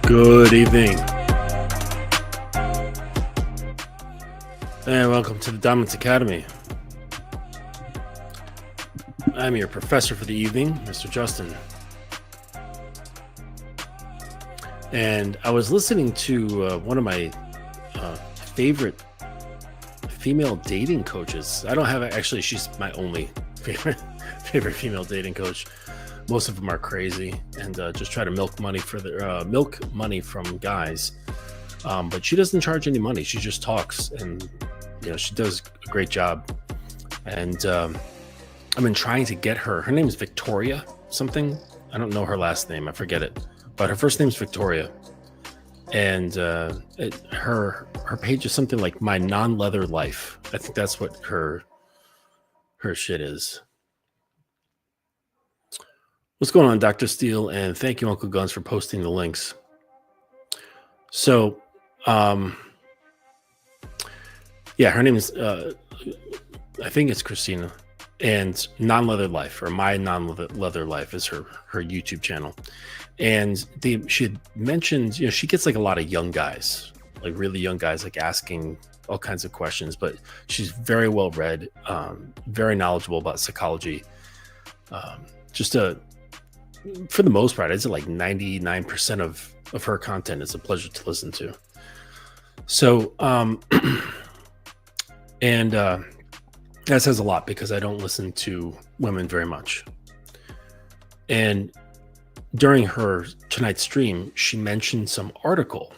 Good evening, and welcome to the Dominance Academy. I'm your professor for the evening, Mr. Justin. And I was listening to one of my favorite female dating coaches. I don't have actually. She's my only favorite female dating coach. Most of them are crazy and just try to milk money from guys. But she doesn't charge any money. She just talks, and she does a great job. And I've been trying to get her. Her name is Victoria something. I don't know her last name. I forget it. But her first name is Victoria. And her page is something like My Non-Leather Life. I think that's what her shit is. What's going on, Dr. Steele? And thank you, Uncle Guns, for posting the links. So, her name is, I think it's Christina. And Non-Leather Life, or My Non-Leather Life, is her YouTube channel. And she had mentioned, she gets like a lot of young guys, like really young guys, like asking all kinds of questions. But she's very well read, very knowledgeable about psychology. For the most part, I'd say like 99% of her content is a pleasure to listen to. So, that says a lot because I don't listen to women very much. And during her tonight's stream, she mentioned some article,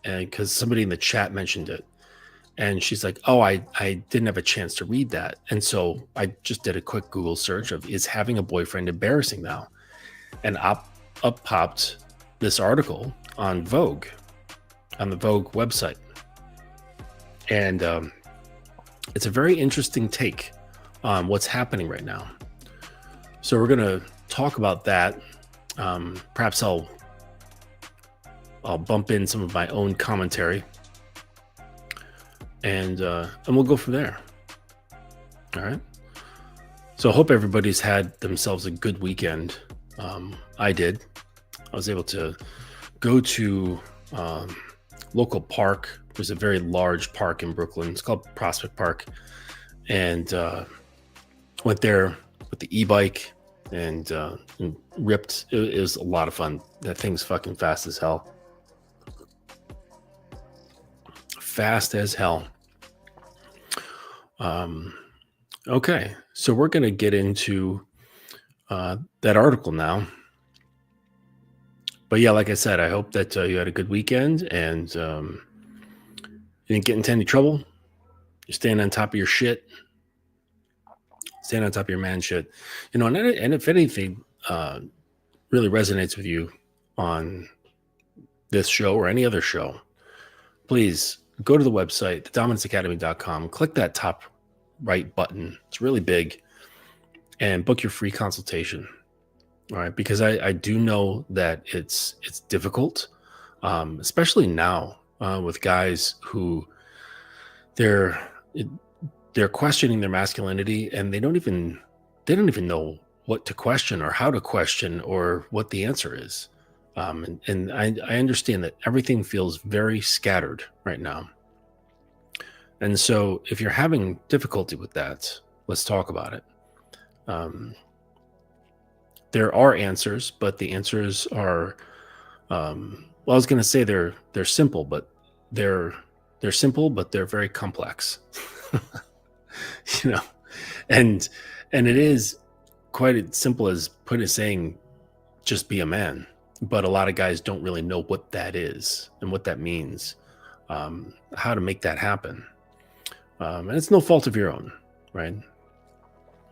and because somebody in the chat mentioned it, and she's like, "Oh, I didn't have a chance to read that," and so I just did a quick Google search of "Is having a boyfriend embarrassing now?" And up popped this article on Vogue, on the Vogue website, and it's a very interesting take on what's happening right now. So we're going to talk about that. Perhaps I'll bump in some of my own commentary, and we'll go from there. All right. So I hope everybody's had themselves a good weekend. I did. I was able to go to local park. There's a very large park in Brooklyn. It's called Prospect Park, and went there with the e-bike and ripped. It was a lot of fun. That thing's fucking fast as hell. Fast as hell. Okay, so we're gonna get into that article now. But yeah, like I said, I hope that you had a good weekend and you didn't get into any trouble. You're staying on top of your shit. Staying on top of your man shit. And if anything really resonates with you on this show or any other show, please go to the website, thedominance.academy.com. Click that top right button. It's really big. And book your free consultation. All right, because I do know that it's difficult, especially now with guys who they're questioning their masculinity, and they don't even know what to question or how to question or what the answer is. And I understand that everything feels very scattered right now. And so if you're having difficulty with that, let's talk about it. There are answers, but the answers are, I was going to say they're simple, but they're simple, but they're very complex, and it is quite as simple as saying, just be a man. But a lot of guys don't really know what that is and what that means, how to make that happen. And it's no fault of your own, right?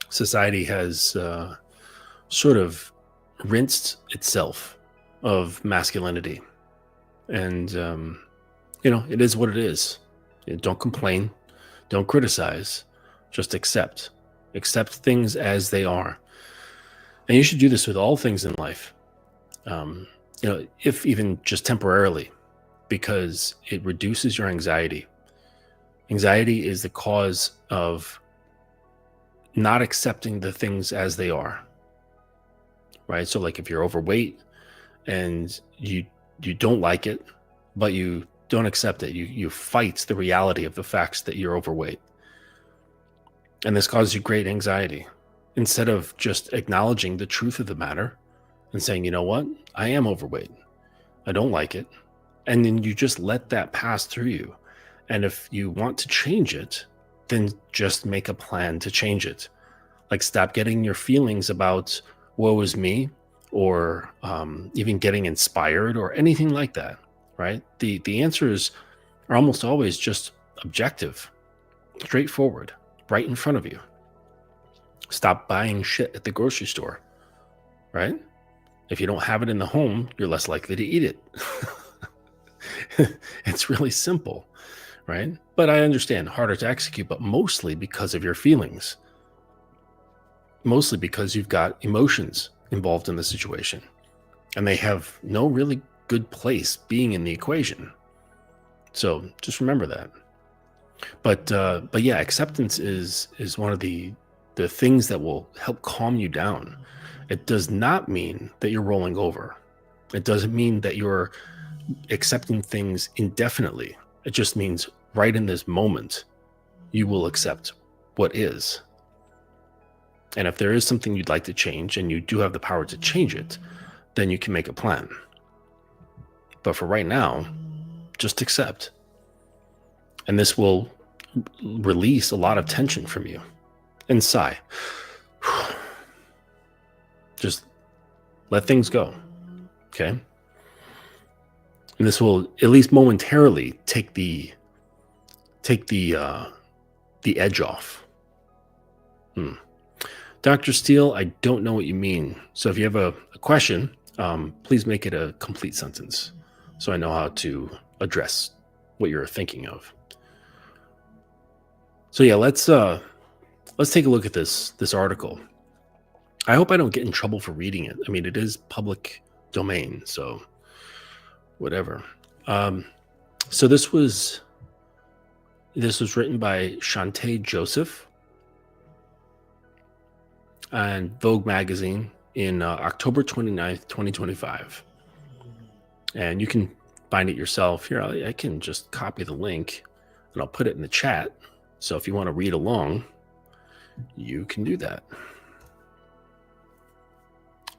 Society has sort of rinsed itself of masculinity, and it is what it is. Don't complain, don't criticize, just accept things as they are. And you should do this with all things in life, if even just temporarily, because it reduces your anxiety. Anxiety is the cause of not accepting the things as they are, right? So like if you're overweight and you don't like it, but you don't accept it. You fight the reality of the facts that you're overweight. And this causes you great anxiety. Instead of just acknowledging the truth of the matter and saying, you know what, I am overweight. I don't like it. And then you just let that pass through you. And if you want to change it, then just make a plan to change it. Like, stop getting your feelings about woe is me, or even getting inspired or anything like that, right? The answers are almost always just objective, straightforward, right in front of you. Stop buying shit at the grocery store, right? If you don't have it in the home, you're less likely to eat it. It's really simple, right? But I understand, harder to execute, but mostly because of your feelings. Mostly because you've got emotions involved in the situation, and they have no really good place being in the equation. So just remember that. But yeah, acceptance is one of the things that will help calm you down. It does not mean that you're rolling over. It doesn't mean that you're accepting things indefinitely. It just means right in this moment, you will accept what is. And if there is something you'd like to change, and you do have the power to change it, then you can make a plan. But for right now, just accept. And this will release a lot of tension from you. And sigh. Just let things go. Okay? And this will at least momentarily take the edge off. Dr. Steele, I don't know what you mean. So if you have a question, please make it a complete sentence so I know how to address what you're thinking of. So yeah, let's take a look at this article. I hope I don't get in trouble for reading it. I mean, it is public domain, so whatever. So this was written by Shantae Joseph and Vogue magazine in October 29th, 2025. And you can find it yourself. Here, I can just copy the link and I'll put it in the chat. So if you want to read along, you can do that.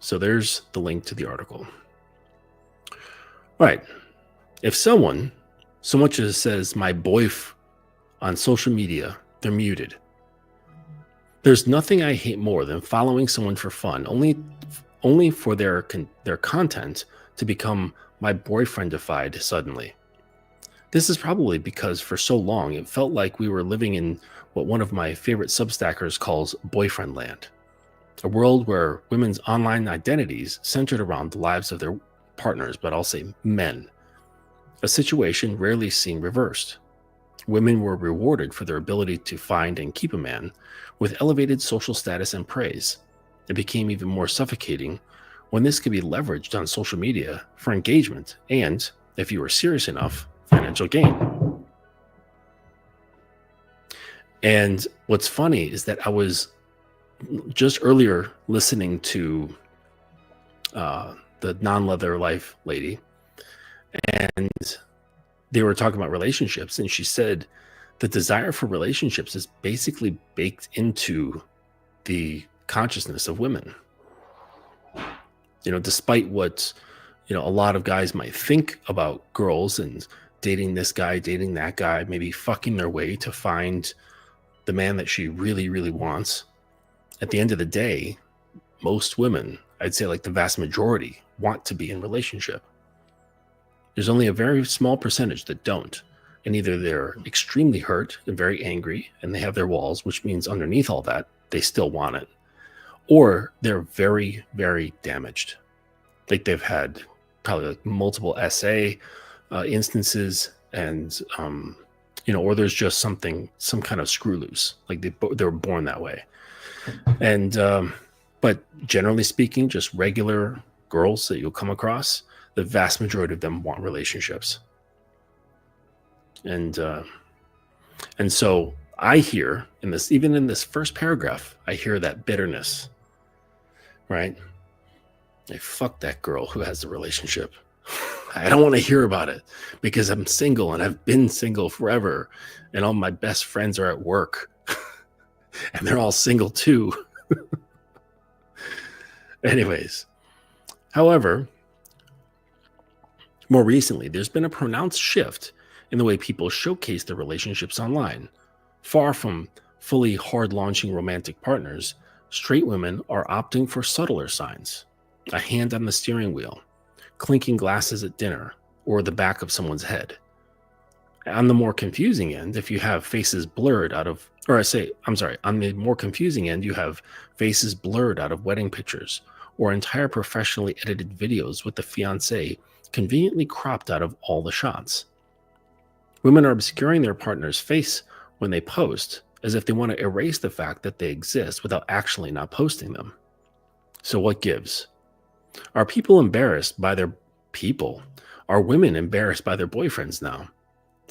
So there's the link to the article. All right. If someone so much as says my boyf on social media, they're muted. There's nothing I hate more than following someone for fun, only for their content to become my boyfriendified suddenly. This is probably because for so long it felt like we were living in what one of my favorite Substackers calls boyfriend land, a world where women's online identities centered around the lives of their partners, but I'll say men, a situation rarely seen reversed. Women were rewarded for their ability to find and keep a man with elevated social status and praise. It became even more suffocating when this could be leveraged on social media for engagement and, if you were serious enough, financial gain. And what's funny is that I was just earlier listening to the non-leather life lady, and they were talking about relationships, and she said the desire for relationships is basically baked into the consciousness of women. Despite what a lot of guys might think about girls and dating this guy, dating that guy, maybe fucking their way to find the man that she really, really wants. At the end of the day, most women, I'd say like the vast majority, want to be in a relationship. There's only a very small percentage that don't. And either they're extremely hurt and very angry and they have their walls, which means underneath all that, they still want it. Or they're very, very damaged. Like they've had probably like multiple SA instances, and or there's just some kind of screw loose, like they were born that way. And but generally speaking, just regular girls that you'll come across, the vast majority of them want relationships. And so I hear even in this first paragraph, I hear that bitterness, right? Like, fuck that girl who has the relationship. I don't want to hear about it because I'm single and I've been single forever. And all my best friends are at work and they're all single too. Anyways, however, more recently, there's been a pronounced shift in the way people showcase their relationships online. Far from fully hard launching romantic partners, straight women are opting for subtler signs: a hand on the steering wheel, clinking glasses at dinner, or the back of someone's head. On the more confusing end, if you have faces blurred out of, or I say, I'm sorry, on the more confusing end, you have faces blurred out of wedding pictures or entire professionally edited videos with the fiancé conveniently cropped out of all the shots. Women are obscuring their partner's face when they post, as if they want to erase the fact that they exist without actually not posting them. So what gives? Are people embarrassed by their people? Are women embarrassed by their boyfriends now?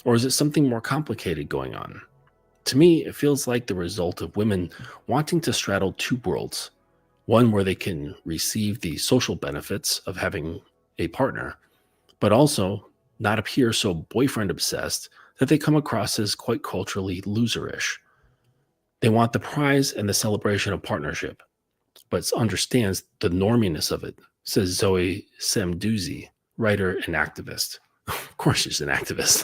Or is it something more complicated going on? To me, it feels like the result of women wanting to straddle two worlds. One where they can receive the social benefits of having a partner, but also not appear so boyfriend obsessed that they come across as quite culturally loserish. They want the prize and the celebration of partnership, but understands the norminess of it, says Zoe Samduzi, writer and activist. Of course she's an activist.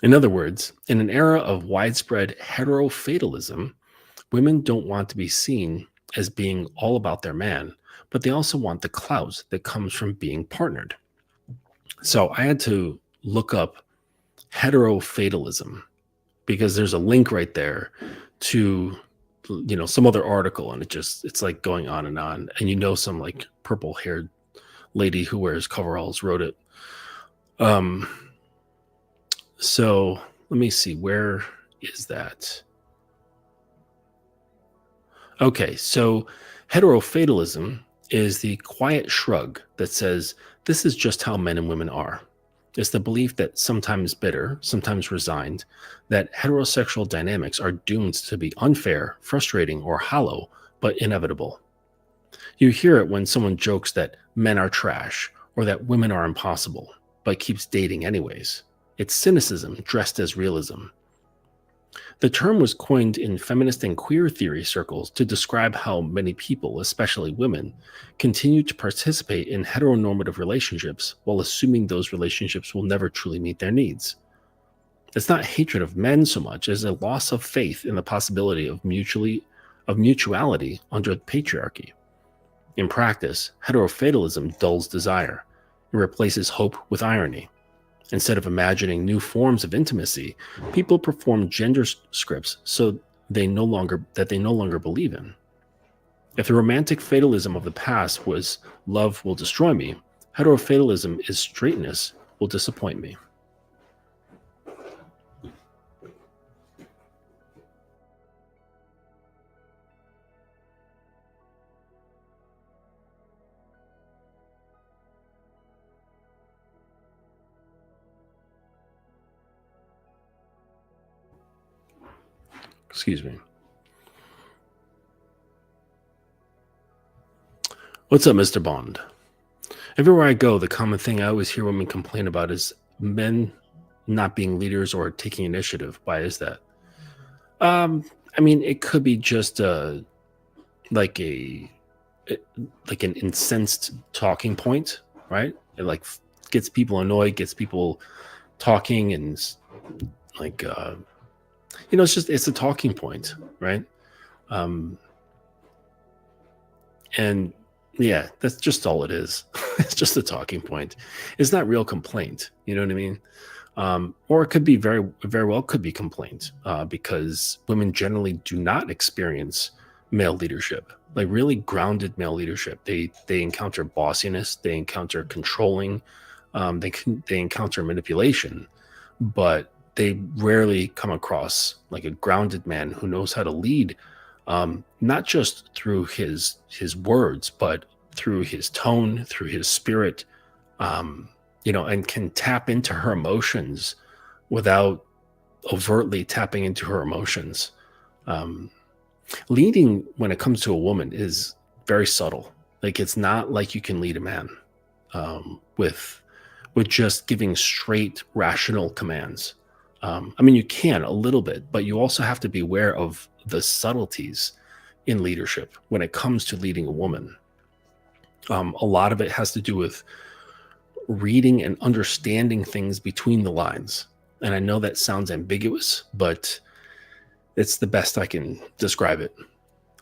In other words, in an era of widespread heterofatalism, women don't want to be seen as being all about their man, but they also want the clout that comes from being partnered. So I had to look up heterofatalism because there's a link right there to, some other article, and it's like going on, and some like purple haired lady who wears coveralls wrote it. So let me see, where is that? Okay, so heterofatalism is the quiet shrug that says this is just how men and women are. It's the belief that sometimes bitter, sometimes resigned, that heterosexual dynamics are doomed to be unfair, frustrating, or hollow, but inevitable. You hear it when someone jokes that men are trash or that women are impossible, but keeps dating anyways. It's cynicism dressed as realism. The term was coined in feminist and queer theory circles to describe how many people, especially women, continue to participate in heteronormative relationships while assuming those relationships will never truly meet their needs. It's not hatred of men so much as a loss of faith in the possibility of mutuality under patriarchy. In practice, heterofatalism dulls desire. It replaces hope with irony. Instead of imagining new forms of intimacy, people perform gender scripts so they no longer believe in. If the romantic fatalism of the past was love will destroy me, heterofatalism is straightness will disappoint me. Excuse me. What's up, Mr. Bond? Everywhere I go, the common thing I always hear women complain about is men not being leaders or taking initiative. Why is that? It could be just like an incensed talking point, right? It like gets people annoyed, gets people talking, and like it's a talking point, right? And yeah, that's just all it is. It's just a talking point. It's not real complaint. You know what I mean? Or it could be very, very well could be complaint because women generally do not experience male leadership, like really grounded male leadership. They encounter bossiness, they encounter controlling, they encounter manipulation, but they rarely come across like a grounded man who knows how to lead, not just through his words, but through his tone, through his spirit, and can tap into her emotions without overtly tapping into her emotions. Leading when it comes to a woman is very subtle. Like, it's not like you can lead a man. with just giving straight rational commands. I mean, you can a little bit, but you also have to be aware of the subtleties in leadership when it comes to leading a woman. A lot of it has to do with reading and understanding things between the lines. And I know that sounds ambiguous, but it's the best I can describe it.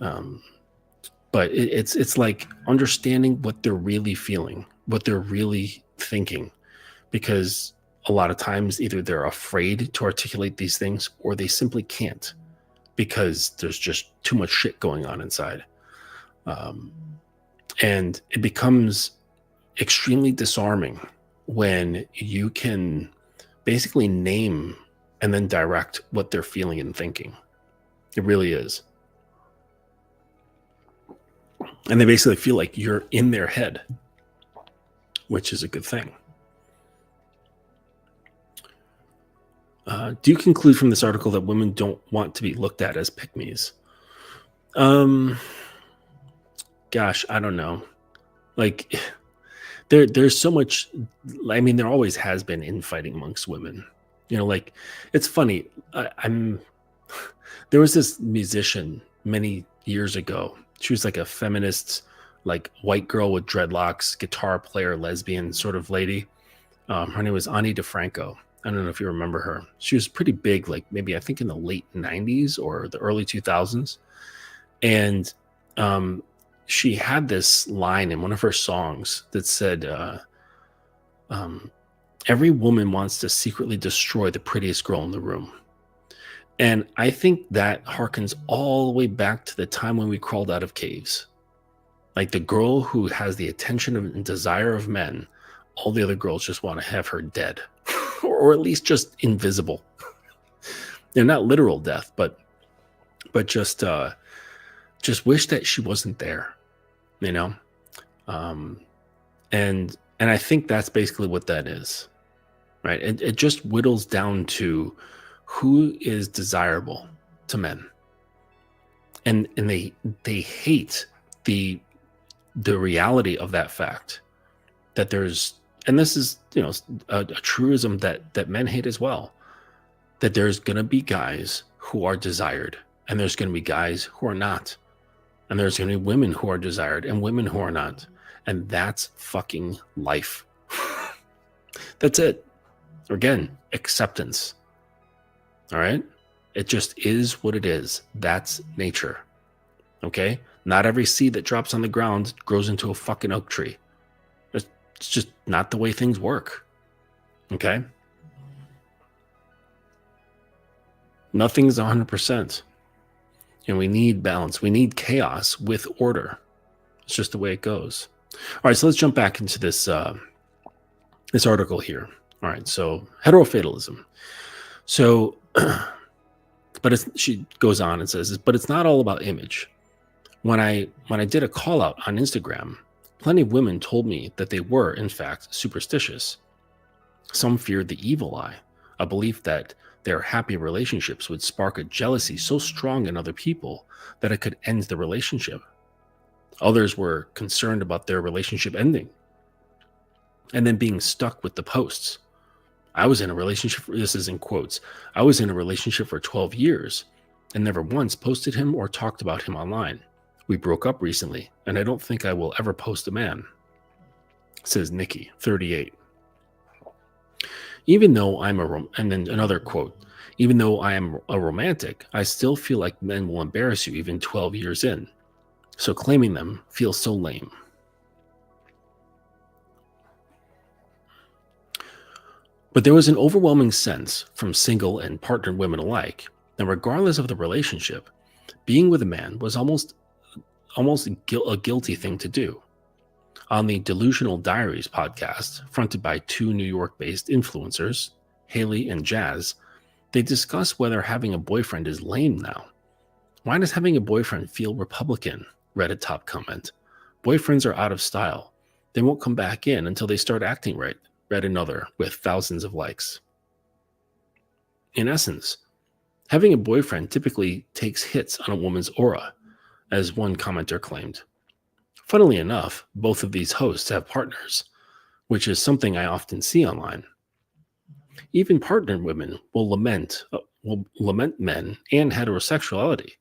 But it's like understanding what they're really feeling, what they're really thinking, because a lot of times either they're afraid to articulate these things or they simply can't because there's just too much shit going on inside. And it becomes extremely disarming when you can basically name and then direct what they're feeling and thinking. It really is. And they basically feel like you're in their head, which is a good thing. Do you conclude from this article that women don't want to be looked at as pick-me's? Gosh, I don't know. Like, there's so much. I mean, there always has been infighting amongst women. You know, like, it's funny. There was this musician many years ago. She was like a feminist, like white girl with dreadlocks, guitar player, lesbian sort of lady. Her name was Ani DeFranco. I don't know if you remember her. She was pretty big, like maybe I think in the late 90s or the early 2000s. And she had this line in one of her songs that said, every woman wants to secretly destroy the prettiest girl in the room. And I think that harkens all the way back to the time when we crawled out of caves. Like the girl who has the attention and desire of men, all the other girls just want to have her dead. Or at least just invisible. They're not literal death, but just wish that she wasn't there, you know? And I think that's basically what that is, right? It just whittles down to who is desirable to men. And they hate the reality of that fact that there's, and this is, you know, a truism that men hate as well, that there's going to be guys who are desired and there's going to be guys who are not. And there's going to be women who are desired and women who are not. And that's fucking life. That's it. Again, acceptance. All right? It just is what it is. That's nature. Okay? Not every seed that drops on the ground grows into a fucking oak tree. It's just not the way things work. Okay? Nothing's 100%. And we need balance. We need chaos with order. It's just the way it goes. All right, so let's jump back into this this article here. All right, so heterofatalism. So, she goes on and says, but it's not all about image. When I did a call out on Instagram, plenty of women told me that they were, in fact, superstitious. Some feared the evil eye, a belief that their happy relationships would spark a jealousy so strong in other people that it could end the relationship. Others were concerned about their relationship ending and then being stuck with the posts. I was in a relationship, this is in quotes, I was in a relationship for 12 years and never once posted him or talked about him online. We broke up recently, and I don't think I will ever post a man, says Nikki, 38. Even though and then another quote, even though I am a romantic, I still feel like men will embarrass you even 12 years in. So claiming them feels so lame. But there was an overwhelming sense from single and partnered women alike that regardless of the relationship, being with a man was almost a guilty thing to do. On the Delusional Diaries podcast, fronted by two New York-based influencers, Haley and Jazz, they discuss whether having a boyfriend is lame now. Why does having a boyfriend feel Republican? Read a top comment. Boyfriends are out of style. They won't come back in until they start acting right. Read another with thousands of likes. In essence, having a boyfriend typically takes hits on a woman's aura, as one commenter claimed. Funnily enough, both of these hosts have partners, which is something I often see online. Even partnered women will lament men and heterosexuality,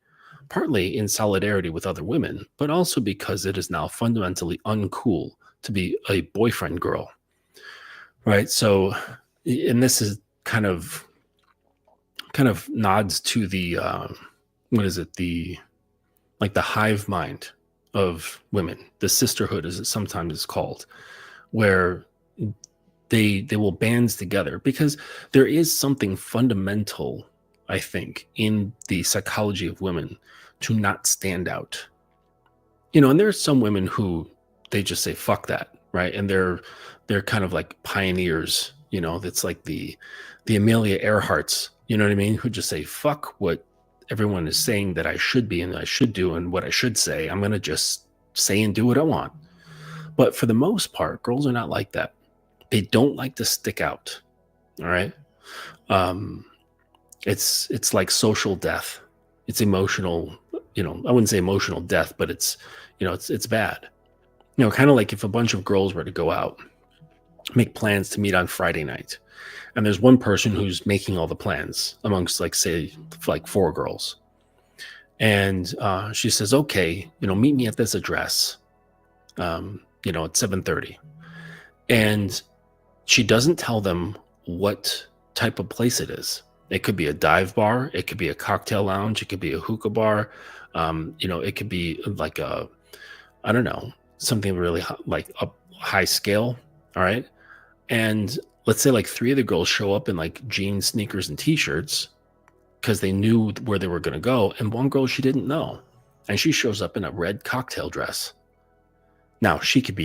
partly in solidarity with other women, but also because it is now fundamentally uncool to be a boyfriend girl. Right? So, and this is kind of nods to the what is it, the hive mind of women, the sisterhood as it sometimes is called, where they will band together, because there is something fundamental, I think, in the psychology of women to not stand out. And there are some women who they just say fuck that, right? And they're kind of like pioneers, that's like the Amelia Earharts, you know what I mean, who just say fuck what everyone is saying that I should be and I should do and what I should say. I'm going to just say and do what I want. But for the most part, girls are not like that. They don't like to stick out. All right. It's like social death. It's emotional, I wouldn't say emotional death, but it's bad. Kind of like if a bunch of girls were to go out, make plans to meet on Friday night, and there's one person who's making all the plans amongst say 4 girls. And she says, okay, meet me at this address, at 7:30. And she doesn't tell them what type of place it is. It could be a dive bar. It could be a cocktail lounge. It could be a hookah bar. It could be like I don't know, something really like a high scale. All right. And let's say 3 of the girls show up in jeans, sneakers, and t-shirts because they knew where they were going to go. And one girl, she didn't know. And she shows up in a red cocktail dress. Now, she could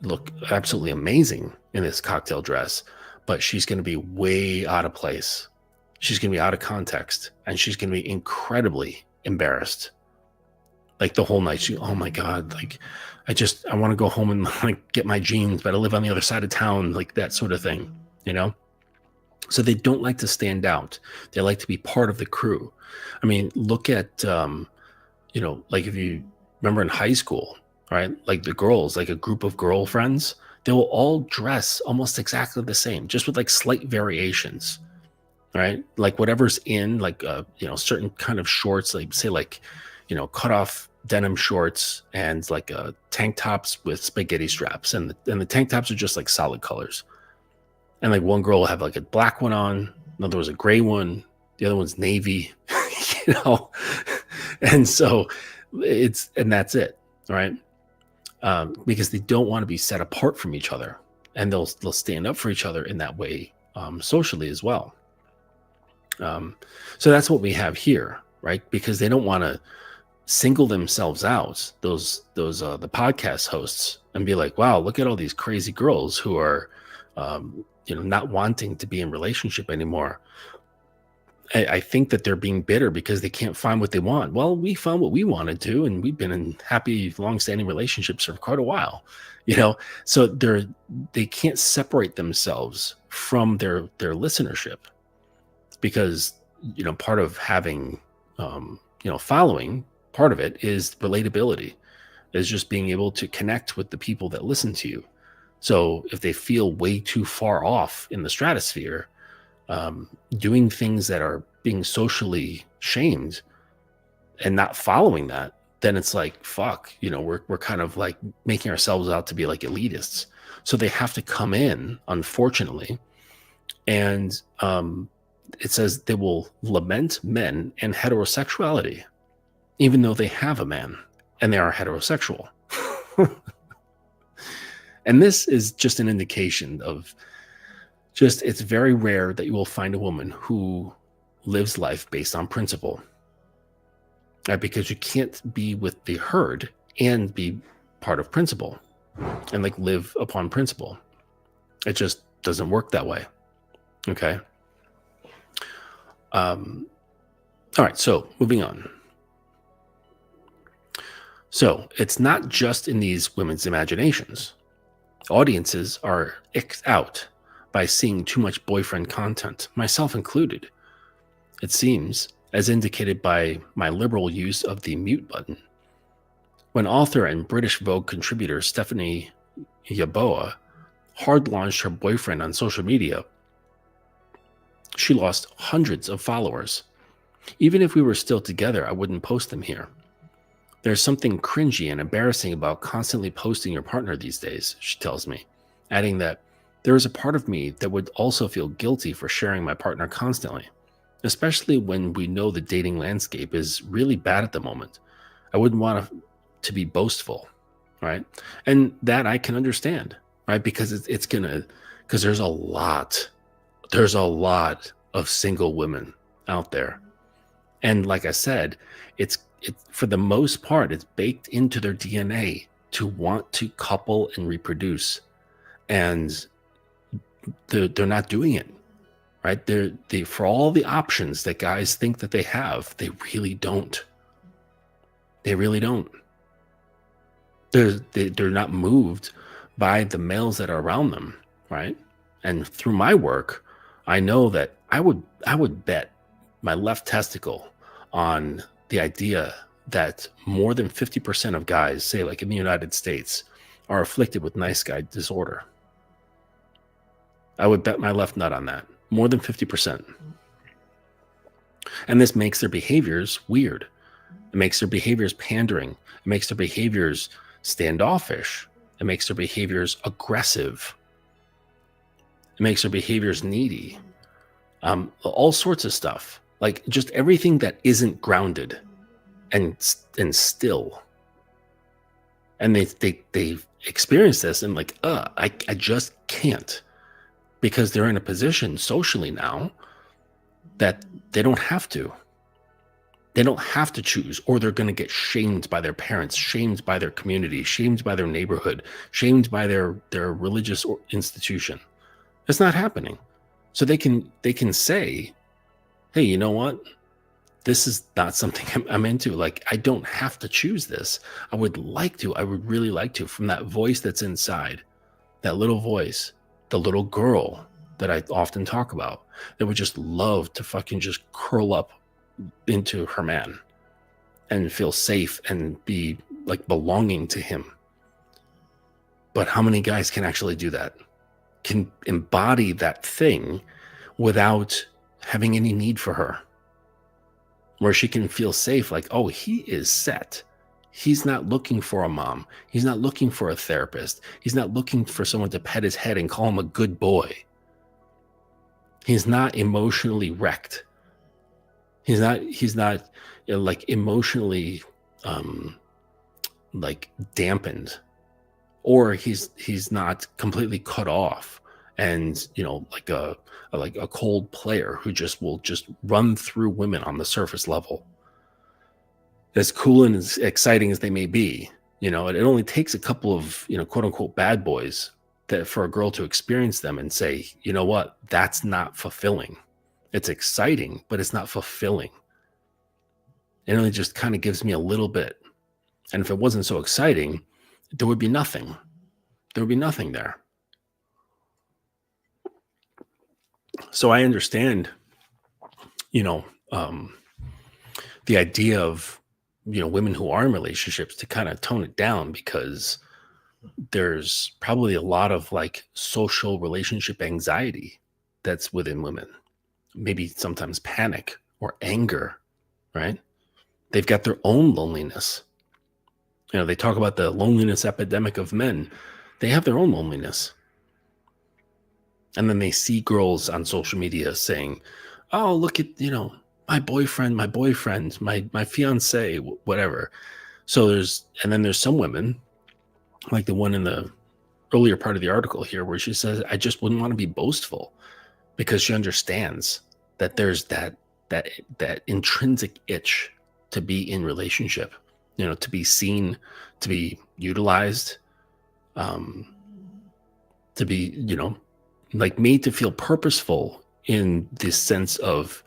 look absolutely amazing in this cocktail dress, but she's going to be way out of place. She's going to be out of context, and she's going to be incredibly embarrassed. The whole night, oh my God, I want to go home and get my jeans, but I live on the other side of town, that sort of thing, So they don't like to stand out. They like to be part of the crew. I mean, look at, if you remember in high school, right? The girls, a group of girlfriends, they will all dress almost exactly the same, just with slight variations, right? Whatever's in, certain kind of shorts, cut off denim shorts and tank tops with spaghetti straps. And the tank tops are just solid colors. And one girl will have a black one on, another was a gray one, the other one's navy, And so that's it, right? Because they don't want to be set apart from each other, and they'll stand up for each other in that way, socially as well. So that's what we have here, right? Because they don't want to single themselves out, those the podcast hosts, and be like, wow, look at all these crazy girls who are not wanting to be in relationship anymore. I think that they're being bitter because they can't find what they want. Well, we found what we wanted to, and we've been in happy, long-standing relationships for quite a while, So they can't separate themselves from their listenership, because part of having following, part of it is relatability, is just being able to connect with the people that listen to you. So if they feel way too far off in the stratosphere, doing things that are being socially shamed and not following that, then it's fuck, we're kind of making ourselves out to be elitists. So they have to come in, unfortunately. And it says they will lament men and heterosexuality, even though they have a man and they are heterosexual. And this is just an indication of it's very rare that you will find a woman who lives life based on principle. Right? Because you can't be with the herd and be part of principle and live upon principle. It just doesn't work that way. Okay. All right. So moving on. So it's not just in these women's imaginations. Audiences are icked out by seeing too much boyfriend content, myself included. It seems, as indicated by my liberal use of the mute button. When author and British Vogue contributor Stephanie Yeboah hard launched her boyfriend on social media, she lost hundreds of followers. Even if we were still together, I wouldn't post them here. There's something cringy and embarrassing about constantly posting your partner these days, she tells me, adding that there is a part of me that would also feel guilty for sharing my partner constantly, especially when we know the dating landscape is really bad at the moment. I wouldn't want to be boastful, right? And that I can understand, right? Because because there's a lot of single women out there. And like I said, it's for the most part, it's baked into their DNA to want to couple and reproduce. And they're not doing it, right? They for all the options that guys think that they have, they really don't. They really don't. They're not moved by the males that are around them, right? And through my work, I know that I would bet my left testicle on the idea that more than 50% of guys, say like in the United States, are afflicted with nice guy disorder. I would bet my left nut on that. More than 50%. And this makes their behaviors weird. It makes their behaviors pandering. It makes their behaviors standoffish. It makes their behaviors aggressive. It makes their behaviors needy. All sorts of stuff. Like just everything that isn't grounded and still. And they experience this and like, I just can't. Because they're in a position socially now that they don't have to. They don't have to choose, or they're going to get shamed by their parents, shamed by their community, shamed by their neighborhood, shamed by their religious institution. It's not happening. So they can say, hey, you know what? This is not something I'm into. Like, I don't have to choose this. I would really like to, from that voice that's inside, that little voice, the little girl that I often talk about, that would just love to fucking just curl up into her man and feel safe and be like belonging to him. But how many guys can actually do that? Can embody that thing without having any need for her? Where she can feel safe, like, oh, he is set. He's not looking for a mom. He's not looking for a therapist. He's not looking for someone to pet his head and call him a good boy. He's not emotionally wrecked. He's not like emotionally like dampened, or he's not completely cut off and like a cold player who will just run through women on the surface level. As cool and as exciting as they may be, it only takes a couple of, quote unquote bad boys for a girl to experience them and say, you know what, that's not fulfilling. It's exciting, but it's not fulfilling. It only just kind of gives me a little bit. And if it wasn't so exciting, there would be nothing. There would be nothing there. So I understand, the idea of, women who are in relationships to kind of tone it down, because there's probably a lot of like social relationship anxiety that's within women. Maybe sometimes panic or anger, right? They've got their own loneliness. They talk about the loneliness epidemic of men. They have their own loneliness. And then they see girls on social media saying, oh, look at, my boyfriend, my fiance, whatever. So there's some women, like the one in the earlier part of the article here, where she says, I just wouldn't want to be boastful, because she understands that there's that intrinsic itch to be in relationship, to be seen, to be utilized, to be, like made to feel purposeful in this sense of,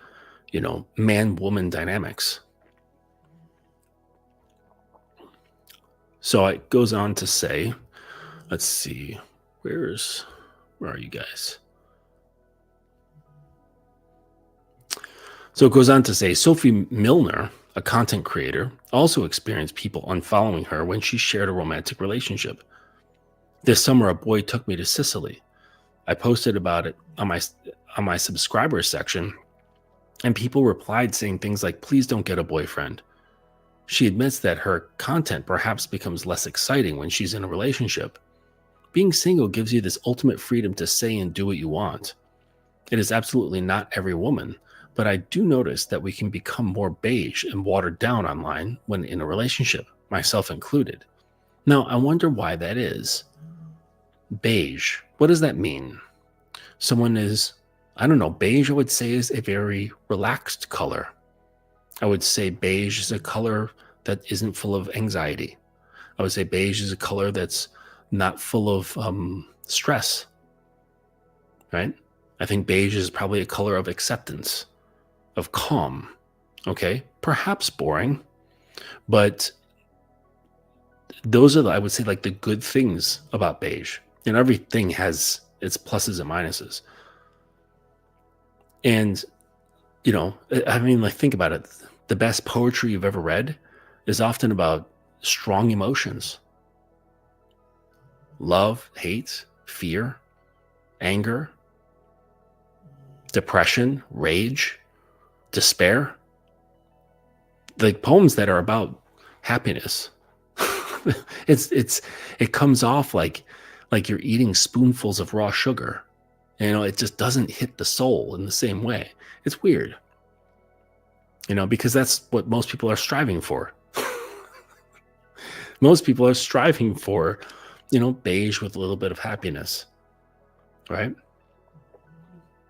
man-woman dynamics. So it goes on to say, let's see, where are you guys? So it goes on to say, Sophie Milner, a content creator, also experienced people unfollowing her when she shared a romantic relationship. This summer, a boy took me to Sicily. I posted about it on my subscribers section, and people replied saying things like, "Please don't get a boyfriend." She admits that her content perhaps becomes less exciting when she's in a relationship. Being single gives you this ultimate freedom to say and do what you want. It is absolutely not every woman, but I do notice that we can become more beige and watered down online when in a relationship, myself included. Now, I wonder why that is. Beige, what does that mean? Someone is, I don't know, beige I would say is a very relaxed color. I would say beige is a color that isn't full of anxiety. I would say beige is a color that's not full of stress, right? I think beige is probably a color of acceptance, of calm. Okay, perhaps boring, but those are, I would say, like the good things about beige. And everything has its pluses and minuses. And, you know, I mean, like, think about it. The best poetry you've ever read is often about strong emotions. Love, hate, fear, anger, depression, rage, despair. Like poems that are about happiness. It comes off like you're eating spoonfuls of raw sugar. You know, it just doesn't hit the soul in the same way. It's weird. You know, because that's what most people are striving for. Most people are striving for, you know, beige with a little bit of happiness, right?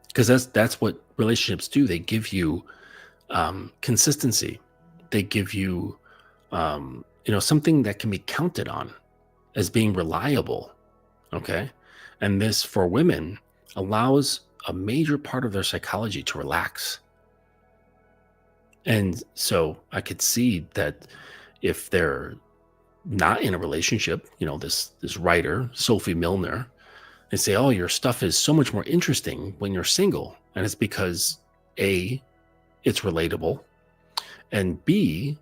Because that's what relationships do. They give you consistency. They give you, you know, something that can be counted on as being reliable. Okay. And this, for women, allows a major part of their psychology to relax. And so I could see that if they're not in a relationship, you know, this writer, Sophie Milner, they say, "Oh, your stuff is so much more interesting when you're single." And it's because A, it's relatable, and B,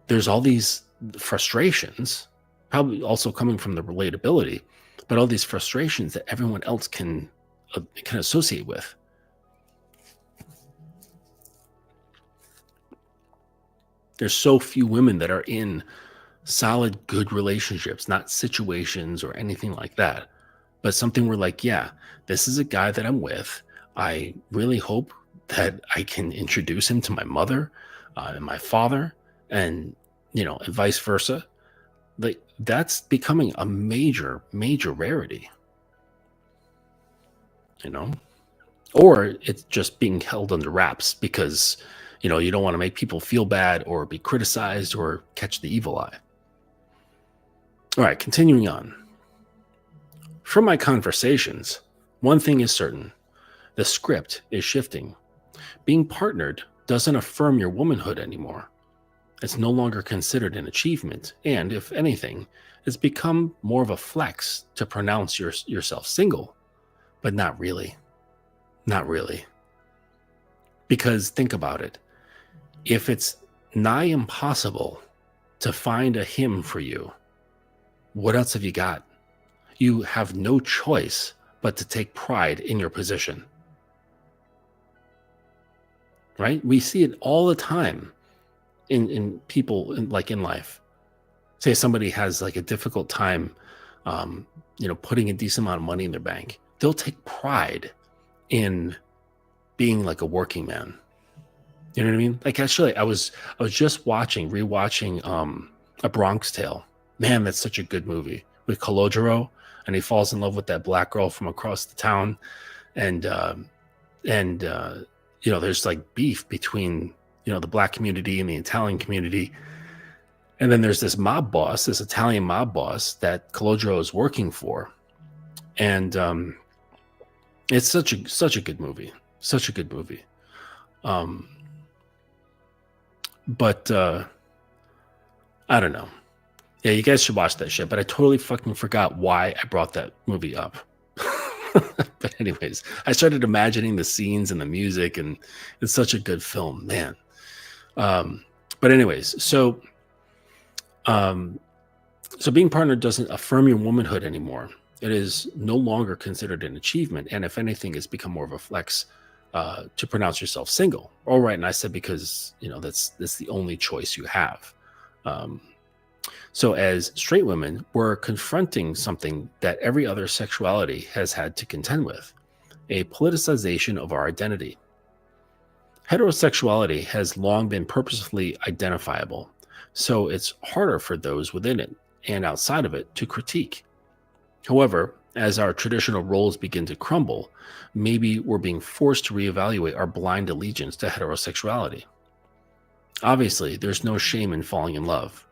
there's all these frustrations, probably also coming from the relatability, but all these frustrations that everyone else can associate with. There's so few women that are in solid, good relationships, not situations or anything like that, but something where, like, yeah, this is a guy that I'm with. I really hope that I can introduce him to my mother and my father, and, you know, and vice versa. Like, that's becoming a major, major rarity, you know, or it's just being held under wraps because, you know, you don't want to make people feel bad or be criticized or catch the evil eye. All right, continuing on. From my conversations, one thing is certain: the script is shifting. Being partnered doesn't affirm your womanhood anymore. It's no longer considered an achievement, and if anything, it's become more of a flex to pronounce yourself single, but not really. Not really. Because think about it. If it's nigh impossible to find a him for you, what else have you got? You have no choice but to take pride in your position. Right? We see it all the time in people in life. Say somebody has like a difficult time, you know, putting a decent amount of money in their bank. They'll take pride in being like a working man. You know what I mean? Like, actually, I was just rewatching A Bronx Tale. Man, that's such a good movie with Calogero, and he falls in love with that black girl from across the town, and you know, there's like beef between, you know, the black community and the Italian community, and then there's this mob boss, this Italian mob boss that Calogero is working for, and it's such a good movie, such a good movie. But I don't know. Yeah, you guys should watch that shit. But I totally fucking forgot why I brought that movie up. But anyways, I started imagining the scenes and the music, and it's such a good film, man. But anyways, so being partnered doesn't affirm your womanhood anymore. It is no longer considered an achievement, and if anything, it's become more of a flex to pronounce yourself single. All right, and I said because that's the only choice you have. Um, so, as straight women, we're confronting something that every other sexuality has had to contend with: a politicization of our identity. Heterosexuality has long been purposefully identifiable, so it's harder for those within it and outside of it to critique. However, as our traditional roles begin to crumble, maybe we're being forced to reevaluate our blind allegiance to heterosexuality. Obviously, there's no shame in falling in love,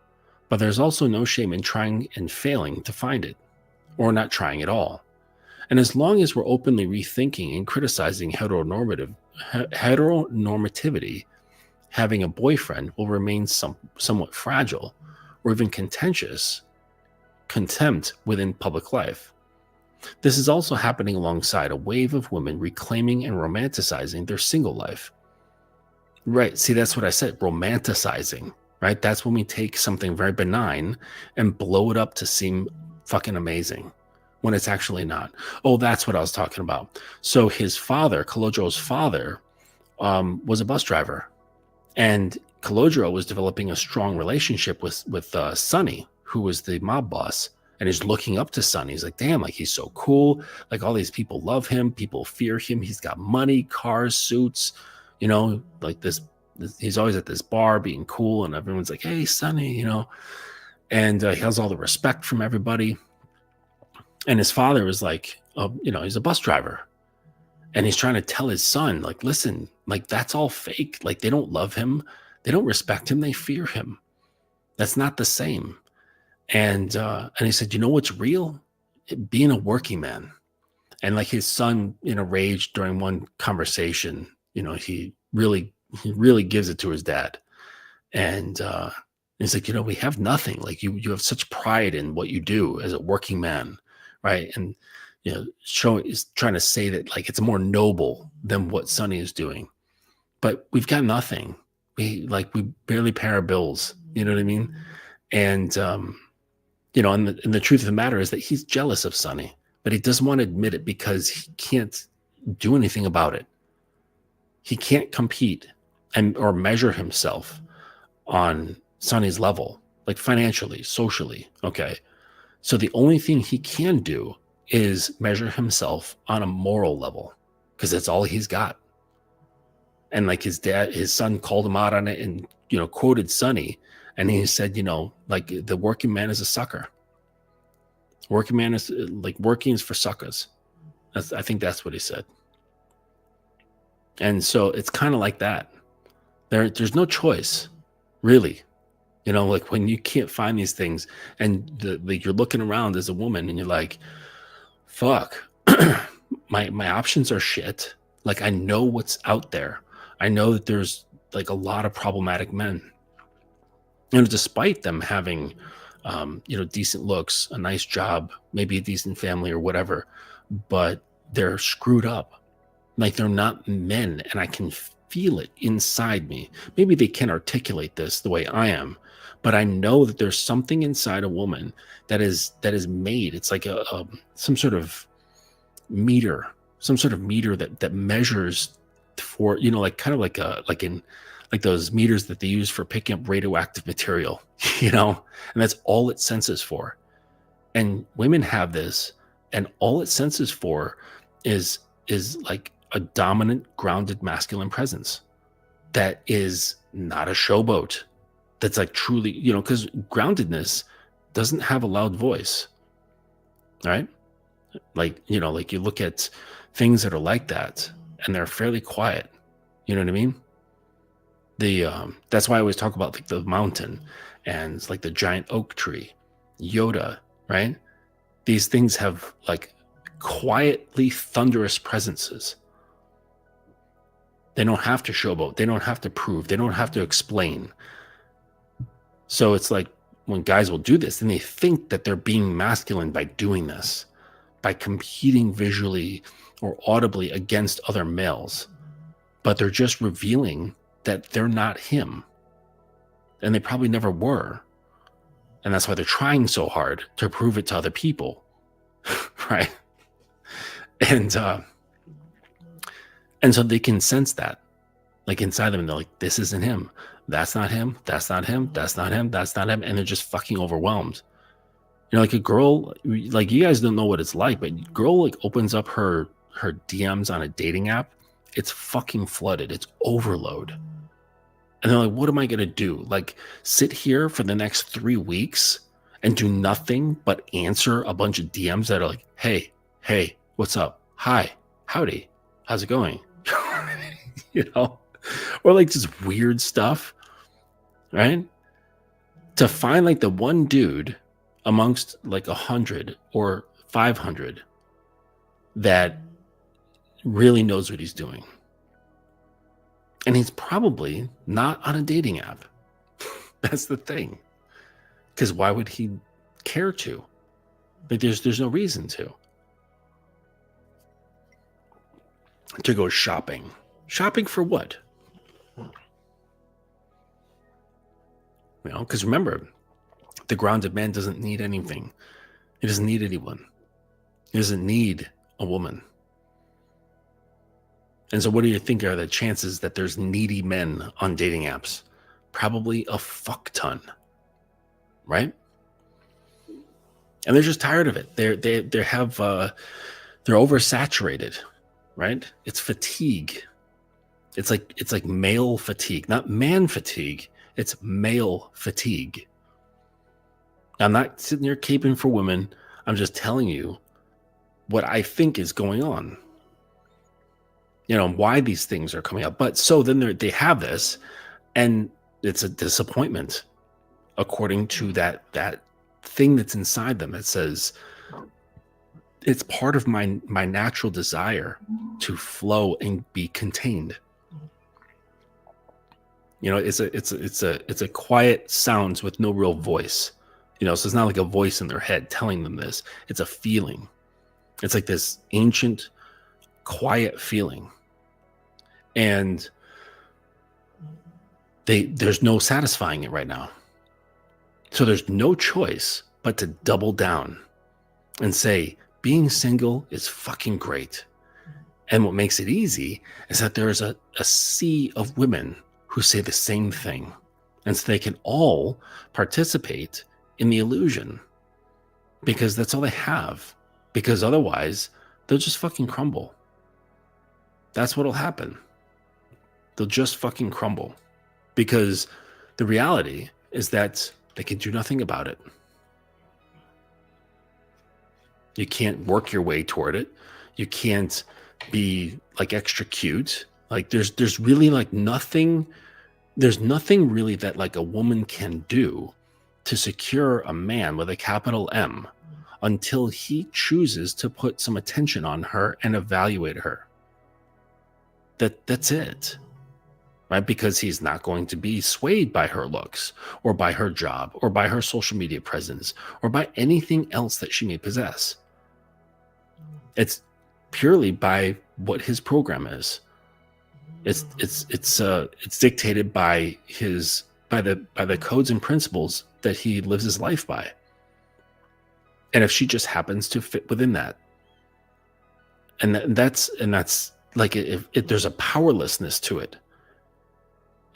but there's also no shame in trying and failing to find it, or not trying at all. And as long as we're openly rethinking and criticizing heteronormativity, having a boyfriend will remain somewhat fragile or even contentious contempt within public life. This is also happening alongside a wave of women reclaiming and romanticizing their single life. Right. See, that's what I said, romanticizing, right? That's when we take something very benign and blow it up to seem fucking amazing when it's actually not. Oh, that's what I was talking about. So his father, Kalodro's father, was a bus driver, and Kalodro was developing a strong relationship with Sonny, who was the mob boss, and he's looking up to Sonny. He's like, damn, like he's so cool. Like all these people love him. People fear him. He's got money, cars, suits, like this. He's always at this bar being cool, and everyone's like, hey, Sonny, and he has all the respect from everybody. And his father was like, he's a bus driver. And he's trying to tell his son, like, listen, like that's all fake. Like they don't love him. They don't respect him. They fear him. That's not the same. And he said, you know what's real? Being a working man. And like his son, in a rage during one conversation, he really gives it to his dad. And he's like, we have nothing. Like you have such pride in what you do as a working man, right? And is trying to say that like it's more noble than what Sonny is doing, but we've got nothing. We barely pay our bills. You know what I mean? And and the truth of the matter is that he's jealous of Sonny, but he doesn't want to admit it because he can't do anything about it. He can't compete or measure himself on Sonny's level, like financially, socially. Okay. So the only thing he can do is measure himself on a moral level, because that's all he's got. And like his son called him out on it and, quoted Sonny. And he said, like the working man is a sucker. Working man is like working is for suckers. I think that's what he said. And so it's kind of like that. There's no choice, really. Like when you can't find these things and you're looking around as a woman and you're like, fuck, my options are shit. Like I know what's out there. I know that there's like a lot of problematic men. Despite them having, decent looks, a nice job, maybe a decent family or whatever, but they're screwed up. Like they're not men, and I can feel it inside me. Maybe they can't articulate this the way I am, but I know that there's something inside a woman that is made. It's like some sort of meter that measures for, like kind of like those meters that they use for picking up radioactive material, and that's all it senses for. And women have this, and all it senses for is like a dominant, grounded, masculine presence that is not a showboat. That's like truly, because groundedness doesn't have a loud voice, right? Like, like you look at things that are like that and they're fairly quiet. You know what I mean? That's why I always talk about like the mountain and like the giant oak tree, Yoda, right? These things have like quietly thunderous presences. They don't have to showboat. They don't have to prove. They don't have to explain. So it's like when guys will do this, then they think that they're being masculine by doing this, by competing visually or audibly against other males. But they're just revealing that they're not him. And they probably never were. And that's why they're trying so hard to prove it to other people. right? And so they can sense that, like inside them, and they're like, this isn't him. That's not him. That's not him. That's not him. That's not him. And they're just fucking overwhelmed. You know, like a girl, like you guys don't know what it's like, but a girl like opens up her DMs on a dating app. It's fucking flooded. It's overload. And they're like, what am I going to do? Like sit here for the next 3 weeks and do nothing but answer a bunch of DMs that are like, hey, what's up? Hi, howdy, how's it going? You know, or like just weird stuff, right? To find like the one dude amongst like 100 or 500 that really knows what he's doing. And he's probably not on a dating app. That's the thing. Because why would he care to? Like there's no reason to go shopping. Shopping for what? You know, because remember, the grounded man doesn't need anything. He doesn't need anyone. He doesn't need a woman. And so what do you think are the chances that there's needy men on dating apps? Probably a fuck ton, right? And they're just tired of it. They're oversaturated, right? It's fatigue. It's like male fatigue, not man fatigue. It's male fatigue. I'm not sitting here caping for women. I'm just telling you what I think is going on. You know, why these things are coming up. But so then they have this, and it's a disappointment according to that thing that's inside them that says it's part of my natural desire to flow and be contained. You know, it's a quiet sounds with no real voice. You know, so it's not like a voice in their head telling them this. It's a feeling. It's like this ancient, quiet feeling. And there's no satisfying it right now. So there's no choice but to double down and say, being single is fucking great. And what makes it easy is that there's a sea of women who say the same thing. And so they can all participate in the illusion because that's all they have. Because otherwise, they'll just fucking crumble. That's what'll happen. They'll just fucking crumble. Because the reality is that they can do nothing about it. You can't work your way toward it. You can't be like extra cute. Like there's really like nothing. There's nothing really that like a woman can do to secure a man with a capital M until he chooses to put some attention on her and evaluate her. That's it. Right? Because he's not going to be swayed by her looks or by her job or by her social media presence or by anything else that she may possess. It's purely by what his program is. It's dictated by the codes and principles that he lives his life by. And if she just happens to fit within that, and that's like if there's a powerlessness to it.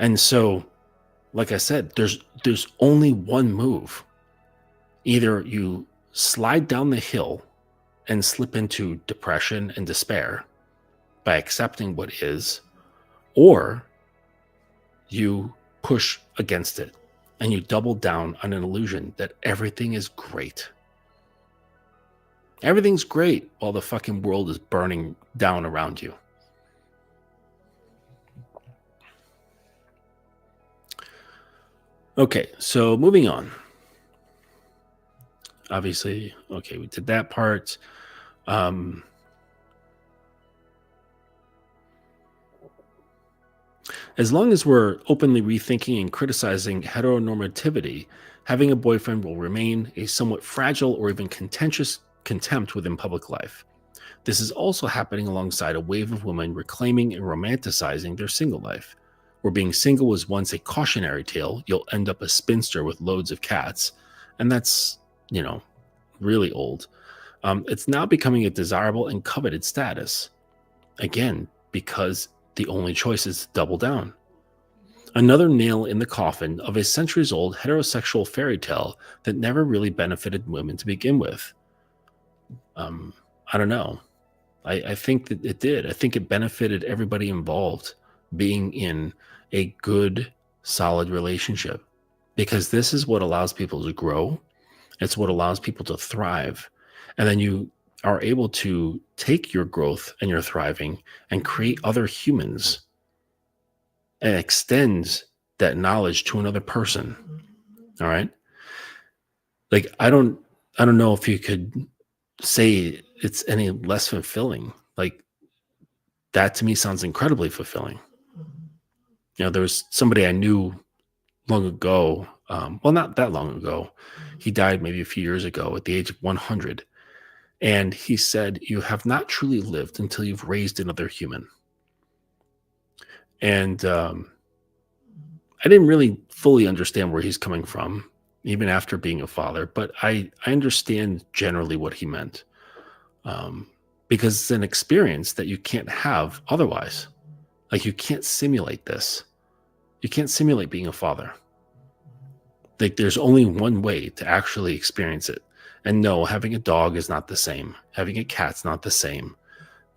And so, like I said, there's only one move. Either you slide down the hill and slip into depression and despair by accepting what is, or you push against it and you double down on an illusion that everything is great. Everything's great while the fucking world is burning down around you. Okay, so moving on. Obviously, okay, we did that part. As long as we're openly rethinking and criticizing heteronormativity, having a boyfriend will remain a somewhat fragile or even contentious contempt within public life. This is also happening alongside a wave of women reclaiming and romanticizing their single life. Where being single was once a cautionary tale, you'll end up a spinster with loads of cats. And that's, really old. It's now becoming a desirable and coveted status. Again, because the only choice is to double down. Another nail in the coffin of a centuries-old heterosexual fairy tale that never really benefited women to begin with. I don't know. I think that it did. I think it benefited everybody involved being in a good, solid relationship, because this is what allows people to grow. It's what allows people to thrive. And then you are able to take your growth and your thriving and create other humans and extend that knowledge to another person. All right. Like, I don't know if you could say it's any less fulfilling. Like, that to me sounds incredibly fulfilling. There was somebody I knew long ago. Well, not that long ago. He died maybe a few years ago at the age of 100. And he said, "You have not truly lived until you've raised another human." And I didn't really fully understand where he's coming from, even after being a father, but I understand generally what he meant, because it's an experience that you can't have otherwise. Like, you can't simulate this. You can't simulate being a father. Like, there's only one way to actually experience it. And no, having a dog is not the same. Having a cat's not the same.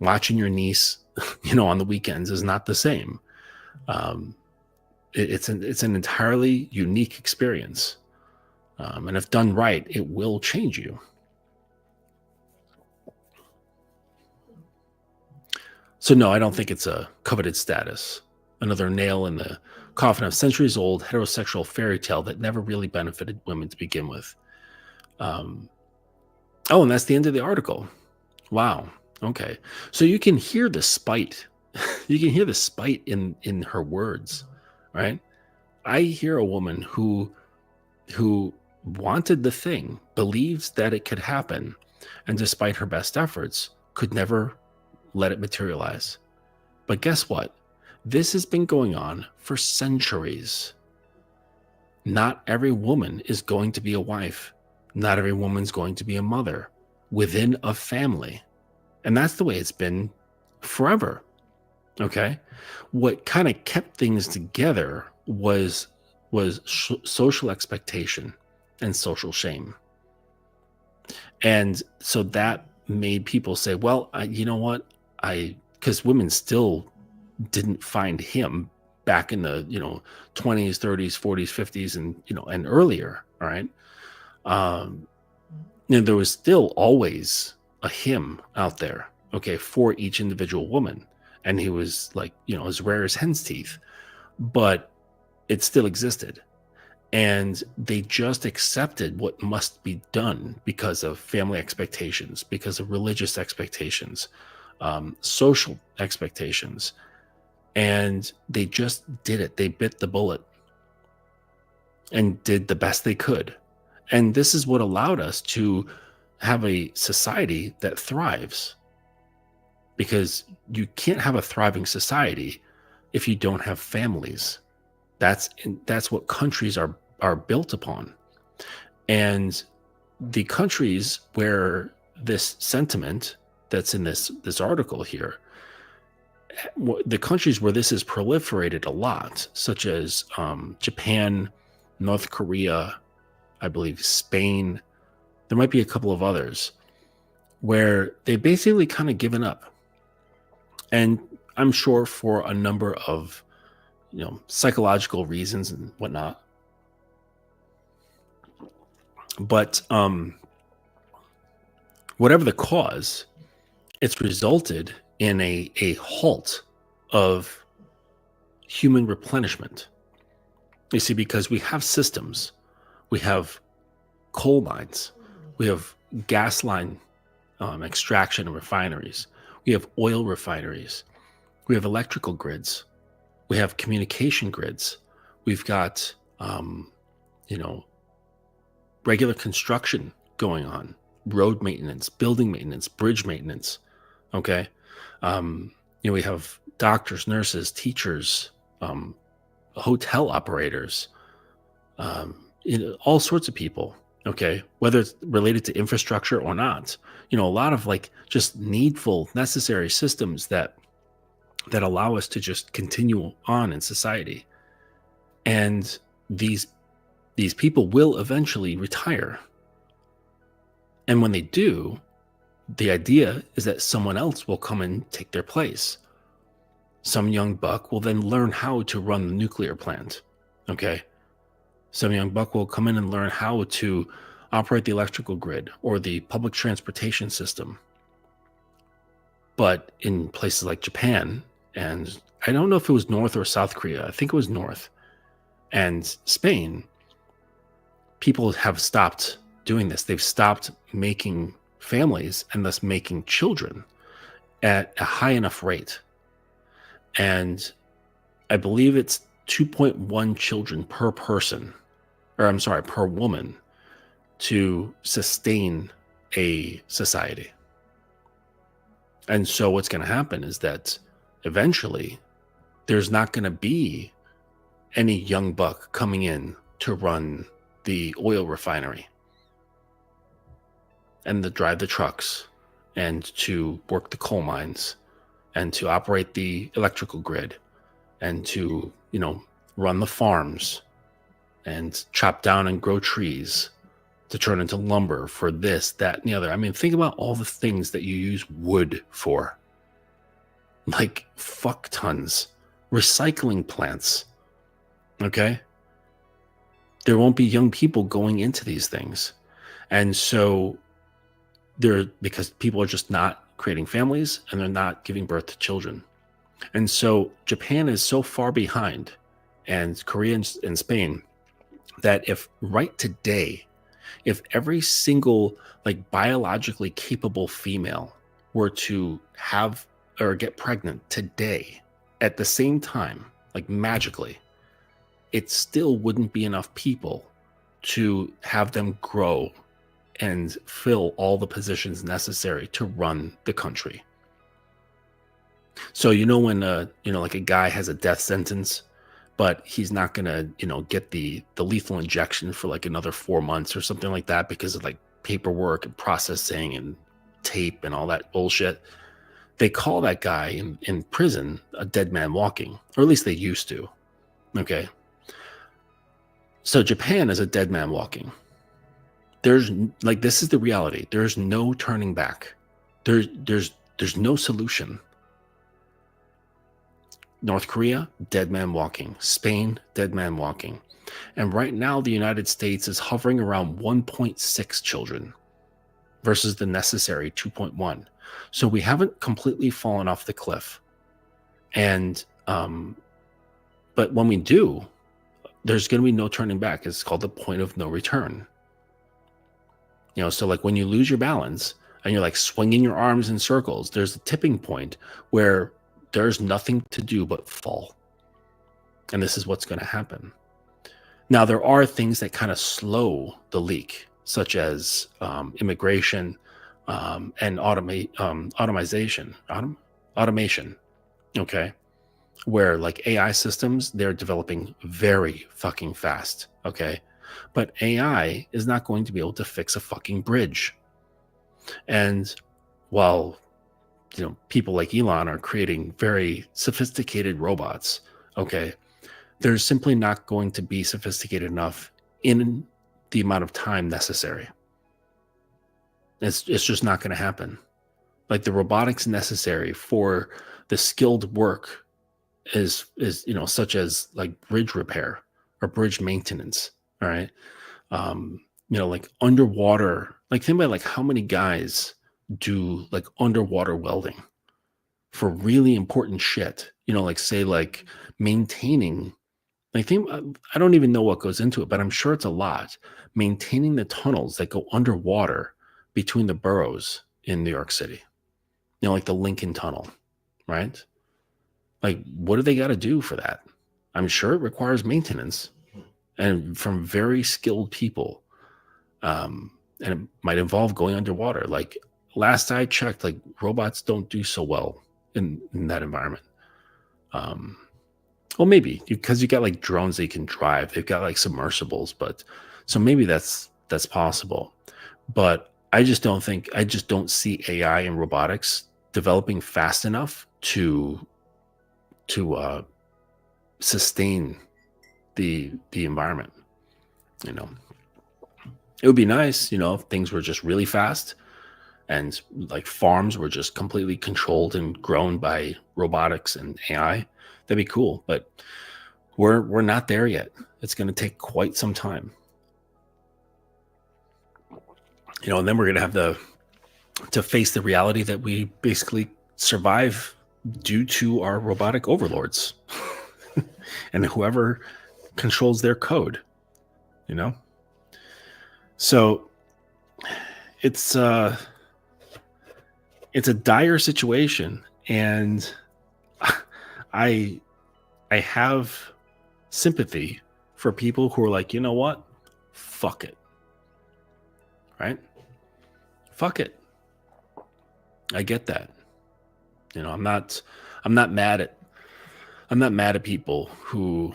Watching your niece, on the weekends is not the same. It's an entirely unique experience. And if done right, it will change you. So no, I don't think it's a coveted status. Another nail in the coffin of centuries-old heterosexual fairy tale that never really benefited women to begin with. And that's the end of the article. Wow. Okay. So you can hear the spite. You can hear the spite in her words, right? I hear a woman who wanted the thing, believes that it could happen, and despite her best efforts, could never let it materialize. But guess what? This has been going on for centuries. Not every woman is going to be a wife. Not every woman's going to be a mother within a family. And that's the way it's been forever. Okay? What kind of kept things together was social expectation and social shame. And so that made people say, well, you know what? Because women still didn't find him back in the 20s, 30s, 40s, 50s, and earlier. All right. There was still always a him out there, okay, for each individual woman. And he was like, as rare as hen's teeth, but it still existed. And they just accepted what must be done because of family expectations, because of religious expectations, social expectations. And they just did it. They bit the bullet and did the best they could. And this is what allowed us to have a society that thrives. Because you can't have a thriving society if you don't have families. That's what countries are built upon. And the countries where this sentiment that's in this article here, the countries where this is proliferated a lot, such as Japan, North Korea, I believe Spain, there might be a couple of others, where they basically kind of given up. And I'm sure for a number of psychological reasons and whatnot. But whatever the cause, it's resulted in a halt of human replenishment. You see, because we have systems, we have coal mines, we have gas line extraction and refineries, we have oil refineries, we have electrical grids, we have communication grids, we've got regular construction going on, road maintenance, building maintenance, bridge maintenance. Okay. We have doctors, nurses, teachers, hotel operators, all sorts of people Okay. Whether it's related to infrastructure or not, a lot of like just needful, necessary systems that allow us to just continue on in society. And these these people will eventually retire. And when they do, the idea is that someone else will come and take their place. Some young buck will then learn how to run the nuclear plant. Okay. Some young buck will come in and learn how to operate the electrical grid or the public transportation system. But in places like Japan, and I don't know if it was North or South Korea, I think it was North, and Spain, people have stopped doing this. They've stopped making families and thus making children at a high enough rate. And I believe it's 2.1 children per person, or I'm sorry, per woman, to sustain a society. And so what's going to happen is that eventually there's not going to be any young buck coming in to run the oil refinery and to drive the trucks and to work the coal mines and to operate the electrical grid and to, run the farms and chop down and grow trees to turn into lumber for this, that, and the other. I mean, think about all the things that you use wood for. Like fuck tons. Recycling plants. Okay? There won't be young people going into these things. And so because people are just not creating families and they're not giving birth to children. And so Japan is so far behind, and Korea and Spain, that if right today, if every single like biologically capable female were to have or get pregnant today at the same time, like magically, it still wouldn't be enough people to have them grow and fill all the positions necessary to run the country. So when like a guy has a death sentence, but he's not gonna get the lethal injection for like another 4 months or something like that because of like paperwork and processing and tape and all that bullshit. They call that guy in prison a dead man walking, or at least they used to. Okay. So Japan is a dead man walking. There's like, this is the reality. There's no turning back. There's no solution. North Korea, dead man walking. Spain, dead man walking. And right now, the United States is hovering around 1.6 children versus the necessary 2.1. So we haven't completely fallen off the cliff. And, but when we do, there's going to be no turning back. It's called the point of no return. So like when you lose your balance and you're like swinging your arms in circles, there's a tipping point where there's nothing to do but fall. And this is what's going to happen. Now, there are things that kind of slow the leak, such as immigration and automation. Okay. Where like AI systems, they're developing very fucking fast. Okay. But AI is not going to be able to fix a fucking bridge. And while people like Elon are creating very sophisticated robots, okay, they're simply not going to be sophisticated enough in the amount of time necessary. It's just not going to happen. Like the robotics necessary for the skilled work is such as like bridge repair or bridge maintenance. All right. Like underwater, like think about like how many guys do like underwater welding for really important shit, like say like maintaining, I don't even know what goes into it, but I'm sure it's a lot. Maintaining the tunnels that go underwater between the boroughs in New York City, like the Lincoln Tunnel, right? Like, what do they got to do for that? I'm sure it requires maintenance and from very skilled people. And it might involve going underwater. Like last I checked, like robots don't do so well in that environment. Well, maybe because you got like drones they can drive. They've got like submersibles, but so maybe that's that's possible. But I just don't see AI and robotics developing fast enough to sustain the environment. You know, it would be nice, if things were just really fast and like farms were just completely controlled and grown by robotics and AI. That'd be cool, but we're not there yet. It's going to take quite some time. And then we're going to have to face the reality that we basically survive due to our robotic overlords and whoever controls their code, So it's a dire situation, and I have sympathy for people who are like, you know what? Fuck it. Right? Fuck it. I get that. I'm not mad at people who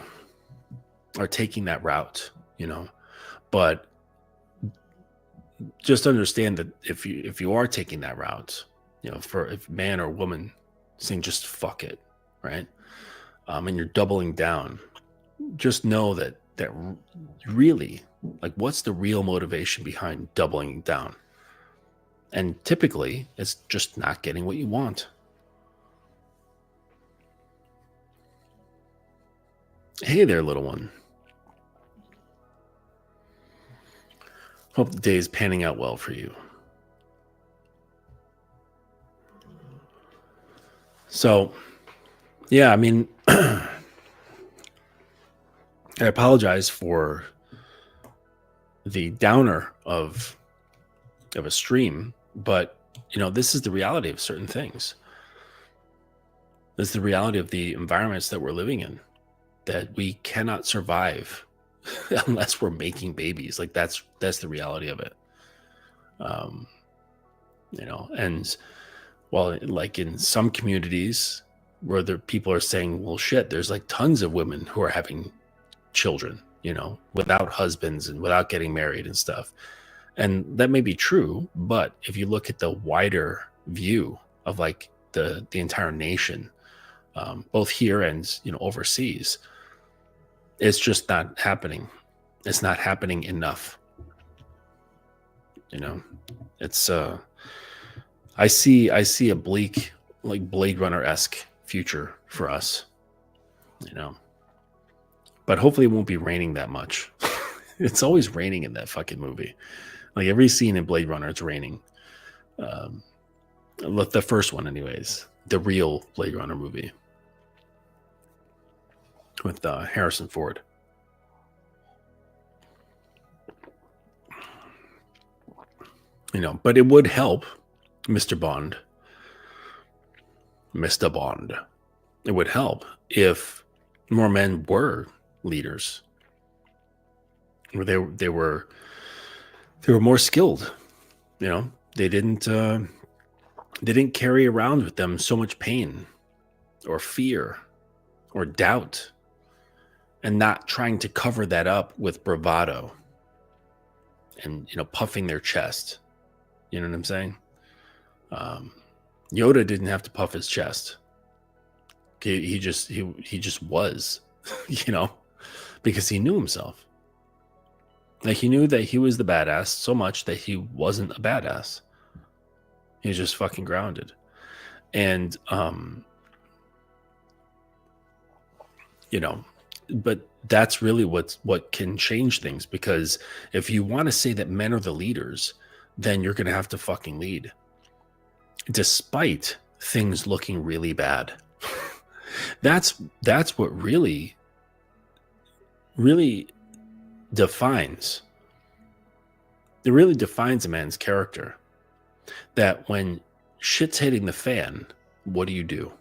are taking that route, but just understand that if you are taking that route, if man or woman saying just fuck it, right? And you're doubling down, just know that really, like, what's the real motivation behind doubling down? And typically it's just not getting what you want. Hey there, little one. Hope the day is panning out well for you. So, yeah, I mean, I apologize for the downer of a stream, but this is the reality of certain things. This is the reality of the environments that we're living in, that we cannot survive unless we're making babies. Like that's the reality of it. And while like in some communities where the people are saying, well, shit, there's like tons of women who are having children, without husbands and without getting married and stuff. And that may be true, but if you look at the wider view of like the entire nation, both here and overseas, it's just not happening. It's not happening enough. It's I see a bleak, like Blade Runner-esque future for us. But hopefully it won't be raining that much. It's always raining in that fucking movie. Like every scene in Blade Runner, it's raining. The first one, anyways, the real Blade Runner movie with Harrison Ford. But it would help, Mr. Bond. It would help if more men were leaders, where they were more skilled. They didn't carry around with them so much pain or fear or doubt, and not trying to cover that up with bravado and puffing their chest. You know what I'm saying? Yoda didn't have to puff his chest. He just was, because he knew himself. Like he knew that he was the badass so much that he wasn't a badass. He was just fucking grounded. And but that's really what can change things, because if you want to say that men are the leaders, then you're going to have to fucking lead, despite things looking really bad. That's what really defines. It really defines a man's character. That when shit's hitting the fan, what do?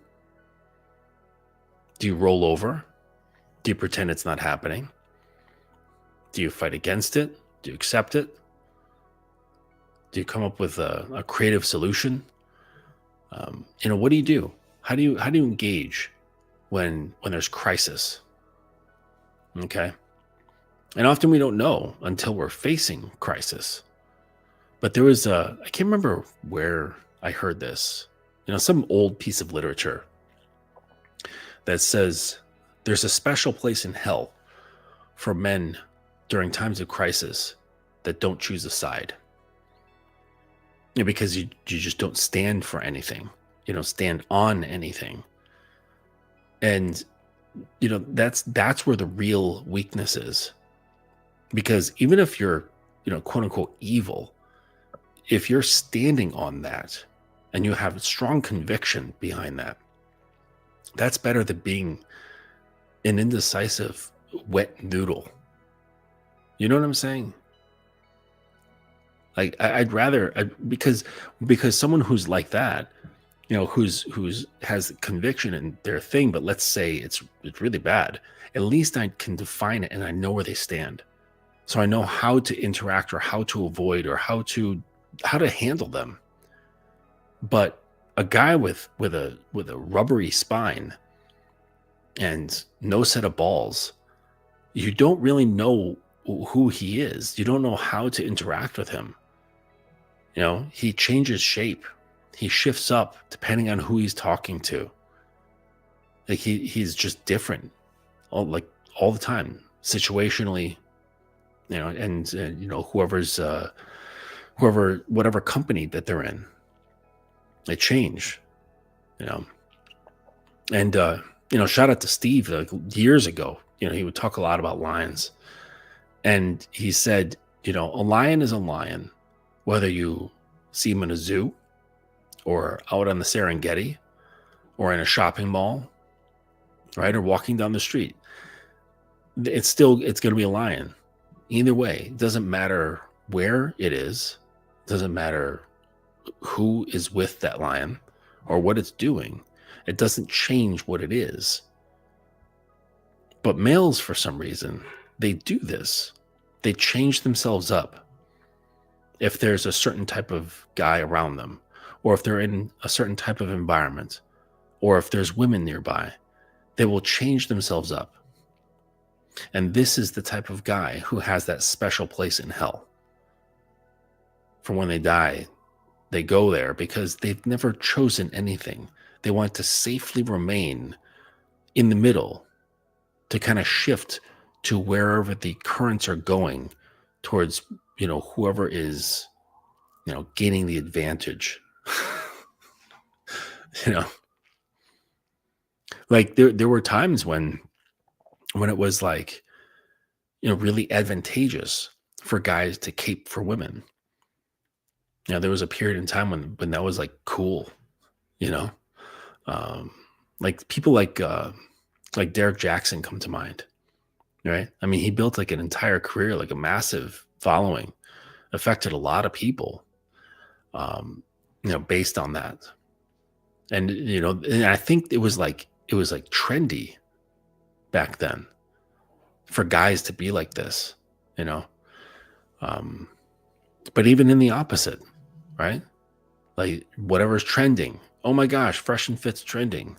Do you roll over? Do you pretend it's not happening? Do you fight against it? Do you accept it? Do you come up with a creative solution? What do? How do you engage when there's crisis? Okay. And often we don't know until we're facing crisis. But there was I can't remember where I heard this, some old piece of literature that says there's a special place in hell for men during times of crisis that don't choose a side. Because you just don't stand for anything. You don't stand on anything. And, that's where the real weakness is. Because even if you're, quote unquote, evil, if you're standing on that and you have strong conviction behind that, that's better than being an indecisive wet noodle. You know what I'm saying? Like I'd rather, because someone who's like that, who's has conviction in their thing, but let's say it's really bad, at least I can define it and I know where they stand. So I know how to interact or how to avoid or how to handle them. But a guy with a rubbery spine and no set of balls, you don't really know who he is. You don't know how to interact with him. He changes shape. He shifts up depending on who he's talking to. Like he's just different all the time, situationally, and whatever company that they're in, they change, and shout out to Steve. Like years ago, he would talk a lot about lions, and he said, a lion is a lion, whether you see him in a zoo or out on the Serengeti or in a shopping mall, right? Or walking down the street. It's going to be a lion. Either way, it doesn't matter where it is. It doesn't matter who is with that lion or what it's doing. It doesn't change what it is. But males, for some reason, they do this. They change themselves up. If there's a certain type of guy around them, or if they're in a certain type of environment, or if there's women nearby, they will change themselves up. And this is the type of guy who has that special place in hell. For when they die, they go there because they've never chosen anything. They want to safely remain in the middle to kind of shift to wherever the currents are going towards, whoever is, gaining the advantage. Like there were times when it was like, really advantageous for guys to cape for women. There was a period in time when that was like cool, like people like Derek Jackson come to mind, right? I mean, he built like an entire career, like a massive following, affected a lot of people, based on that. And, and I think it was like trendy back then for guys to be like this, but even in the opposite, right? Like whatever's trending. Oh my gosh, Fresh and Fit's trending,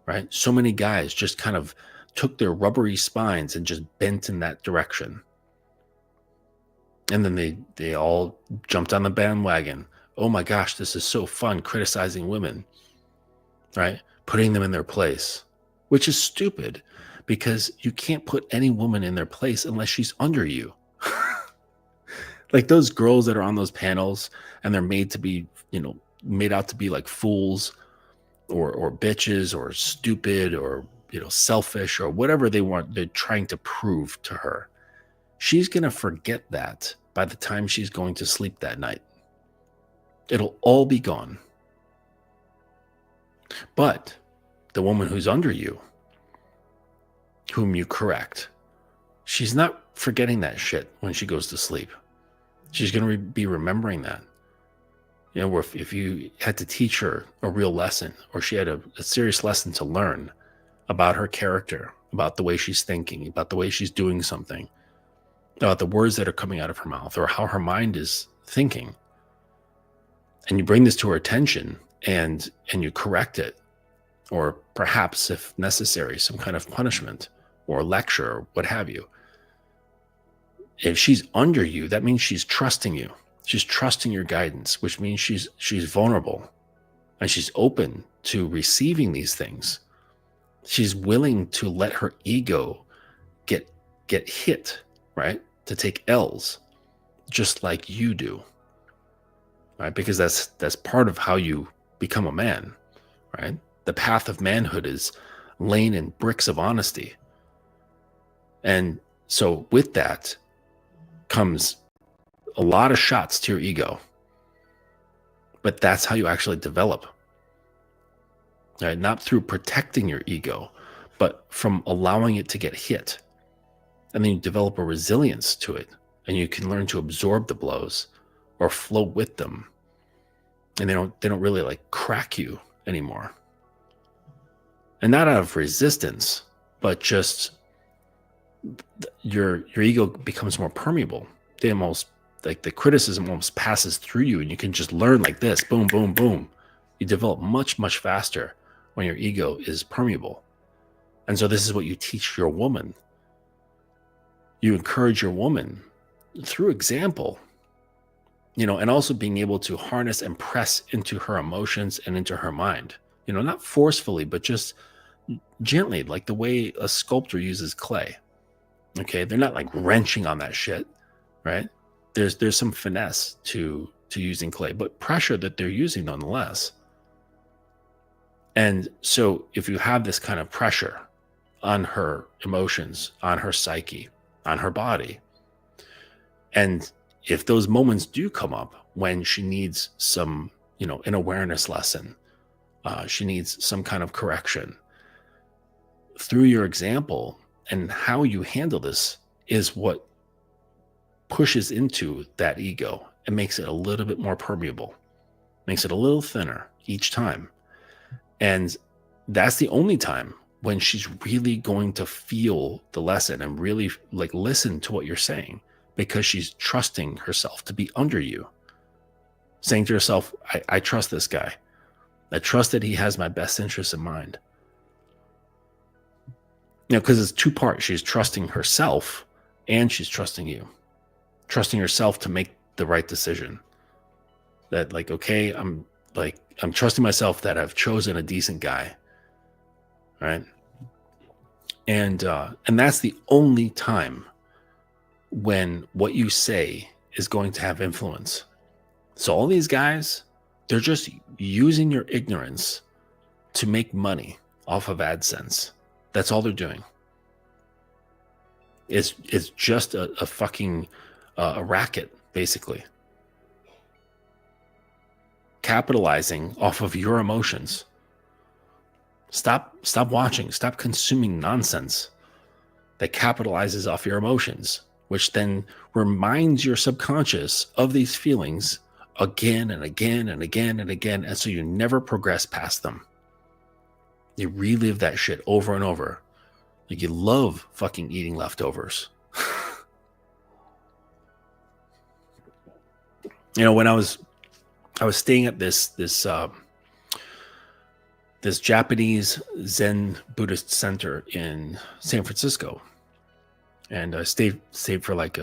right? So many guys just kind of took their rubbery spines and just bent in that direction. And then they all jumped on the bandwagon. Oh my gosh, this is so fun, criticizing women, right? Putting them in their place, which is stupid because you can't put any woman in their place unless she's under you. Like those girls that are on those panels and they're made to be, made out to be like fools or bitches or stupid or, selfish or whatever they're trying to prove to her. She's going to forget that by the time she's going to sleep that night. It'll all be gone. But the woman who's under you, whom you correct, she's not forgetting that shit when she goes to sleep. She's going to be remembering that. If you had to teach her a real lesson, or she had a serious lesson to learn about her character, about the way she's thinking, about the way she's doing something, about the words that are coming out of her mouth, or how her mind is thinking, and you bring this to her attention and you correct it, or perhaps if necessary, some kind of punishment or lecture or what have you, If she's under you, that means she's trusting you. She's trusting your guidance, which means she's vulnerable and she's open to receiving these things. She's willing to let her ego get hit, right? To take L's, just like you do, right? Because that's part of how you become a man, right? The path of manhood is laying in bricks of honesty. And so with that comes a lot of shots to your ego. But that's how you actually develop. Right? Not through protecting your ego, but from allowing it to get hit. And then you develop a resilience to it. And you can learn to absorb the blows or float with them. And they don't really like crack you anymore. And not out of resistance, but just your ego becomes more permeable. They almost, like, the criticism almost passes through you, and you can just learn like this, boom, boom, boom. You develop much, much faster when your ego is permeable. And so this is what you teach your woman. You encourage your woman through example, and also being able to harness and press into her emotions and into her mind, not forcefully, but just gently, like the way a sculptor uses clay. Okay. They're not like wrenching on that shit, right? There's some finesse to using clay, but pressure that they're using nonetheless. And so if you have this kind of pressure on her emotions, on her psyche, on her body, and if those moments do come up when she needs some, an awareness lesson, she needs some kind of correction, through your example and how you handle this is what pushes into that ego and makes it a little bit more permeable, makes it a little thinner each time. And that's the only time when she's really going to feel the lesson and really like listen to what you're saying, because she's trusting herself to be under you, saying to herself, I trust this guy. I trust that he has my best interests in mind. Because it's two parts. She's trusting herself and she's trusting you. Trusting herself to make the right decision. That like, okay, I'm trusting myself that I've chosen a decent guy. Right? And that's the only time when what you say is going to have influence. So all these guys, they're just using your ignorance to make money off of AdSense. That's all they're doing. It's just a fucking a racket, basically. Capitalizing off of your emotions. Stop watching. Stop consuming nonsense that capitalizes off your emotions, which then reminds your subconscious of these feelings again and again and again and again. And so you never progress past them. You relive that shit over and over. Like you love fucking eating leftovers. When I was staying at this Japanese Zen Buddhist center in San Francisco, and I stayed for like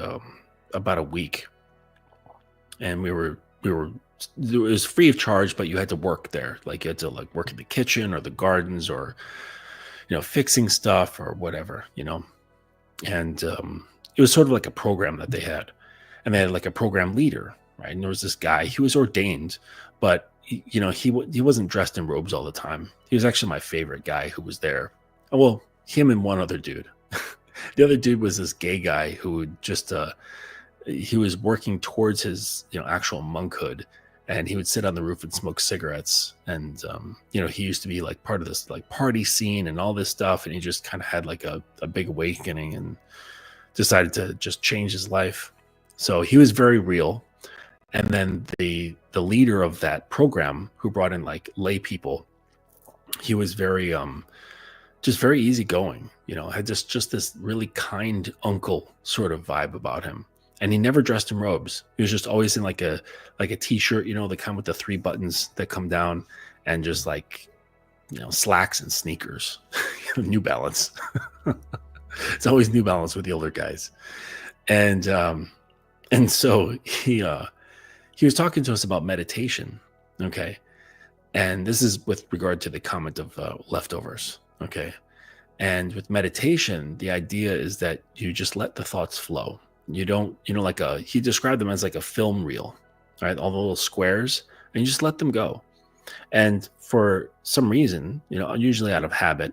about a week, and it was free of charge, but you had to work there. Like you had to like work in the kitchen or the gardens or fixing stuff or whatever, and it was sort of like a program that they had, and they had like a program leader, right? And there was this guy, he was ordained, but he wasn't dressed in robes all the time. He was actually my favorite guy who was there. Well, him and one other dude. The other dude was this gay guy who just he was working towards his actual monkhood, and he would sit on the roof and smoke cigarettes. And he used to be like part of this like party scene and all this stuff, and he just kind of had like a big awakening and decided to just change his life. So he was very real. And then the leader of that program, who brought in like lay people, he was very just very easygoing, had just this really kind uncle sort of vibe about him. And he never dressed in robes. He was just always in like a t-shirt, the kind with the 3 buttons that come down, and just like slacks and sneakers. New Balance. It's always New Balance with the older guys. And so he was talking to us about meditation. Okay. And this is with regard to the comment of leftovers. Okay. And with meditation, the idea is that you just let the thoughts flow. You don't, he described them as like a film reel, right? All the little squares, and you just let them go. And for some reason, usually out of habit,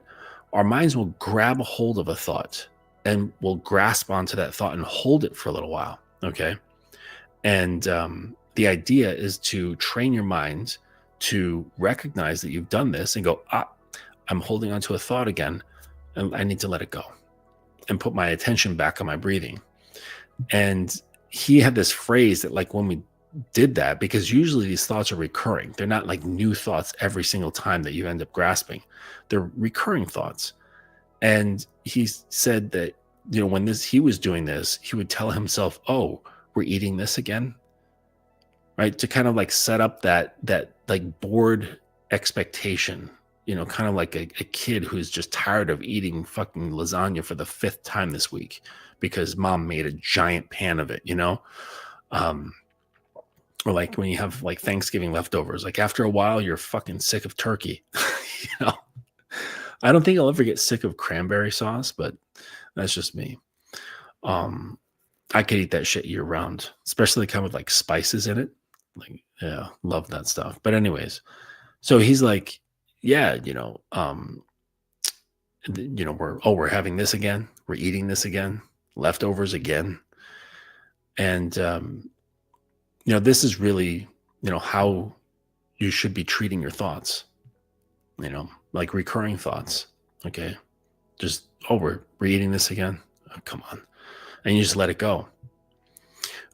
our minds will grab a hold of a thought and will grasp onto that thought and hold it for a little while. Okay. And the idea is to train your mind to recognize that you've done this and go, I'm holding onto a thought again, and I need to let it go and put my attention back on my breathing. And he had this phrase that, like, when we did that, because usually these thoughts are recurring, they're not like new thoughts every single time that you end up grasping, they're recurring thoughts. And he said that, when he was doing this, he would tell himself, oh, we're eating this again, right? To kind of like set up that like bored expectation, kind of like a kid who's just tired of eating fucking lasagna for the 5th time this week because mom made a giant pan of it, or like when you have like Thanksgiving leftovers, like after a while you're fucking sick of turkey. I don't think I'll ever get sick of cranberry sauce, but that's just me. I could eat that shit year round, especially the kind with like spices in it. Like, yeah, love that stuff. But anyways, so he's like, yeah, we're having this again. We're eating this again, leftovers again. And, this is really, how you should be treating your thoughts, like recurring thoughts. Okay. Just, we're eating this again. Oh, come on. And you just let it go.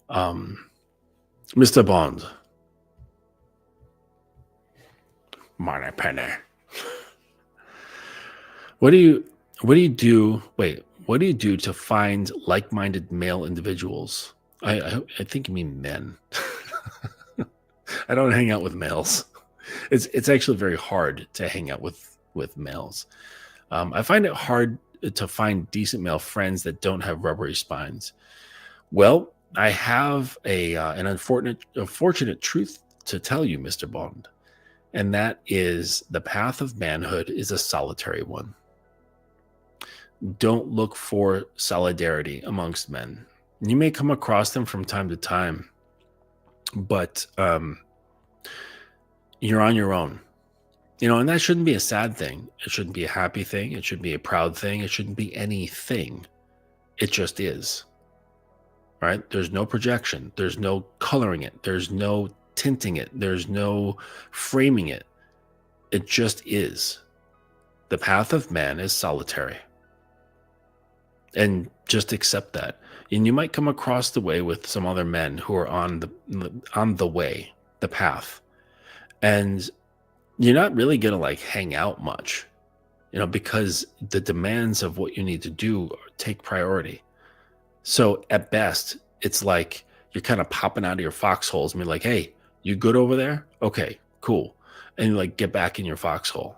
Mr. Bond. Money penny. What do you do to find like-minded male individuals? I think you mean men. I don't hang out with males. It's actually very hard to hang out with males. I find it hard to find decent male friends that don't have rubbery spines. Well, I have an unfortunate truth to tell you, Mr. Bond, and that is the path of manhood is a solitary one. Don't look for solidarity amongst men. You may come across them from time to time, but you're on your own. And that shouldn't be a sad thing. It shouldn't be a happy thing. It shouldn't be a proud thing. It shouldn't be anything. It just is. Right? There's no projection. There's no coloring it. There's no tinting it. There's no framing it. It just is. The path of man is solitary. And just accept that. And you might come across the way with some other men who are on the way, the path. And you're not really going to like hang out much, because the demands of what you need to do take priority. So at best, it's like you're kind of popping out of your foxholes and be like, hey, you good over there? Okay, cool. And you like get back in your foxhole.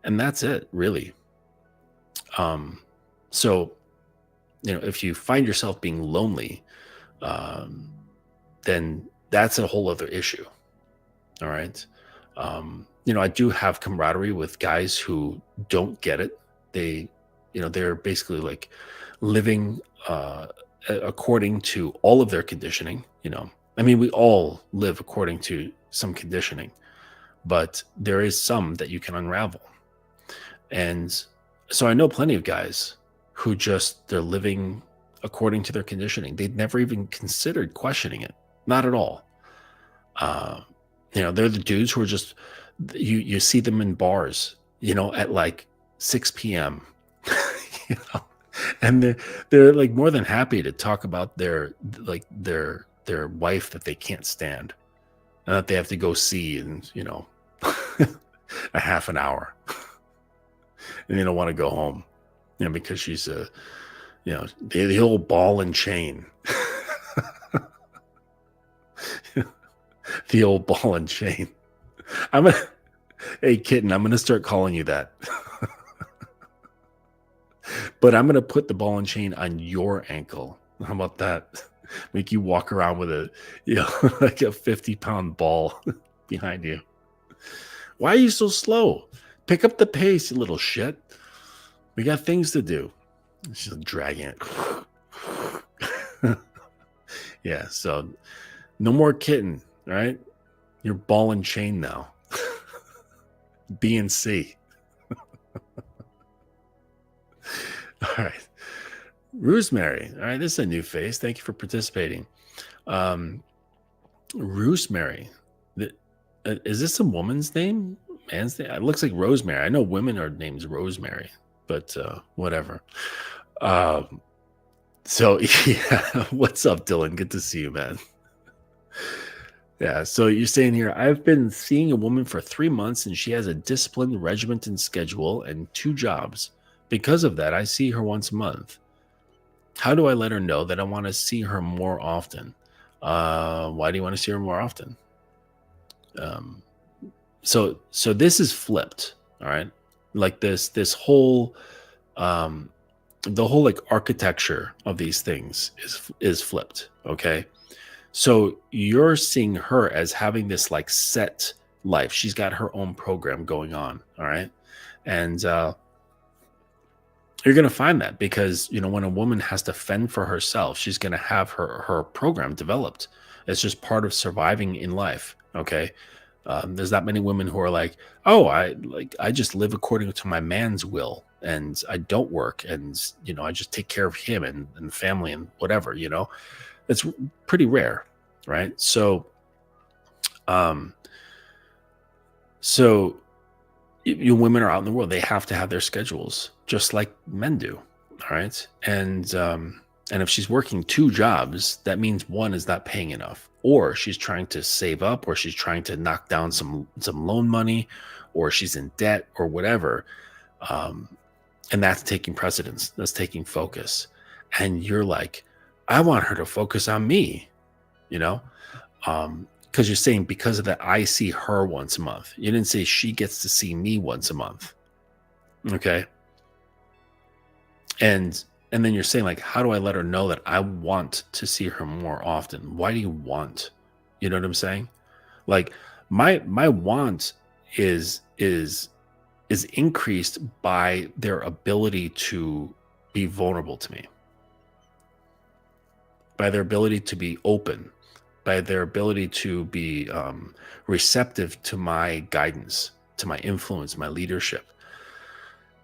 And that's it, really. So, if you find yourself being lonely, then that's a whole other issue. All right. I do have camaraderie with guys who don't get it. They're basically like living according to all of their conditioning. We all live according to some conditioning, but there is some that you can unravel. And so I know plenty of guys who they're living according to their conditioning. They'd never even considered questioning it. Not at all. They're the dudes who are just, you see them in bars, at like 6 p.m., and they're like more than happy to talk about their wife that they can't stand and that they have to go see in, a half an hour, and they don't want to go home, because she's the old ball and chain. The old ball and chain. Hey kitten, I'm gonna start calling you that. But I'm gonna put the ball and chain on your ankle How about that? Make you walk around with a, like a 50-pound ball behind you. Why are you so slow? Pick up the pace, you little shit. We got things to do. She's dragging it. Yeah, so no more kitten, right? You're ball and chain now. B and C. All right. Rosemary. All right, this is a new face. Thank you for participating. Rosemary. Is this a woman's name? Man's name? It looks like Rosemary. I know women are named Rosemary, but whatever. So yeah, what's up, Dylan? Good to see you, man. Yeah, so you're saying here, I've been seeing a woman for 3 months and she has a disciplined, regimented schedule and 2 jobs. Because of that, I see her once a month. How do I let her know that I want to see her more often? Why do you want to see her more often? So this is flipped, all right? Like this whole, the whole like architecture of these things is flipped, okay? So you're seeing her as having this like set life. She's got her own program going on, all right? And you're going to find that because, when a woman has to fend for herself, she's going to have her program developed. It's just part of surviving in life, okay? There's not many women who are like, oh, I just live according to my man's will and I don't work and, I just take care of him and the family and whatever, It's pretty rare, right? So women are out in the world. They have to have their schedules just like men do. All right. And if she's working 2 jobs, that means one is not paying enough, or she's trying to save up, or she's trying to knock down some loan money, or she's in debt or whatever. And that's taking precedence. That's taking focus. And you're like, I want her to focus on me, because you're saying because of that, I see her once a month. You didn't say she gets to see me once a month. Okay. And then you're saying like, how do I let her know that I want to see her more often? Why do you want? You know what I'm saying? Like my want is increased by their ability to be vulnerable to me, by their ability to be open, by their ability to be receptive to my guidance, to my influence, my leadership.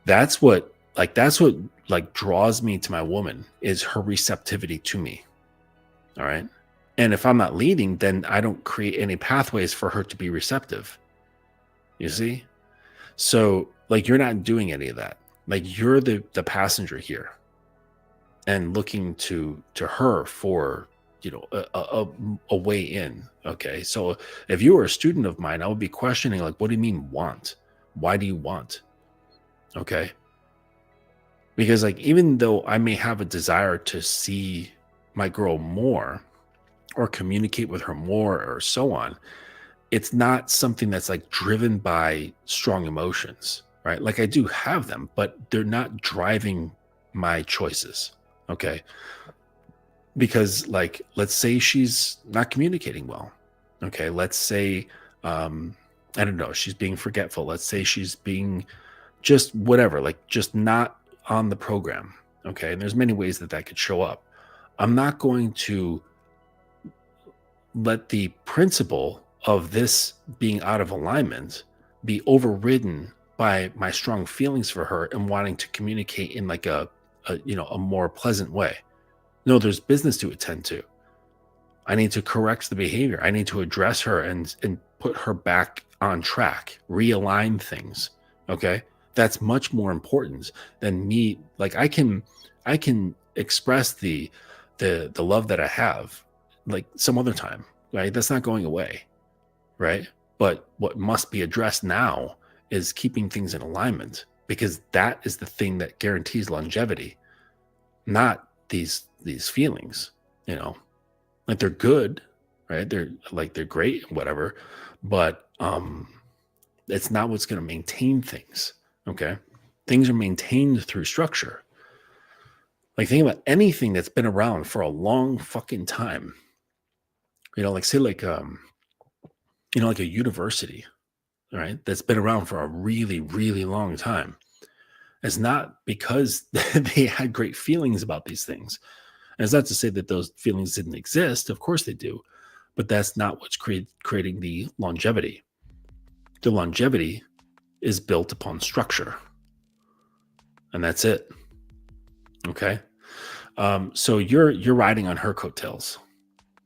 That's what draws me to my woman, is her receptivity to me. All right. And if I'm not leading, then I don't create any pathways for her to be receptive. You see? So like, you're not doing any of that. Like, you're the passenger here and looking to her for, a way in. Okay. So if you were a student of mine, I would be questioning, like, what do you mean want? Why do you want? Okay. Because like, even though I may have a desire to see my girl more or communicate with her more or so on, it's not something that's like driven by strong emotions, right? Like, I do have them, but they're not driving my choices. Okay. Because like, let's say she's not communicating well. Okay. Let's say, I don't know, she's being forgetful. Let's say she's being just whatever, like just not on the program. Okay. And there's many ways that could show up. I'm not going to let the principle of this being out of alignment be overridden by my strong feelings for her and wanting to communicate in like a more pleasant way. No, there's business to attend to. I need to correct the behavior. I need to address her and put her back on track, realign things. Okay. That's much more important than me. Like, I can express the love that I have like some other time, right? That's not going away. Right. But what must be addressed now is keeping things in alignment, because that is the thing that guarantees longevity, not these feelings, like they're good, right? They're great, whatever, but it's not what's going to maintain things. Okay. Things are maintained through structure. Like, think about anything that's been around for a long fucking time. Like say like like a university, right? That's been around for a really, really long time. It's not because they had great feelings about these things. And it's not to say that those feelings didn't exist. Of course they do. But that's not what's creating the longevity. The longevity is built upon structure. And that's it. Okay. So you're riding on her coattails.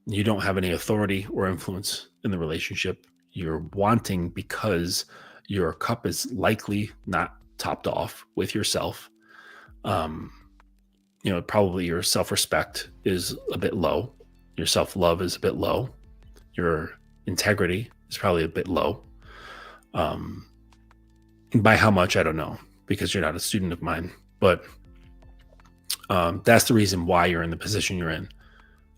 You don't have any authority or influence in the relationship. You're wanting because your cup is likely not topped off with yourself. Probably your self-respect is a bit low. Your self-love is a bit low. Your integrity is probably a bit low. By how much, I don't know, because you're not a student of mine. But that's the reason why you're in the position you're in,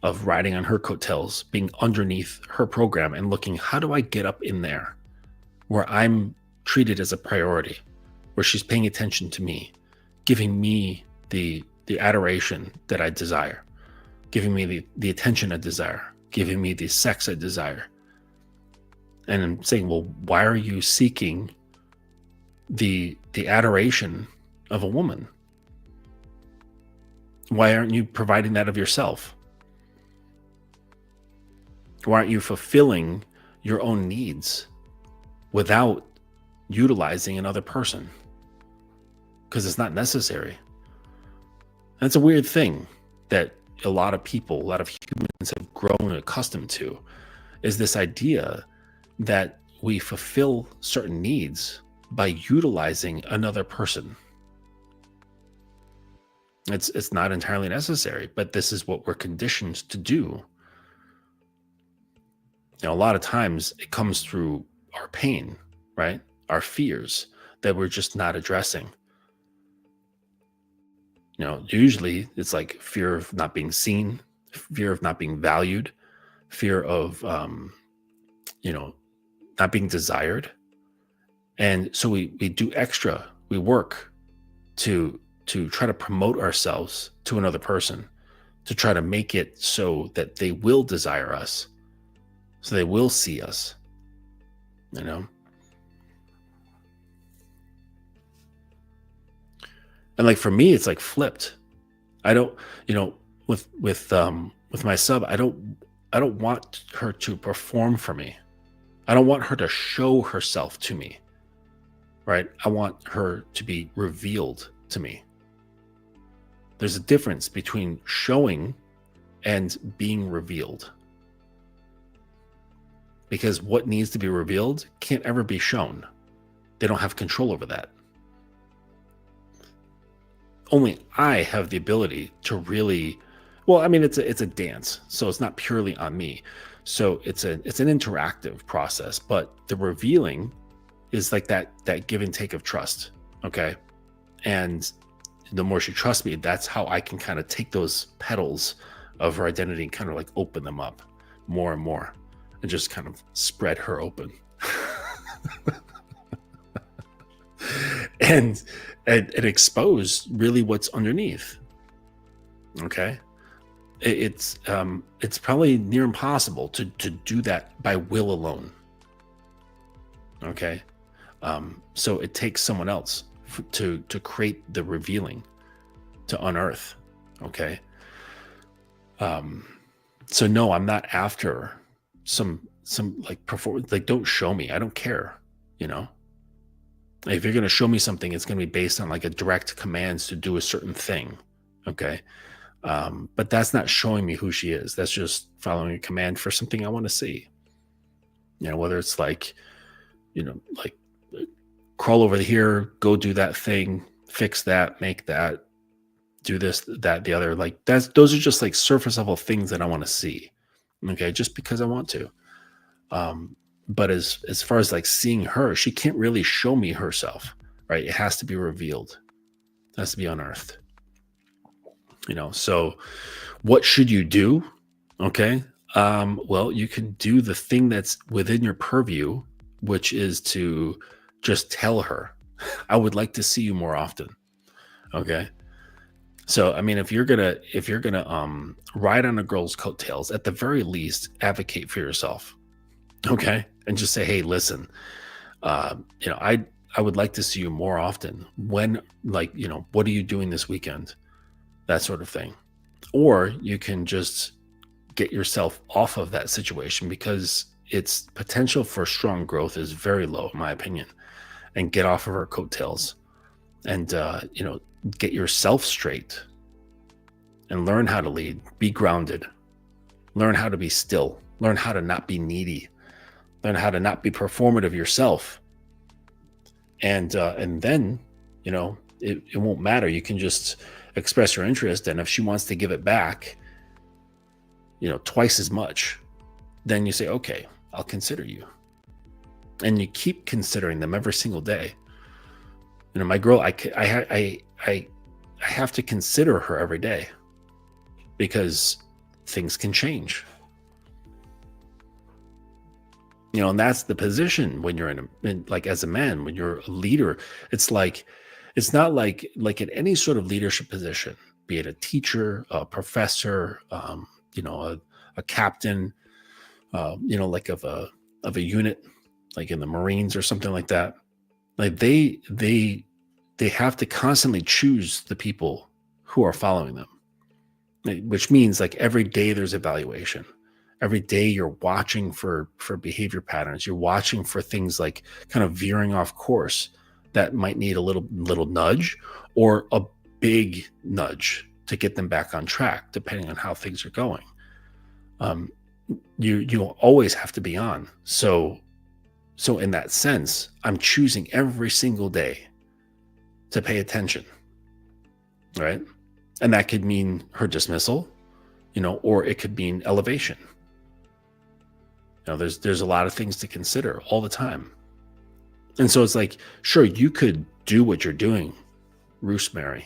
of riding on her coattails, being underneath her program and looking, how do I get up in there where I'm treated as a priority, where she's paying attention to me, giving me the adoration that I desire, giving me the attention I desire, giving me the sex I desire. And I'm saying, well, why are you seeking the adoration of a woman? Why aren't you providing that of yourself? Why aren't you fulfilling your own needs without utilizing another person? Because it's not necessary. That's a weird thing that a lot of people, a lot of humans have grown accustomed to, is this idea that we fulfill certain needs by utilizing another person. It's not entirely necessary, but this is what we're conditioned to do. A lot of times it comes through our pain, right? Our fears that we're just not addressing. Usually it's like fear of not being seen, fear of not being valued, fear of, not being desired. And so we do extra, we work to try to promote ourselves to another person, to try to make it so that they will desire us, so they will see us, And like for me, it's like flipped. I don't, with my sub, I don't want her to perform for me. I don't want her to show herself to me, right? I want her to be revealed to me. There's a difference between showing and being revealed. Because what needs to be revealed can't ever be shown. They don't have control over that. Only I have the ability to really, it's a dance, so it's not purely on me. So it's an interactive process, but the revealing is like that give and take of trust. Okay. And the more she trusts me, that's how I can kind of take those petals of her identity and kind of like open them up more and more and just kind of spread her open. and expose really what's underneath. Okay. It's probably near impossible to do that by will alone. Okay. So it takes someone else to create the revealing, to unearth. Okay. So no, I'm not after some like performance, like don't show me. I don't care. If you're going to show me something, it's going to be based on like a direct commands to do a certain thing. Okay. But that's not showing me who she is. That's just following a command for something I want to see. Whether it's like, like crawl over here, go do that thing, fix that, make that, do this, that, the other. Like those are just like surface level things that I want to see. Okay. Just because I want to. But as far as like seeing her, she can't really show me herself, right? It has to be revealed. It has to be unearthed. So what should you do? Okay. Well, you can do the thing that's within your purview, which is to just tell her, I would like to see you more often. Okay. So, I mean, if you're gonna ride on a girl's coattails, at the very least, advocate for yourself, okay? And just say, hey, listen, I would like to see you more often. When, like, what are you doing this weekend? That sort of thing. Or you can just get yourself off of that situation, because its potential for strong growth is very low, in my opinion. And get off of her coattails, and get yourself straight, and learn how to lead. Be grounded. Learn how to be still. Learn how to not be needy. Learn how to not be performative yourself. And then, it won't matter. You can just express your interest, and if she wants to give it back, twice as much, then you say, okay, I'll consider you. And you keep considering them every single day. My girl, I have to consider her every day, because things can change. And that's the position when you're like, as a man, when you're a leader. It's not like in any sort of leadership position, be it a teacher, a professor, a captain, like of a unit, like in the Marines or something like that. Like they have to constantly choose the people who are following them, which means like every day there's evaluation. Every day you're watching for behavior patterns. You're watching for things like kind of veering off course that might need a little nudge, or a big nudge to get them back on track, depending on how things are going. You always have to be on. So in that sense, I'm choosing every single day to pay attention, right? And that could mean her dismissal, or it could mean elevation. There's a lot of things to consider all the time. And so it's like, sure, you could do what you're doing, Rosemary.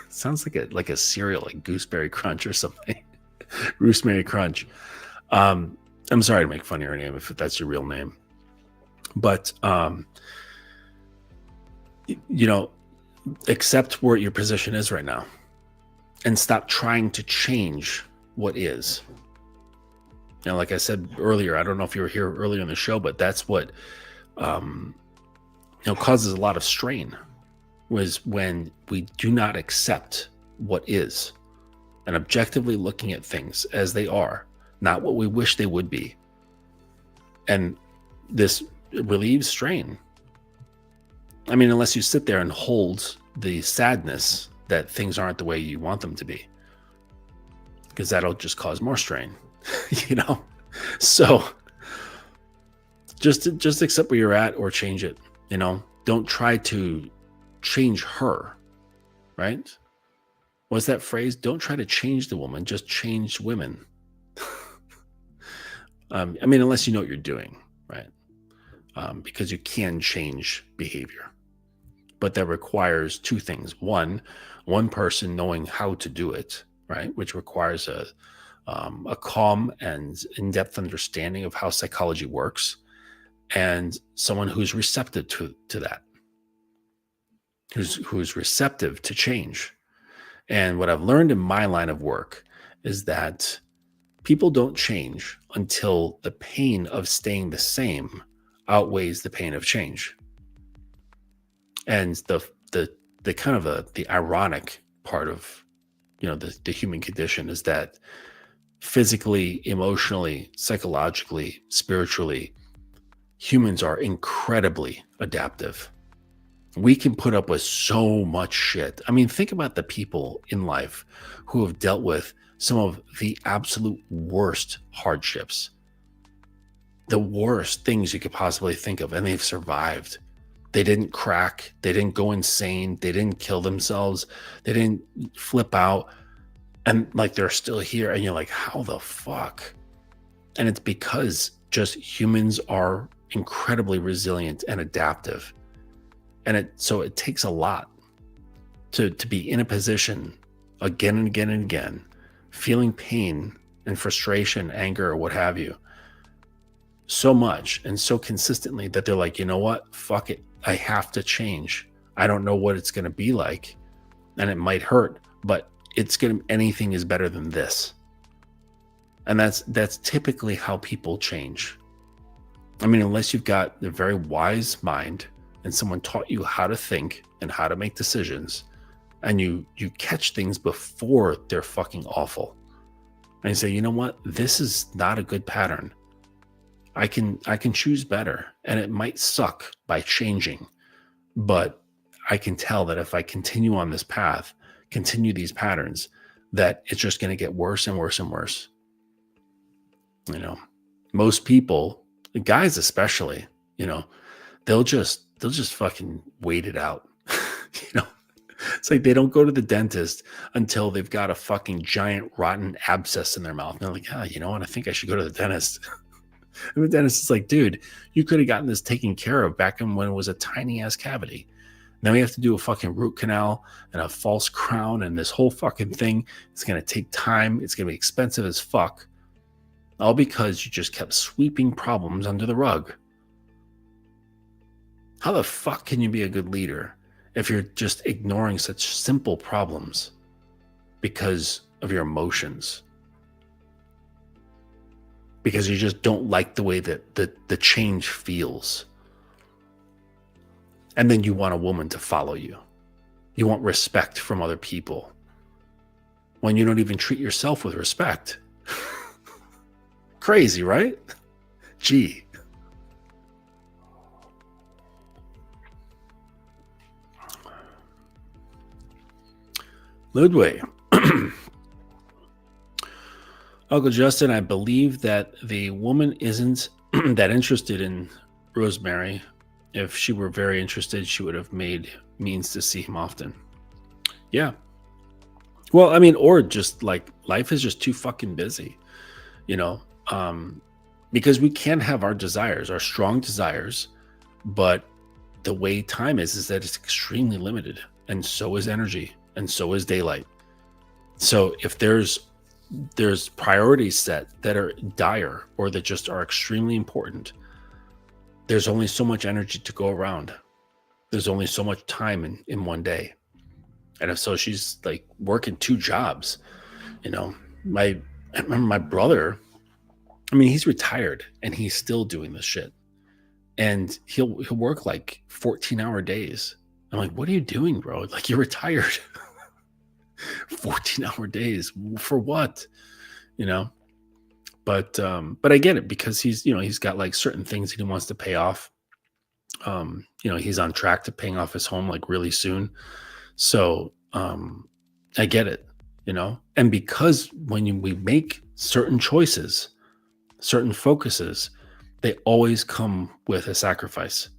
Sounds like a cereal, like Gooseberry Crunch or something. Rosemary Crunch. I'm sorry to make fun of your name if that's your real name. But, accept where your position is right now, and stop trying to change what is. Like I said earlier, I don't know if you were here earlier in the show, but that's what causes a lot of strain, was when we do not accept what is, and objectively looking at things as they are, not what we wish they would be. And this relieves strain. I mean, unless you sit there and hold the sadness that things aren't the way you want them to be, because that'll just cause more strain. So just accept where you're at, or change it. Don't try to change her, right? What's that phrase? Don't try to change the woman, just change women. Unless you know what you're doing, right? Because you can change behavior, but that requires two things. One person knowing how to do it, right? Which requires a calm and in-depth understanding of how psychology works, and someone who's receptive to that, who's receptive to change. And what I've learned in my line of work is that people don't change until the pain of staying the same outweighs the pain of change. And the kind of the ironic part of the human condition is that physically, emotionally, psychologically, spiritually, humans are incredibly adaptive. We can put up with so much shit. I mean, think about the people in life who have dealt with some of the absolute worst hardships, the worst things you could possibly think of, and they've survived. They didn't crack. They didn't go insane. They didn't kill themselves. They didn't flip out. And like, they're still here. And you're like, how the fuck? And it's because just humans are incredibly resilient and adaptive. And so it takes a lot to be in a position again and again and again, feeling pain and frustration, anger, or what have you, so much and so consistently that they're like, you know what? Fuck it. I have to change. I don't know what it's going to be like, and it might hurt, but anything is better than this. And that's typically how people change. I mean, unless you've got a very wise mind and someone taught you how to think and how to make decisions, and you catch things before they're fucking awful. And you say, you know what? This is not a good pattern. I can choose better, and it might suck by changing, but I can tell that if I continue on this path, continue these patterns, that it's just going to get worse and worse and worse. You know, most people, guys especially, you know, they'll just fucking wait it out. You know, it's like they don't go to the dentist until they've got a fucking giant rotten abscess in their mouth. And they're like, you know what? I think I should go to the dentist. And the dentist is like, dude, you could have gotten this taken care of back when it was a tiny ass cavity. Now we have to do a fucking root canal and a false crown and this whole fucking thing. It's going to take time. It's going to be expensive as fuck. All because you just kept sweeping problems under the rug. How the fuck can you be a good leader if you're just ignoring such simple problems because of your emotions? Because you just don't like the way that the change feels. And then you want a woman to follow you. You want respect from other people when you don't even treat yourself with respect. Crazy, right? Gee. Ludwig. Uncle Justin, I believe that the woman isn't that interested in Rosemary. If she were very interested, she would have made means to see him often. Yeah. Well, I mean, or just like life is just too fucking busy, you know, because we can have our desires, our strong desires, but the way time is that it's extremely limited, and so is energy, and so is daylight. So if there's priorities set that are dire or that just are extremely important, there's only so much energy to go around. There's only so much time in one day. And if so, she's like working 2 jobs. You know, I remember my brother, I mean, he's retired and he's still doing this shit. And he'll work like 14-hour days. I'm like, what are you doing, bro? Like, you're retired. 14-hour days for what? You know? But I get it, because he's got like certain things that he wants to pay off. He's on track to paying off his home like really soon. So I get it, you know? And because when we make certain choices, certain focuses, they always come with a sacrifice.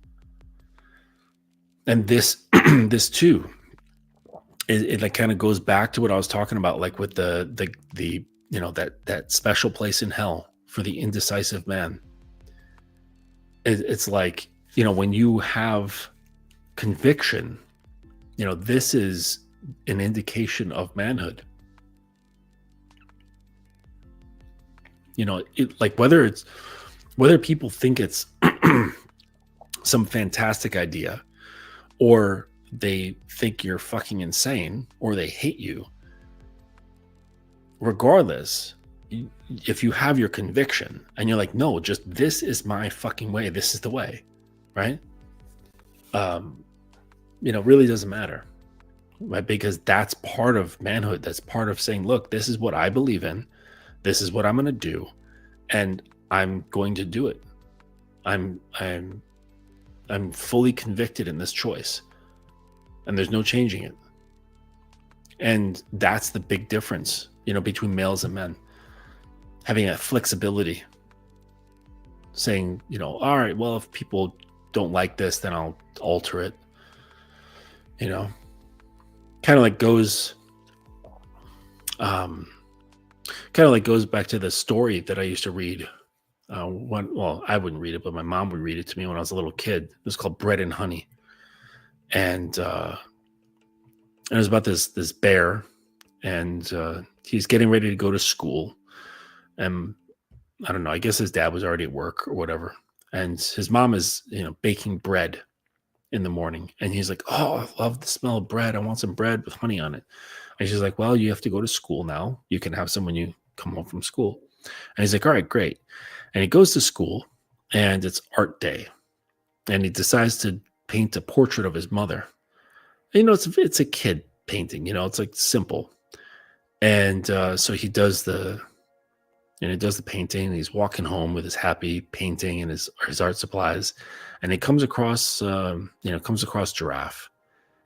And this this too, it like kind of goes back to what I was talking about, like with the that special place in hell for the indecisive man. It's like, when you have conviction, this is an indication of manhood. Like whether people think it's some fantastic idea, or they think you're fucking insane, or they hate you. Regardless, if you have your conviction and you're like, no, just this is my fucking way, this is the way, right? Really doesn't matter, right? Because that's part of manhood. That's part of saying, look, this is what I believe in. This is what I'm going to do, and I'm going to do it. I'm fully convicted in this choice, and there's no changing it. And that's the big difference, between males and men. Having that flexibility, saying, all right, well, if people don't like this, then I'll alter it. Kind of like goes back to the story that I used to read. I wouldn't read it, but my mom would read it to me when I was a little kid. It was called Bread and Honey. And it was about this bear, and he's getting ready to go to school. And I don't know, I guess his dad was already at work or whatever. And his mom is, baking bread in the morning. And he's like, oh, I love the smell of bread. I want some bread with honey on it. And she's like, well, you have to go to school now. You can have some when you come home from school. And he's like, all right, great. And he goes to school and it's art day. And he decides to paint a portrait of his mother. And, it's a kid painting, it's like simple. And so he does the painting. And he's walking home with his happy painting and his art supplies. And he comes across Giraffe.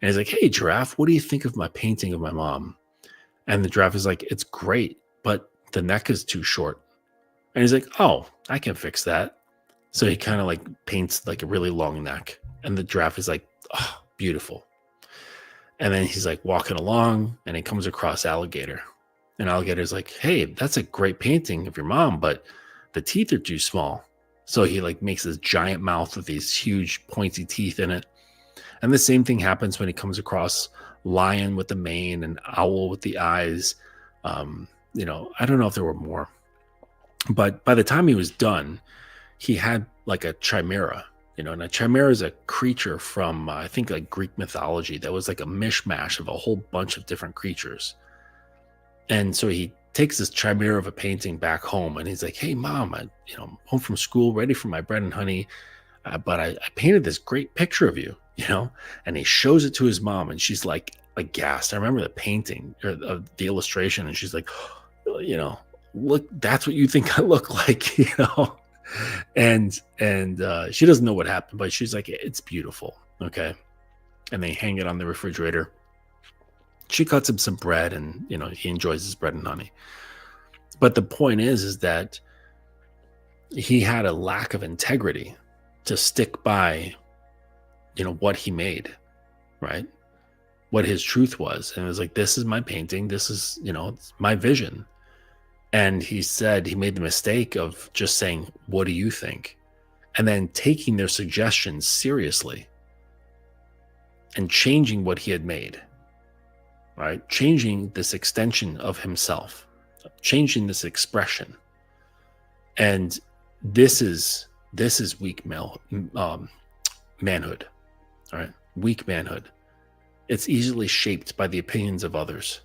And he's like, hey, Giraffe, what do you think of my painting of my mom? And the Giraffe is like, it's great, but the neck is too short. And he's like, oh, I can fix that. So he kind of like paints like a really long neck. And the Giraffe is like, oh, beautiful. And then he's like walking along and he comes across Alligator. And Alligator's like, hey, that's a great painting of your mom, but the teeth are too small. So he like makes this giant mouth with these huge pointy teeth in it. And the same thing happens when he comes across Lion with the mane and Owl with the eyes. I don't know if there were more. But by the time he was done, he had like a chimera. And a chimera is a creature from, I think, like Greek mythology that was like a mishmash of a whole bunch of different creatures. And so he takes this chimera of a painting back home and he's like, hey, Mom, I'm home from school, ready for my bread and honey. But I painted this great picture of you, and he shows it to his mom and she's like aghast. I remember the painting or the illustration and she's like, look, that's what you think I look like, and she doesn't know what happened, but she's like, it's beautiful. Okay. And they hang it on the refrigerator. She cuts him some bread and, he enjoys his bread and honey. But the point is that he had a lack of integrity to stick by, what he made, right? What his truth was. And it was like, this is my painting. This is, it's my vision. And he said he made the mistake of just saying, what do you think? And then taking their suggestions seriously and changing what he had made, right? Changing this extension of himself, changing this expression. And this is weak manhood, all right? Weak manhood. It's easily shaped by the opinions of others.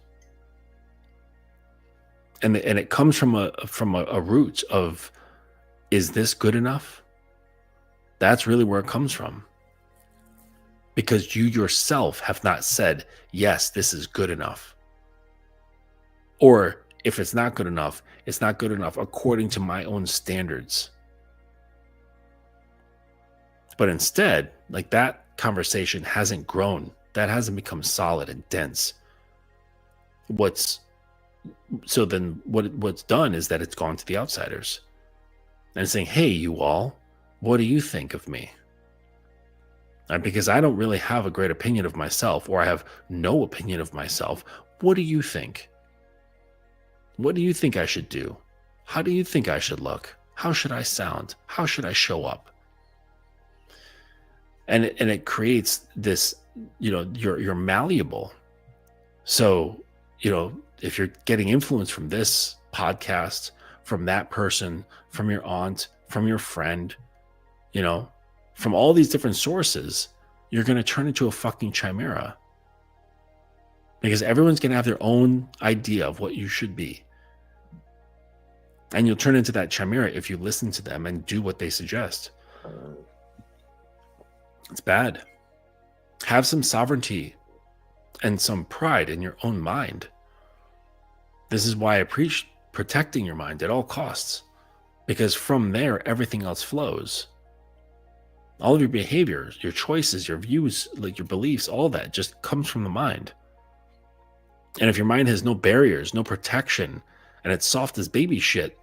And it comes from a root of, is this good enough? That's really where it comes from. Because you yourself have not said, yes, this is good enough. Or if it's not good enough, it's not good enough according to my own standards. But instead, like, that conversation hasn't grown. That hasn't become solid and dense. So then what's done is that it's gone to the outsiders and saying, hey, you all, what do you think of me? Because I don't really have a great opinion of myself, or I have no opinion of myself. What do you think? What do you think I should do? How do you think I should look? How should I sound? How should I show up? And it creates this, you're malleable. So, if you're getting influence from this podcast, from that person, from your aunt, from your friend, from all these different sources, you're going to turn into a fucking chimera. Because everyone's going to have their own idea of what you should be. And you'll turn into that chimera if you listen to them and do what they suggest. It's bad. Have some sovereignty and some pride in your own mind. This is why I preach protecting your mind at all costs, because from there, everything else flows. All of your behaviors, your choices, your views, like your beliefs, all that just comes from the mind. And if your mind has no barriers, no protection, and it's soft as baby shit,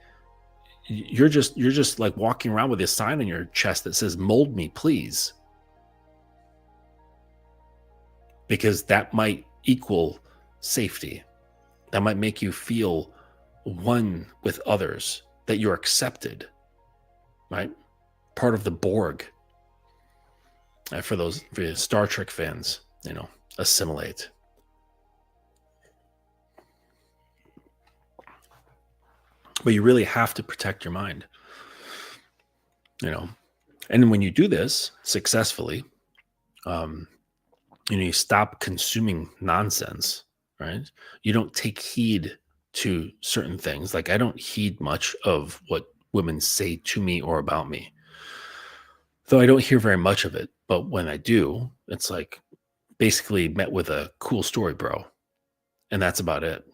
you're just like walking around with a sign on your chest that says, mold me, please. Because that might equal safety. That might make you feel one with others, that you're accepted, right? Part of the Borg. For the Star Trek fans, assimilate. But you really have to protect your mind, And when you do this successfully, you stop consuming nonsense, right? You don't take heed to certain things. Like I don't heed much of what women say to me or about me, though I don't hear very much of it. But when I do, it's like basically met with a cool story, bro. And that's about it.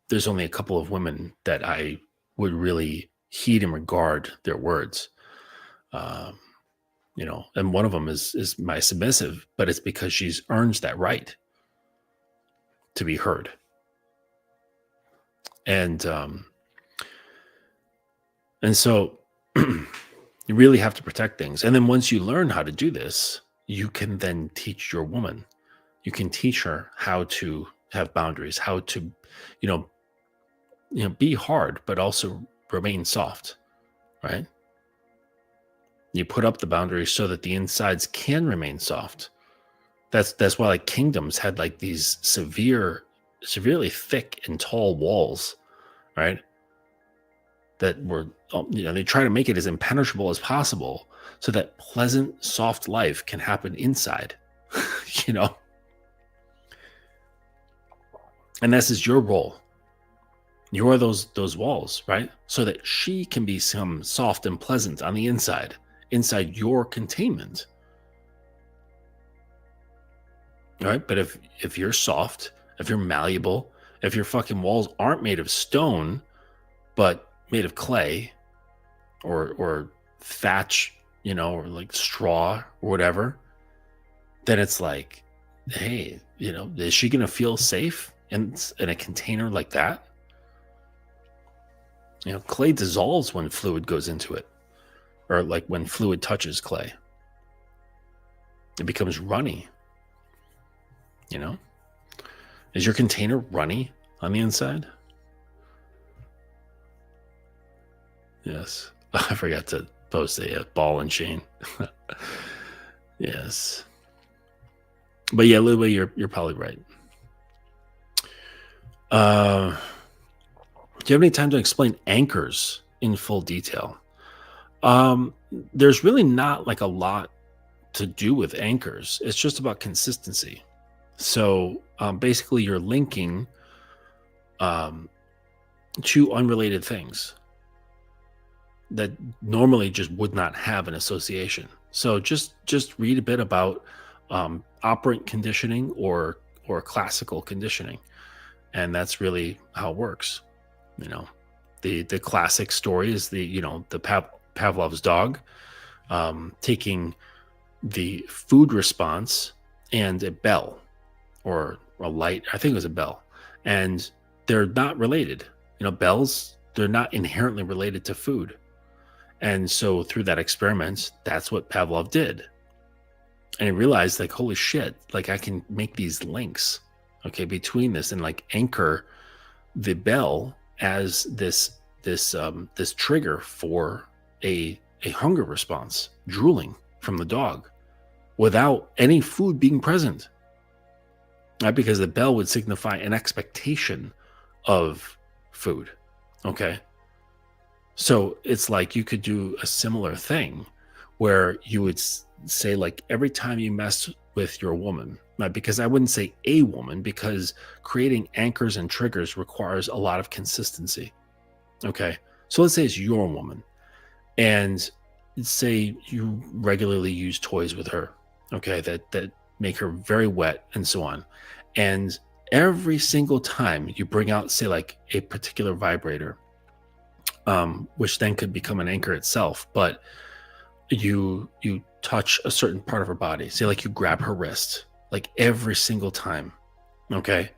There's only a couple of women that I would really heed and regard their words. And one of them is my submissive, but it's because she's earned that right to be heard. And so you really have to protect things. And then once you learn how to do this, you can then teach your woman. You can teach her how to have boundaries, how to, be hard, but also remain soft, right? You put up the boundaries so that the insides can remain soft. That's why like kingdoms had like these severely thick and tall walls, right? That were, they try to make it as impenetrable as possible so that pleasant, soft life can happen inside, And this is your role. You are those walls, right? So that she can become soft and pleasant on the inside your containment. All right. But if you're soft, if you're malleable, if your fucking walls aren't made of stone, but made of clay or thatch, or like straw or whatever, then it's like, hey, is she going to feel safe in a container like that? Clay dissolves when fluid goes into it, or like when fluid touches clay, it becomes runny. Is your container runny on the inside? Yes. I forgot to post a ball and chain. Yes. But yeah, Lily, you're probably right. Do you have any time to explain anchors in full detail? There's really not like a lot to do with anchors. It's just about consistency. So basically you're linking to unrelated things that normally just would not have an association. So just read a bit about operant conditioning or classical conditioning. And that's really how it works. The classic story is the Pavlov's dog taking the food response and a bell or a light. I think it was a bell, and they're not related. Bells, they're not inherently related to food. And so through that experiment, that's what Pavlov did. And he realized like, holy shit, like I can make these links, between this and like anchor the bell as this trigger for a hunger response, drooling from the dog without any food being present. Right? Because the bell would signify an expectation of food. Okay. So it's like you could do a similar thing where you would say like every time you mess with your woman, right? Because I wouldn't say a woman, because creating anchors and triggers requires a lot of consistency. Okay. So let's say it's your woman and say you regularly use toys with her. Okay. That make her very wet and so on. And every single time you bring out, say like a particular vibrator, which then could become an anchor itself, but you touch a certain part of her body, say like you grab her wrist, like every single time, okay,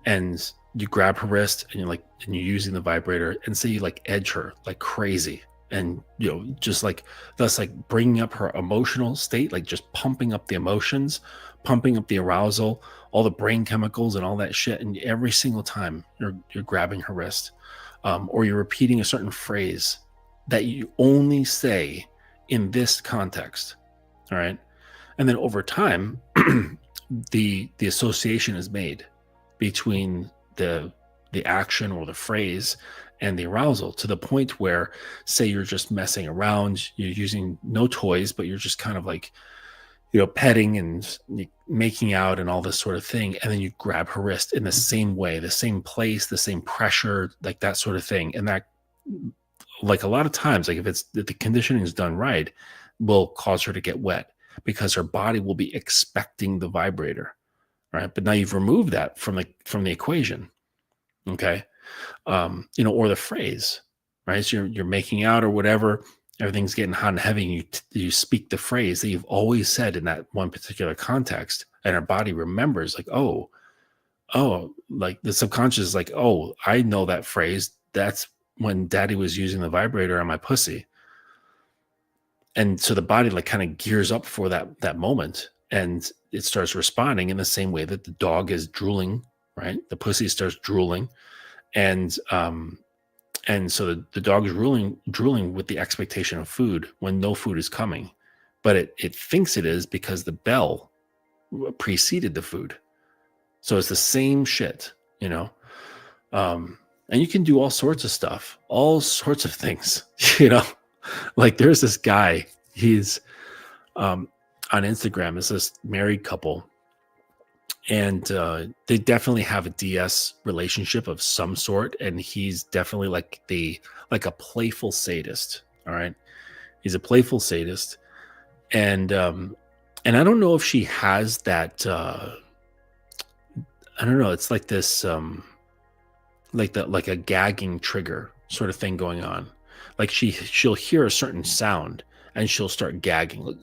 and you grab her wrist and you're using the vibrator, and say you like edge her like crazy, and just like thus like bringing up her emotional state, like just pumping up the emotions, pumping up the arousal, all the brain chemicals and all that shit, and every single time you're grabbing her wrist, or you're repeating a certain phrase that you only say in this context. All right. And then over time, the association is made between the action or the phrase and the arousal, to the point where, say you're just messing around, you're using no toys, but you're just kind of like, petting and making out and all this sort of thing. And then you grab her wrist in the same way, the same place, the same pressure, like that sort of thing. And that, like a lot of times, like if the conditioning is done right, will cause her to get wet because her body will be expecting the vibrator, right? But now you've removed that from the equation, okay? Or the phrase, right? So you're making out or whatever, everything's getting hot and heavy, and you speak the phrase that you've always said in that one particular context, and our body remembers, like, oh, like the subconscious is like, oh, I know that phrase. That's when daddy was using the vibrator on my pussy. And so the body like kind of gears up for that moment, and it starts responding in the same way that the dog is drooling, right? The pussy starts drooling, and so the dog is drooling with the expectation of food when no food is coming, but it thinks it is because the bell preceded the food. So it's the same shit, and you can do all sorts of stuff, all sorts of things, like there's this guy, he's on Instagram, it's this married couple, and they definitely have a DS relationship of some sort, and he's definitely like a playful sadist. All right, he's a playful sadist, and I don't know if she has that. I don't know. It's like this, like a gagging trigger sort of thing going on. Like she'll hear a certain sound and she'll start gagging, like,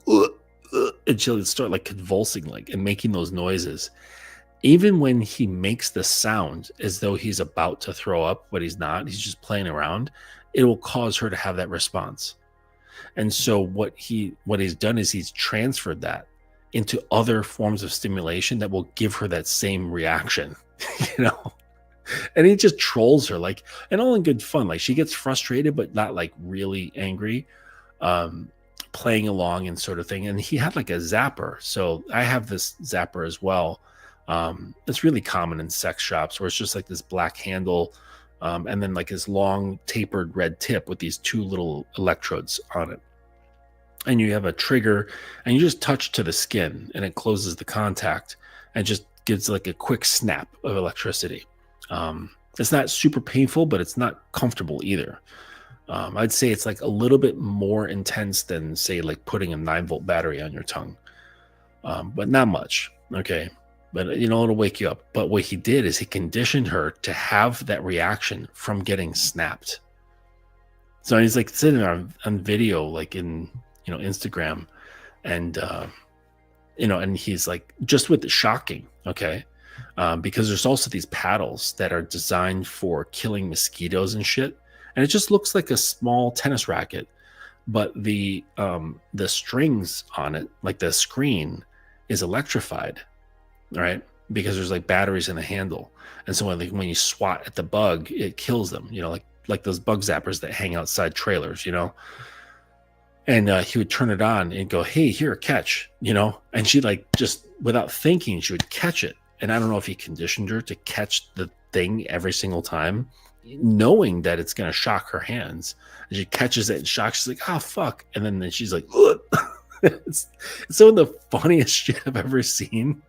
and she'll start like convulsing, like, and making those noises. Even when he makes the sound as though he's about to throw up, but he's not, he's just playing around, it will cause her to have that response. And so what he's done is he's transferred that into other forms of stimulation that will give her that same reaction, and he just trolls her, like, and all in good fun. Like, she gets frustrated, but not like really angry, playing along and sort of thing. And he had like a zapper. So I have this zapper as well. It's really common in sex shops, where it's just like this black handle, and then like this long tapered red tip with these two little electrodes on it. And you have a trigger, and you just touch to the skin, and it closes the contact and just gives like a quick snap of electricity. It's not super painful, but it's not comfortable either. I'd say it's like a little bit more intense than, say, like putting a 9-volt battery on your tongue, but not much. Okay. But it'll wake you up. But what he did is he conditioned her to have that reaction from getting snapped. So he's like sitting on video, like in, Instagram, and, and he's like, just with the shocking. Okay. Because there's also these paddles that are designed for killing mosquitoes and shit. And it just looks like a small tennis racket, but the strings on it, like the screen, is electrified, right? Because there's like batteries in the handle. And so when you swat at the bug, it kills them, like those bug zappers that hang outside trailers, And he would turn it on and go, hey, here, catch, and she, like, just without thinking, she would catch it. And I don't know if he conditioned her to catch the thing every single time, knowing that it's going to shock her hands. And she catches it and shocks. She's like, oh, fuck. And then she's like, ugh. It's some of the funniest shit I've ever seen.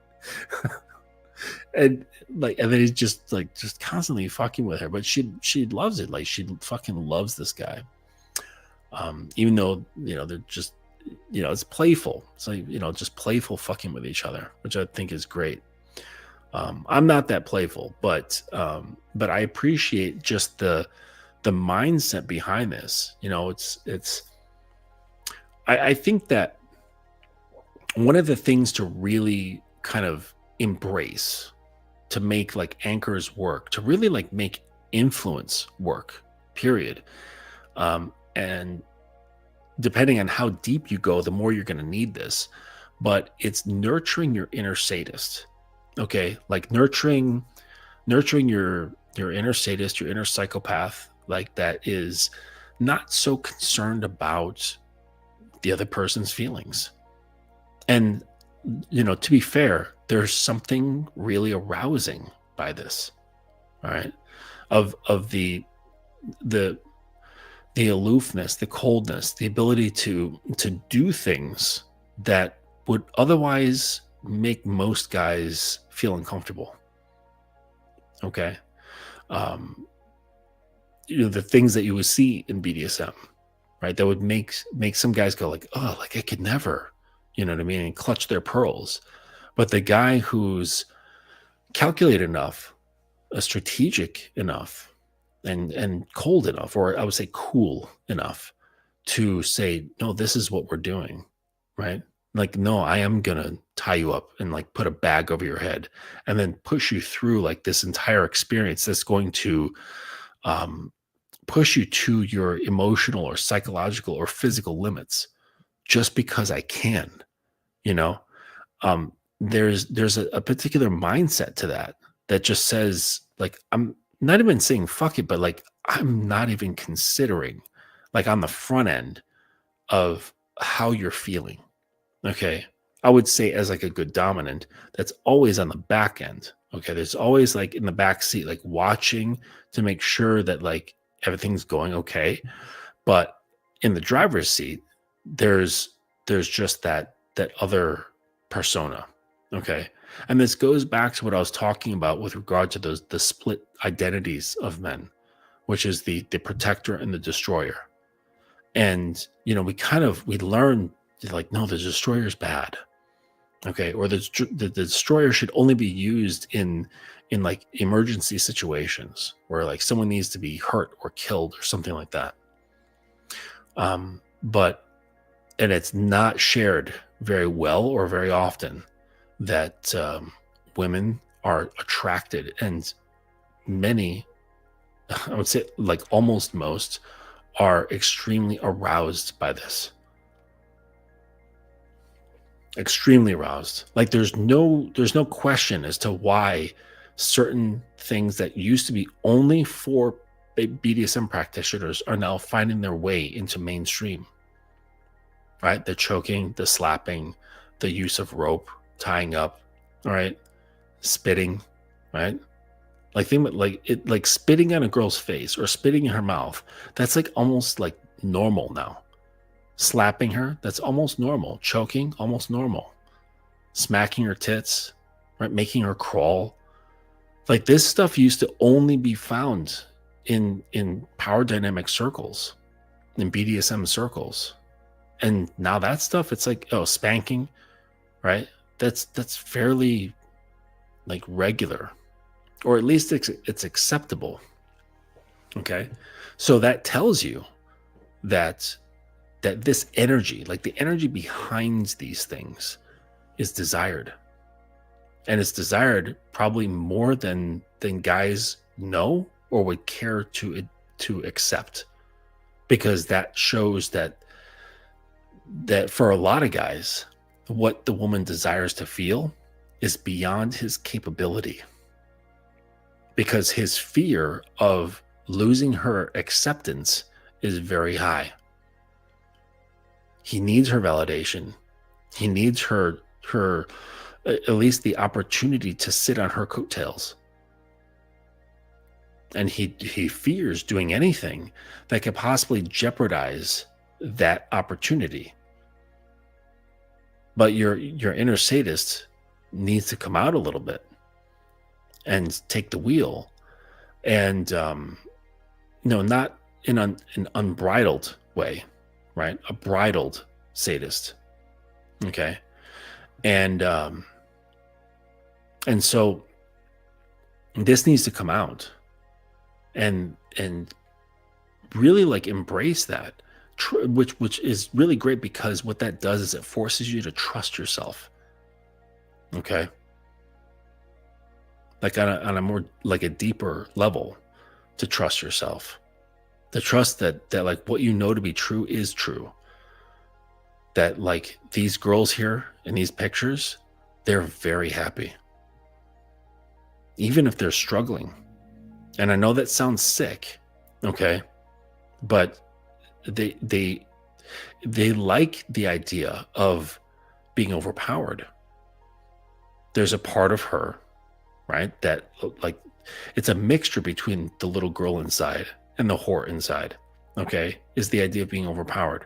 and then he's just constantly fucking with her. But she loves it. Like, she fucking loves this guy. Even though, they're just, it's playful. So, just playful fucking with each other, which I think is great. I'm not that playful, but I appreciate just the mindset behind this. I think that one of the things to really kind of embrace, to make like anchors work, to really like make influence work, period. And depending on how deep you go, the more you're going to need this, but it's nurturing your inner sadist. Okay. Like nurturing your inner sadist, your inner psychopath, like that is not so concerned about the other person's feelings. And, to be fair, there's something really arousing by this. All right. Of the aloofness, the coldness, the ability to do things that would otherwise make most guys feel uncomfortable. Okay. The things that you would see in BDSM, right? That would make some guys go like, oh, like I could never, you know what I mean? And clutch their pearls. But the guy who's calculated enough, strategic enough, and cold enough, or I would say cool enough to say, no, this is what we're doing, right? Like, no, I am going to tie you up and like put a bag over your head and then push you through like this entire experience that's going to push you to your emotional or psychological or physical limits just because I can, you know. There's a particular mindset to that just says like, I'm not even saying fuck it, but like I'm not even considering like on the front end of how you're feeling. Okay. I would say as like a good dominant, that's always on the back end. Okay. There's always like in the back seat, like watching to make sure that like everything's going okay. But in the driver's seat, there's just that other persona. Okay. And this goes back to what I was talking about with regard to the split identities of men, which is the protector and the destroyer. And, you know, we learn like, no, the destroyer's bad. Okay. Or the destroyer should only be used in like emergency situations where like someone needs to be hurt or killed or something like that. And it's not shared very well or very often that women are attracted, and many, I would say like almost most, are extremely aroused by this. Extremely aroused. Like there's no question as to why certain things that used to be only for BDSM practitioners are now finding their way into mainstream. Right? The choking, the slapping, the use of rope, tying up, all right, spitting, right? Like like spitting on a girl's face or spitting in her mouth. That's like almost like normal now. Slapping her, that's almost normal. Choking, almost normal. Smacking her tits, right? Making her crawl. Like this stuff used to only be found in power dynamic circles, in BDSM circles. And now that stuff, it's like, oh, spanking, right? That's fairly like regular, or at least it's acceptable. Okay. So that tells you that this energy, like the energy behind these things, is desired. And it's desired probably more than guys know or would care to accept, because that shows that for a lot of guys, what the woman desires to feel is beyond his capability, because his fear of losing her acceptance is very high. He needs her validation. He needs her at least the opportunity to sit on her coattails. And he fears doing anything that could possibly jeopardize that opportunity. But your inner sadist needs to come out a little bit and take the wheel, and not in an unbridled way, right? A bridled sadist. Okay. And so this needs to come out and really like embrace that, which is really great, because what that does is it forces you to trust yourself. Okay. Like on a more like a deeper level, to trust yourself, to trust that like what you know to be true is true. That like these girls here in these pictures, they're very happy, even if they're struggling. And I know that sounds sick, okay, but they like the idea of being overpowered. There's a part of her, right, that like it's a mixture between the little girl inside and the whore inside, okay, is the idea of being overpowered.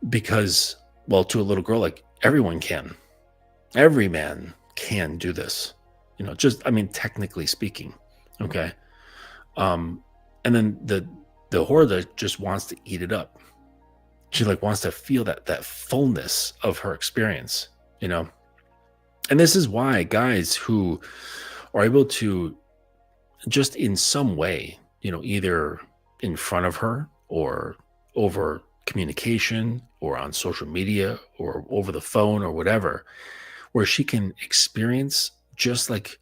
Because Well, to a little girl, like, everyone can. Every man can do this. Just, I mean, technically speaking. Okay. And then the whore that just wants to eat it up. She like wants to feel that fullness of her experience, And this is why guys who are able to just in some way, either in front of her or over communication or on social media or over the phone or whatever, where she can experience just like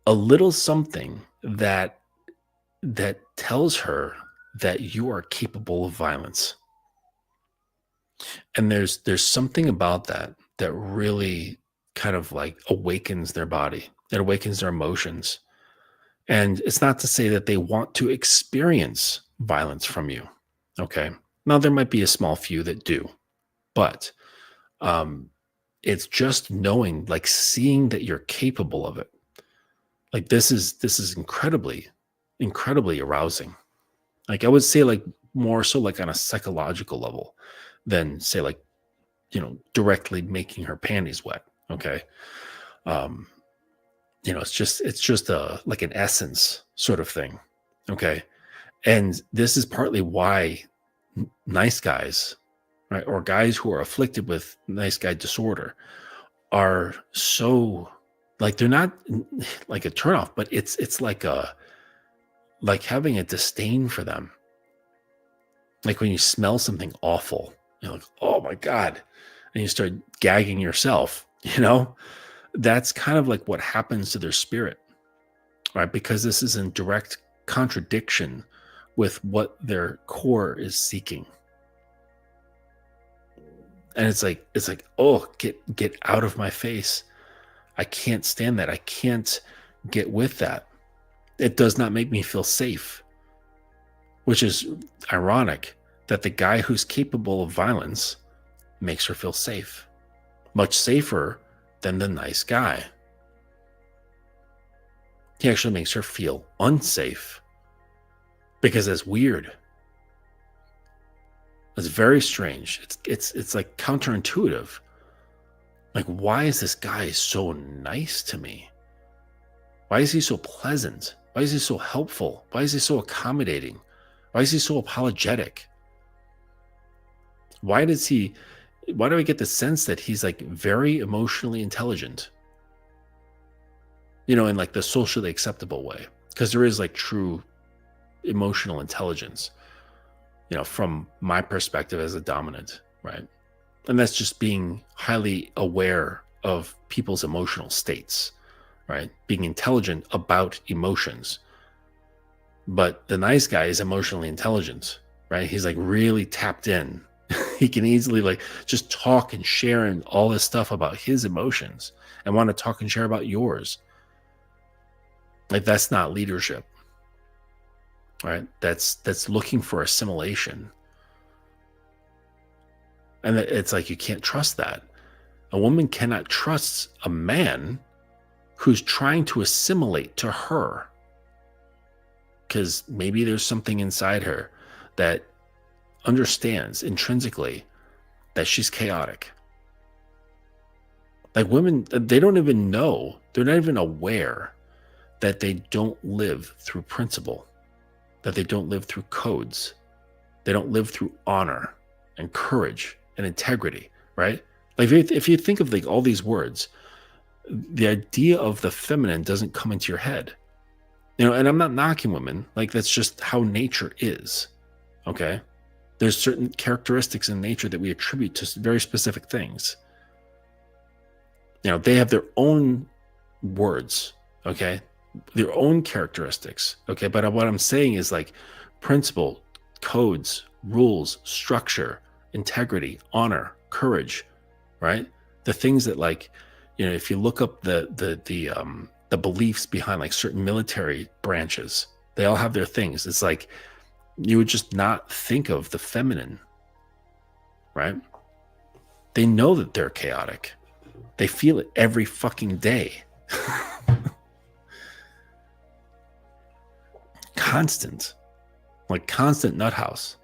a little something that tells her that you are capable of violence. And there's something about that really kind of like awakens their body. It awakens their emotions. And it's not to say that they want to experience violence from you. Okay. Now there might be a small few that do, but it's just knowing, like seeing that you're capable of it. Like this is incredibly, incredibly arousing. Like I would say like more so like on a psychological level than say like, directly making her panties wet. Okay. It's just a like an essence sort of thing. Okay. And this is partly why nice guys, right, or guys who are afflicted with nice guy disorder are so like they're not like a turnoff, but it's like having a disdain for them. Like when you smell something awful, you're like, oh my God. And you start gagging yourself, that's kind of like what happens to their spirit, right? Because this is in direct contradiction with what their core is seeking. And it's like, oh, get out of my face. I can't stand that. I can't get with that. It does not make me feel safe, which is ironic that the guy who's capable of violence makes her feel safe, much safer than the nice guy. He actually makes her feel unsafe because that's weird. It's very strange. It's like counterintuitive. Like, why is this guy so nice to me? Why is he so pleasant? Why is he so helpful? Why is he so accommodating? Why is he so apologetic? Why do I get the sense that he's like very emotionally intelligent? In like the socially acceptable way, because there is like true emotional intelligence, from my perspective as a dominant, right? And that's just being highly aware of people's emotional states, right? Being intelligent about emotions. But the nice guy is emotionally intelligent, right? He's like really tapped in. He can easily like just talk and share and all this stuff about his emotions and want to talk and share about yours. Like that's not leadership, right? That's looking for assimilation. And it's like, you can't trust that. A woman cannot trust a man who's trying to assimilate to her, because maybe there's something inside her that understands intrinsically that she's chaotic. Like women, they don't even know, they're not even aware that they don't live through principle, that they don't live through codes, they don't live through honor and courage and integrity, right? Like if you think of like all these words, the idea of the feminine doesn't come into your head. And I'm not knocking women, like that's just how nature is, okay? There's certain characteristics in nature that we attribute to very specific things. They have their own words, okay? Their own characteristics, okay? But what I'm saying is like principle, codes, rules, structure, integrity, honor, courage, right? The things that like, if you look up the beliefs behind like certain military branches, they all have their things. It's like you would just not think of the feminine, right? They know that they're chaotic. They feel it every fucking day. Constant nut house,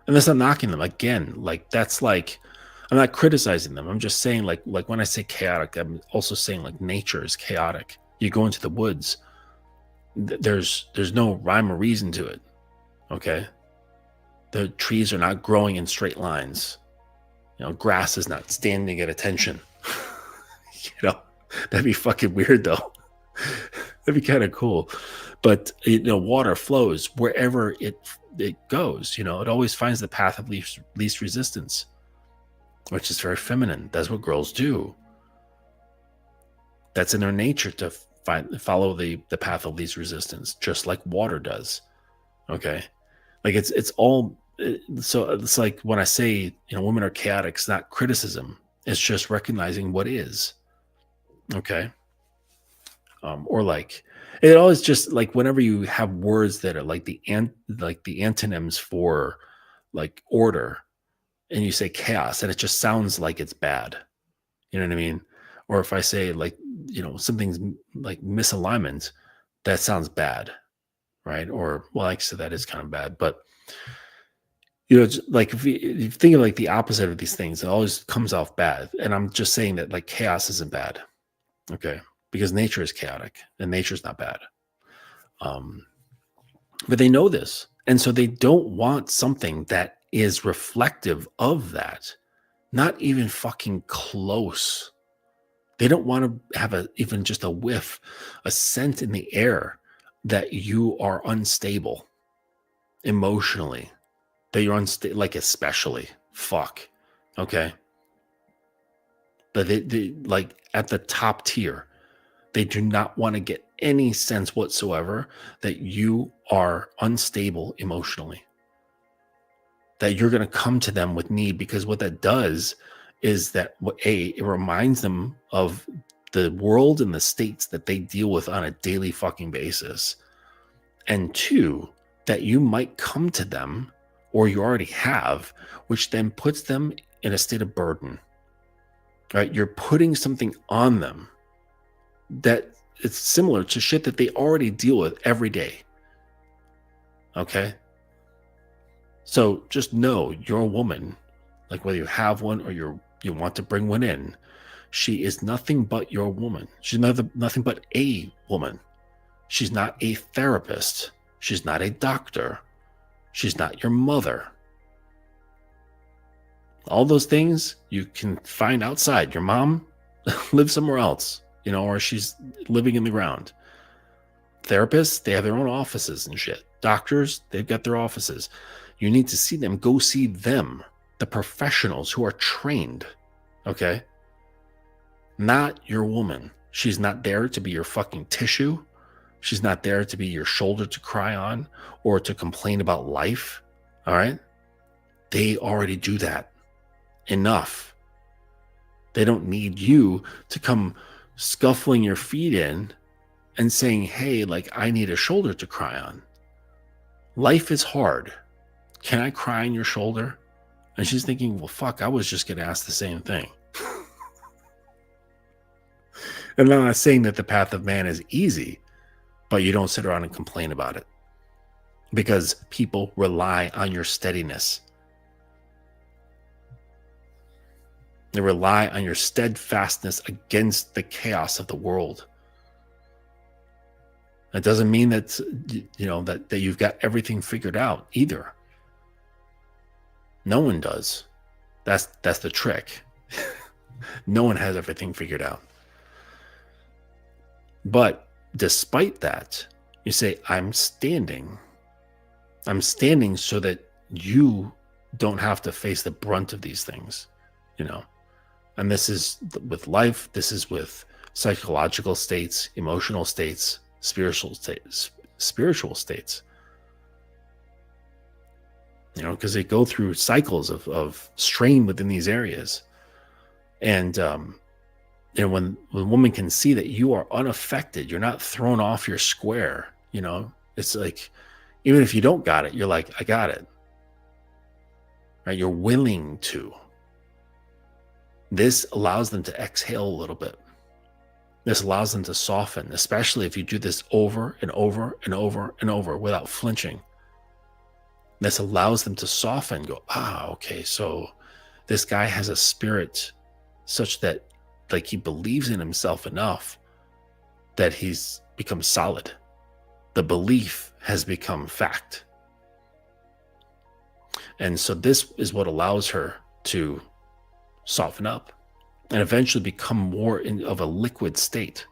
And that's not knocking them. Again, like that's like, I'm not criticizing them. I'm just saying like when I say chaotic, I'm also saying like nature is chaotic. You go into the woods, there's no rhyme or reason to it. Okay. The trees are not growing in straight lines. Grass is not standing at attention. That'd be fucking weird though. That'd be kind of cool. But water flows wherever it goes. It always finds the path of least resistance, which is very feminine. That's what girls do. That's in their nature to follow the path of least resistance, just like water does. Okay, like it's all. So it's like when I say women are chaotic, it's not criticism. It's just recognizing what is. Okay. Or like it always just like whenever you have words that are like the antonyms for like order, and you say chaos, and it just sounds like it's bad. You know what I mean? Or if I say like something's like misalignment, that sounds bad, right? Or well, like I said, that is kind of bad, but it's like if you think of like the opposite of these things, it always comes off bad. And I'm just saying that like chaos isn't bad, okay? Because nature is chaotic and nature is not bad. But they know this. And so they don't want something that is reflective of that. Not even fucking close. They don't want to have even just a whiff, a scent in the air that you are unstable emotionally, that you're unstable, like especially, fuck, okay? But they like at the top tier, they do not want to get any sense whatsoever that you are unstable emotionally, that you're going to come to them with need, because what that does is that it reminds them of the world and the states that they deal with on a daily fucking basis. And two, that you might come to them, or you already have, which then puts them in a state of burden, right? You're putting something on them that it's similar to shit that they already deal with every day. Okay? So just know you're a woman, like whether you have one or you want to bring one in, she is nothing but your woman. She's nothing but a woman. She's not a therapist. She's not a doctor. She's not your mother. All those things you can find outside. Your mom lives somewhere else, or she's living in the ground. Therapists, they have their own offices and shit. Doctors, they've got their offices. You need to see them. Go see them, the professionals who are trained, okay? Not your woman. She's not there to be your fucking tissue. She's not there to be your shoulder to cry on or to complain about life, all right? They already do that. Enough. They don't need you to come scuffling your feet in and saying, hey, like, I need a shoulder to cry on. Life is hard. Can I cry on your shoulder? And she's thinking, well, fuck, I was just going to ask the same thing. And I'm not saying that the path of man is easy, but you don't sit around and complain about it, because people rely on your steadiness. They rely on your steadfastness against the chaos of the world. That doesn't mean that that you've got everything figured out either. No one does. That's the trick. No one has everything figured out. But despite that, you say, I'm standing. I'm standing so that you don't have to face the brunt of these things, And this is with life. This is with psychological states, emotional states, spiritual states. Because they go through cycles of strain within these areas. And when a woman can see that you are unaffected, you're not thrown off your square, it's like, even if you don't got it, you're like, I got it. Right? You're willing to. This allows them to exhale a little bit. This allows them to soften, especially if you do this over and over and over and over without flinching. This allows them to soften, go, okay, so this guy has a spirit such that like he believes in himself enough that he's become solid. The belief has become fact. And so this is what allows her to soften up and eventually become more of a liquid state.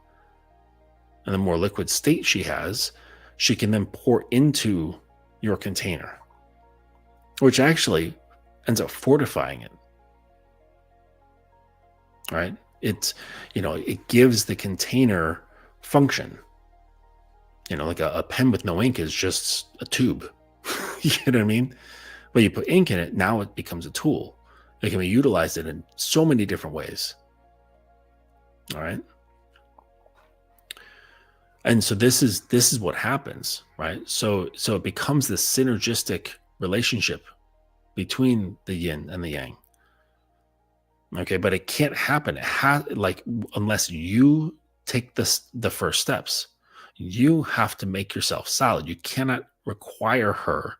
And the more liquid state she has, she can then pour into your container, which actually ends up fortifying it. Right? It's, it gives the container function. Like a pen with no ink is just a tube. You know what I mean? But you put ink in it, now it becomes a tool. It can be utilized in so many different ways. All right. And so this is what happens, right? So it becomes this synergistic relationship between the yin and the yang. Okay, but it can't happen. It unless you take the first steps. You have to make yourself solid. You cannot require her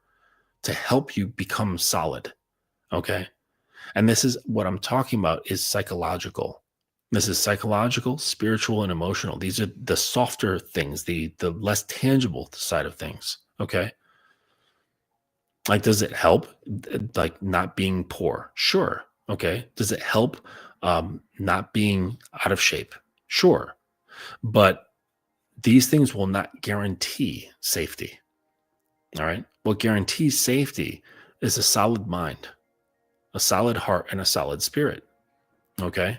to help you become solid. Okay. And this is what I'm talking about is psychological. This is psychological, spiritual, and emotional. These are the softer things, the less tangible side of things. Okay. Like, does it help? Like not being poor? Sure. Okay. Does it help not being out of shape? Sure. But these things will not guarantee safety. All right. What guarantees safety is a solid mind, a solid heart, and a solid spirit. Okay.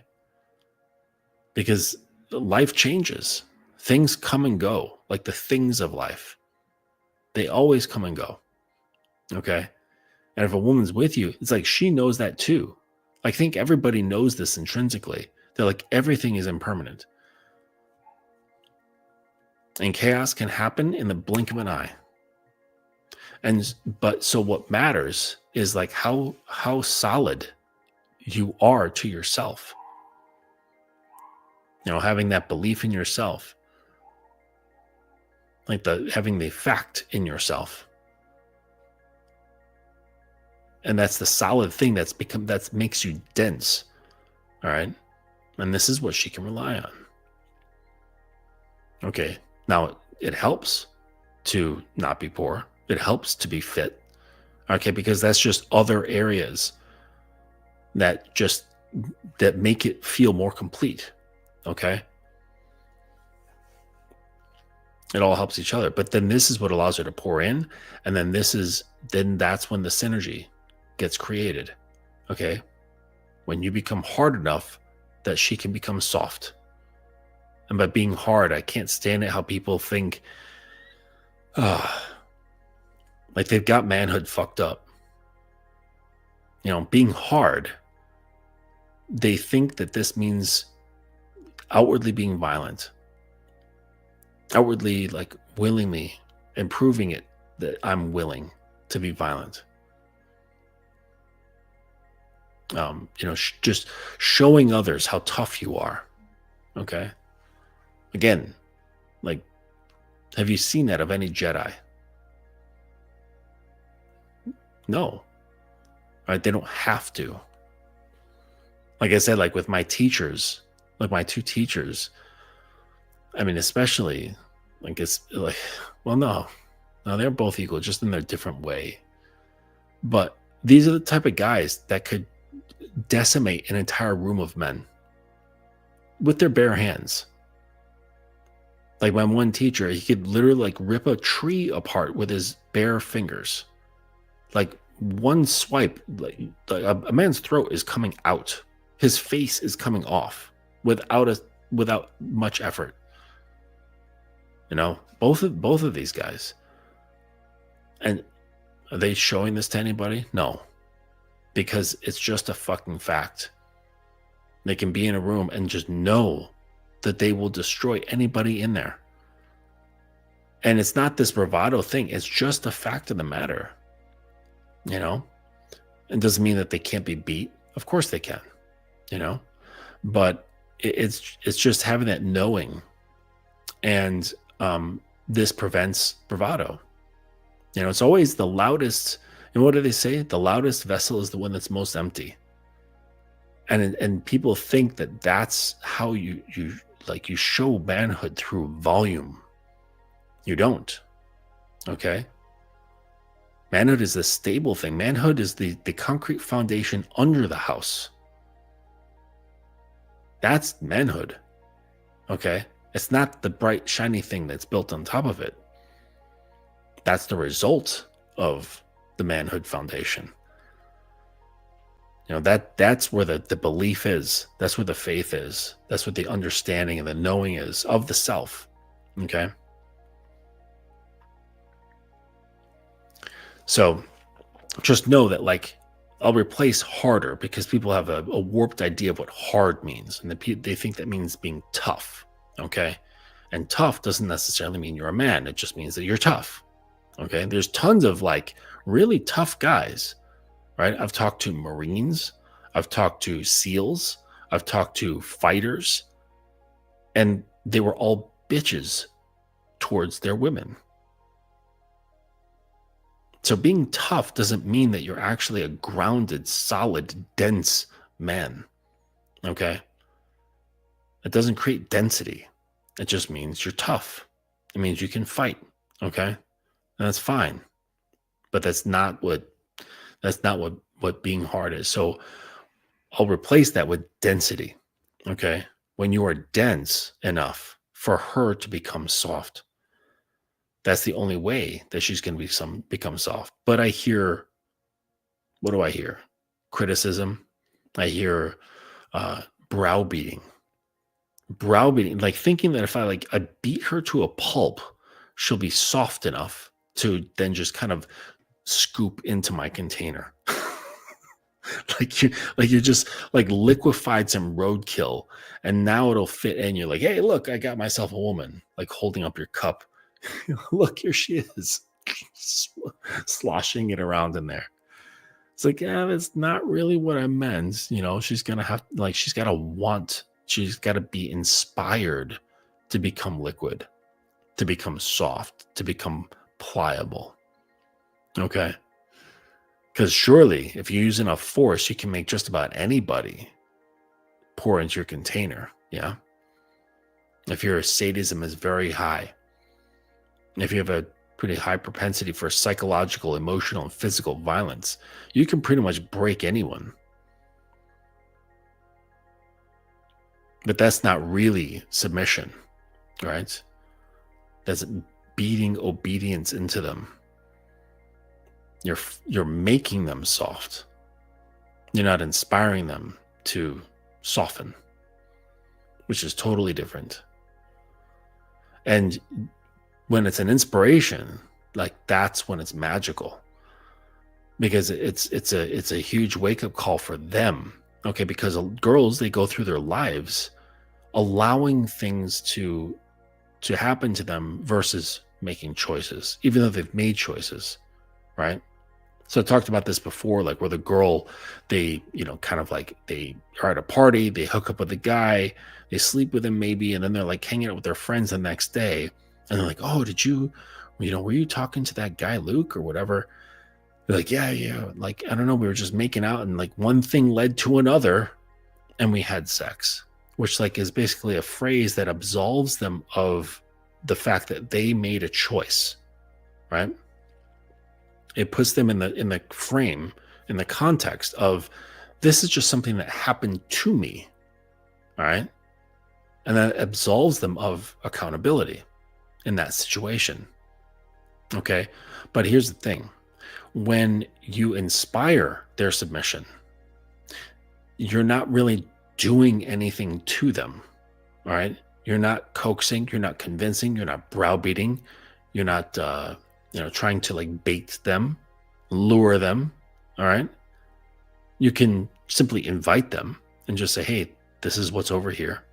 Because life changes. Things come and go, like the things of life. They always come and go. Okay. And if a woman's with you, it's like she knows that too. I think everybody knows this intrinsically. They're like, everything is impermanent. And chaos can happen in the blink of an eye. But so what matters is like how solid you are to yourself. Having that belief in yourself, like having the fact in yourself. And that's the solid thing that makes you dense. All right. And this is what she can rely on. Okay. Now it helps to not be poor. It helps to be fit. Okay. Because that's just other areas that make it feel more complete. Okay. It all helps each other. But then this is what allows her to pour in. And then that's when the synergy gets created. Okay. When you become hard enough that she can become soft. And by being hard, I can't stand it how people think, like they've got manhood fucked up. Being hard, they think that this means outwardly being violent, outwardly like willingly improving it that I'm willing to be violent. Just showing others how tough you are. Okay. Again, like, have you seen that of any Jedi? No. Right? They don't have to. Like I said, like with my teachers, like my two teachers, I mean, especially like it's like, well, no, they're both equal, just in their different way. But these are the type of guys that could decimate an entire room of men with their bare hands. Like my one teacher, he could literally like rip a tree apart with his bare fingers. Like one swipe, like a man's throat is coming out. His face is coming off without much effort. Both of these guys. And are they showing this to anybody? No. Because it's just a fucking fact. They can be in a room and just know that they will destroy anybody in there. And it's not this bravado thing. It's just a fact of the matter. It doesn't mean that they can't be beat. Of course they can, but it's just having that knowing. And this prevents bravado. It's always the loudest And what do they say? The loudest vessel is the one that's most empty. And people think that that's how you show manhood, through volume. You don't. Okay? Manhood is a stable thing. Manhood is the concrete foundation under the house. That's manhood. Okay? It's not the bright, shiny thing that's built on top of it. That's the result of the manhood foundation. That's where the belief is. That's where the faith is. That's what the understanding and the knowing is of the self. Okay? So just know that, like, I'll replace harder because people have a warped idea of what hard means. And they think that means being tough. Okay? And tough doesn't necessarily mean you're a man. It just means that you're tough. Okay? There's tons of like really tough guys, right? I've talked to Marines. I've talked to SEALs. I've talked to fighters. And they were all bitches towards their women. So being tough doesn't mean that you're actually a grounded, solid, dense man. Okay? It doesn't create density. It just means you're tough. It means you can fight. Okay? And that's fine. But that's not what being hard is. So I'll replace that with density. Okay? When you are dense enough for her to become soft, that's the only way that she's going to become soft. But I hear, what do I hear? Criticism. I hear browbeating, like thinking that if I beat her to a pulp, she'll be soft enough to then just kind of scoop into my container. you just like liquefied some roadkill, and now it'll fit in. You're like, hey, look, I got myself a woman, like holding up your cup. Look, here she is, sloshing it around in there. It's like, yeah, that's not really what I meant. She's gonna have, she's gotta want, she's gotta be inspired to become liquid, to become soft, to become pliable. Okay? Because surely, if you use enough force, you can make just about anybody pour into your container. Yeah? If your sadism is very high, if you have a pretty high propensity for psychological, emotional, and physical violence, you can pretty much break anyone. But that's not really submission, right? That's beating obedience into them. You're making them soft. You're not inspiring them to soften, which is totally different. And when it's an inspiration, that's when it's magical, because it's a huge wake-up call for them. Okay, because girls, they go through their lives allowing things to happen to them versus making choices, even though they've made choices, right? So I talked about this before, like where the girl, they kind of like they are at a party, they hook up with a guy, they sleep with him maybe, and then they're like hanging out with their friends the next day. And they're like, oh, did you, were you talking to that guy, Luke, or whatever? They're like, yeah. Like, I don't know. We were just making out, and like one thing led to another, and we had sex, which is basically a phrase that absolves them of the fact that they made a choice, right? It puts them in the frame, in the context of, this is just something that happened to me, all right? And that absolves them of accountability in that situation. Okay? But here's the thing. When you inspire their submission, you're not really doing anything to them. All right? You're not coaxing, you're not convincing, you're not browbeating, you're not trying to bait them, lure them. All right? You can simply invite them and just say, hey, this is what's over here.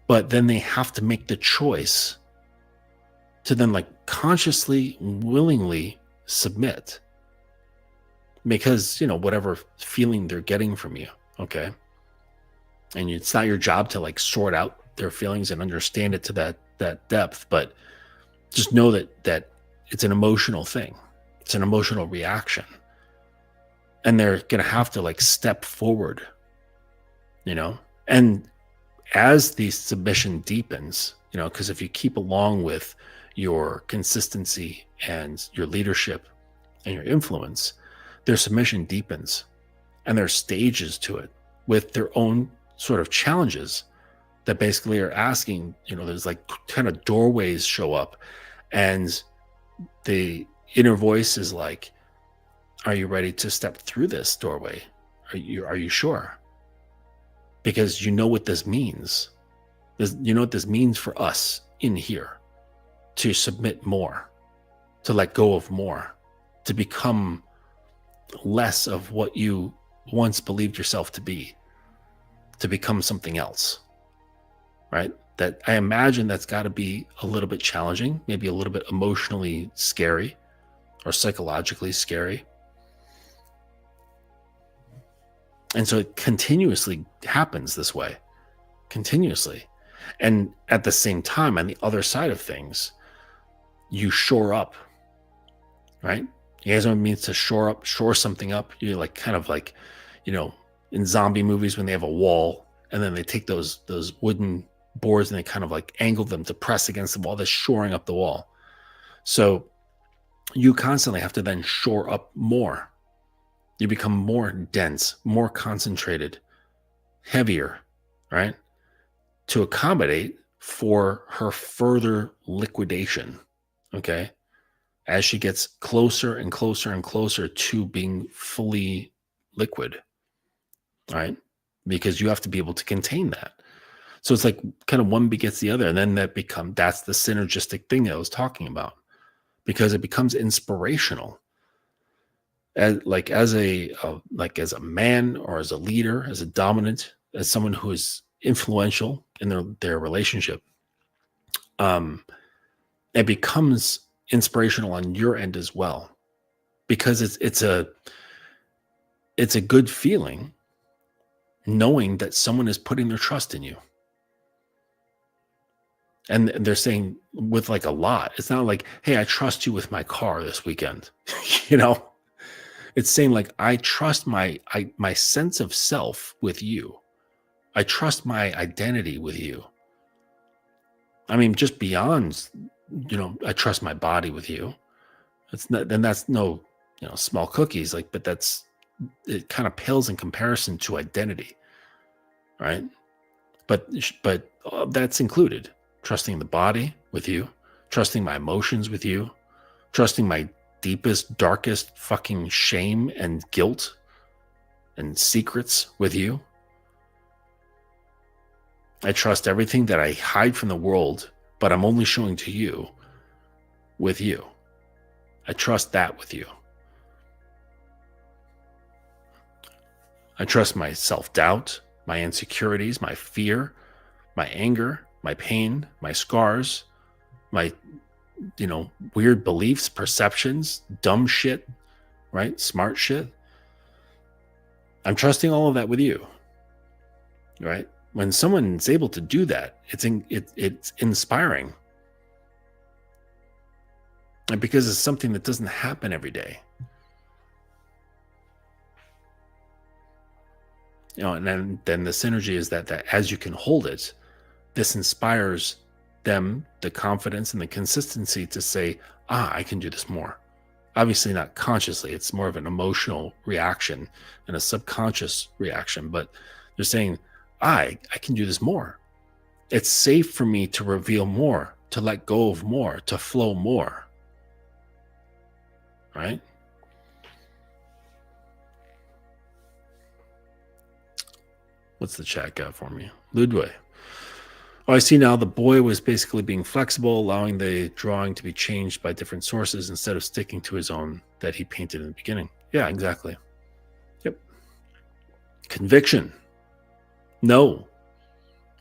But then they have to make the choice to then consciously, willingly submit, because whatever feeling they're getting from you. Okay? And it's not your job to sort out their feelings and understand it to that depth, but just know that it's an emotional thing. It's an emotional reaction. And they're going to have to like step forward, and as the submission deepens, because if you keep along with your consistency and your leadership and your influence, their submission deepens, and there are stages to it with their own sort of challenges that basically are asking, there's like kind of doorways show up, and the inner voice is like, are you ready to step through this doorway? Are you sure? Because you know what this means. You know what this means for us in here, to submit more, to let go of more, to become less of what you once believed yourself to be, to become something else, right? That I imagine that's got to be a little bit challenging, maybe a little bit emotionally scary or psychologically scary. And so it continuously happens this way, continuously. And at the same time, on the other side of things, you shore up, right? You guys know what it means to shore something up? You're like kind of like, in zombie movies when they have a wall and then they take those wooden boards and they kind of like angle them to press against the wall. They're shoring up the wall. So you constantly have to then shore up more. You become more dense, more concentrated, heavier, right? To accommodate for her further liquidation, okay? As she gets closer and closer and closer to being fully liquid, right? Because you have to be able to contain that. So it's like kind of one begets the other, and then that's the synergistic thing that I was talking about, because it becomes inspirational. As a man, or as a leader, as a dominant, as someone who is influential in their relationship, it becomes inspirational on your end as well, because it's a good feeling knowing that someone is putting their trust in you. And they're saying with like a lot. It's not like, hey, I trust you with my car this weekend. It's saying like, I trust my sense of self with you. I trust my identity with you. I mean, just beyond, I trust my body with you. It's not, then that's no, small cookies, like, but it kind of pales in comparison to identity, right? But that's included. Trusting the body with you, trusting my emotions with you, trusting my deepest, darkest fucking shame and guilt and secrets with you. I trust everything that I hide from the world, but I'm only showing to you with you. I trust that with you. I trust my self-doubt, my insecurities, my fear, my anger, my pain, my scars, my, weird beliefs, perceptions, dumb shit, right? Smart shit. I'm trusting all of that with you, right? When someone's able to do that, it's inspiring. And because it's something that doesn't happen every day. And then the synergy is that as you can hold it, this inspires them the confidence and the consistency to say, I can do this more. Obviously not consciously. It's more of an emotional reaction and a subconscious reaction, but they're saying, I can do this more. It's safe for me to reveal more, to let go of more, to flow more. Right? What's the chat got for me? Ludwig. Oh, I see now the boy was basically being flexible, allowing the drawing to be changed by different sources instead of sticking to his own that he painted in the beginning. Yeah, exactly. Yep. Conviction. No.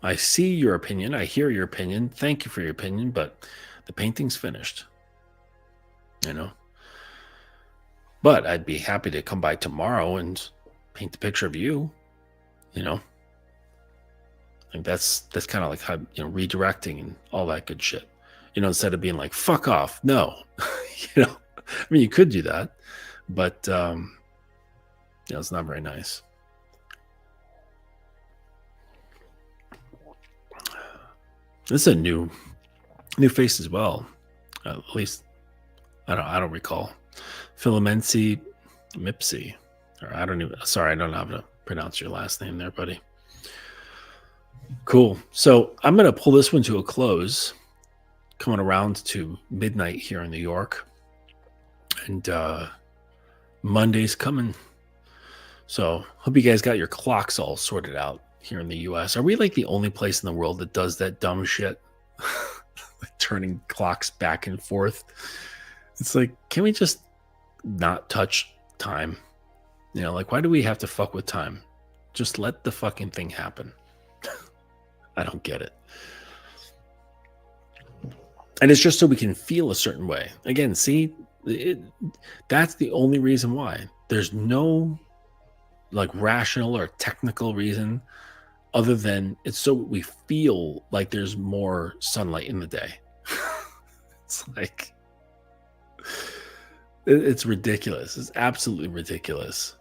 I see your opinion. I hear your opinion. Thank you for your opinion, but the painting's finished. But I'd be happy to come by tomorrow and paint a picture of you. Like that's kind of like how, redirecting and all that good shit. Instead of being like, fuck off. No. I mean, you could do that, but it's not very nice. This is a new face as well. At least I don't recall. Filamensi Mipsy. Or I don't know how to pronounce your last name there, buddy. Cool. So I'm going to pull this one to a close, coming around to midnight here in New York. And Monday's coming. So hope you guys got your clocks all sorted out here in the US. Are we like the only place in the world that does that dumb shit? Like turning clocks back and forth. It's like, can we just not touch time? Like, why do we have to fuck with time? Just let the fucking thing happen. I don't get it. And it's just so we can feel a certain way. Again, see, that's the only reason why. There's no like rational or technical reason other than it's so we feel like there's more sunlight in the day. It's like, it's ridiculous. It's absolutely ridiculous.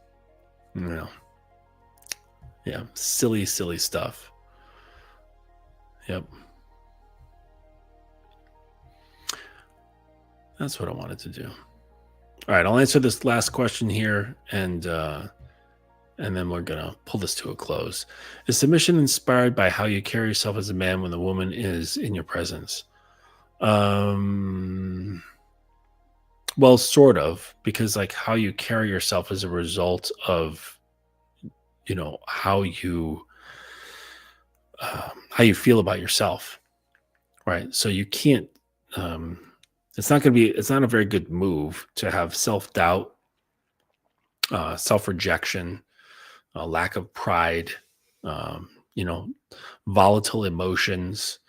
Yeah, silly stuff. Yep. That's what I wanted to do. All right, I'll answer this last question here, and then we're gonna pull this to a close. Is submission inspired by how you carry yourself as a man when the woman is in your presence? Well, sort of, because like how you carry yourself is a result of, how you feel about yourself, right? So you can't. It's not a very good move to have self-doubt, self-rejection, lack of pride, volatile emotions,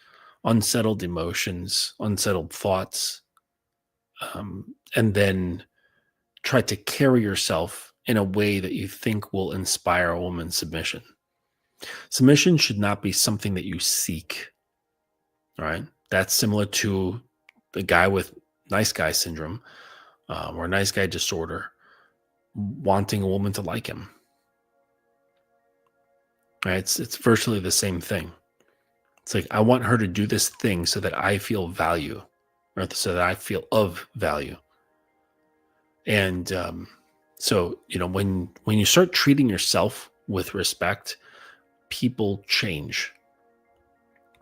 unsettled thoughts, and then try to carry yourself in a way that you think will inspire a woman's submission. Submission should not be something that you seek. All right. That's similar to the guy with nice guy syndrome, or nice guy disorder, wanting a woman to like him. Right? It's virtually the same thing. It's like, I want her to do this thing so that I feel value, or so that I feel of value. And so, when you start treating yourself with respect, people change.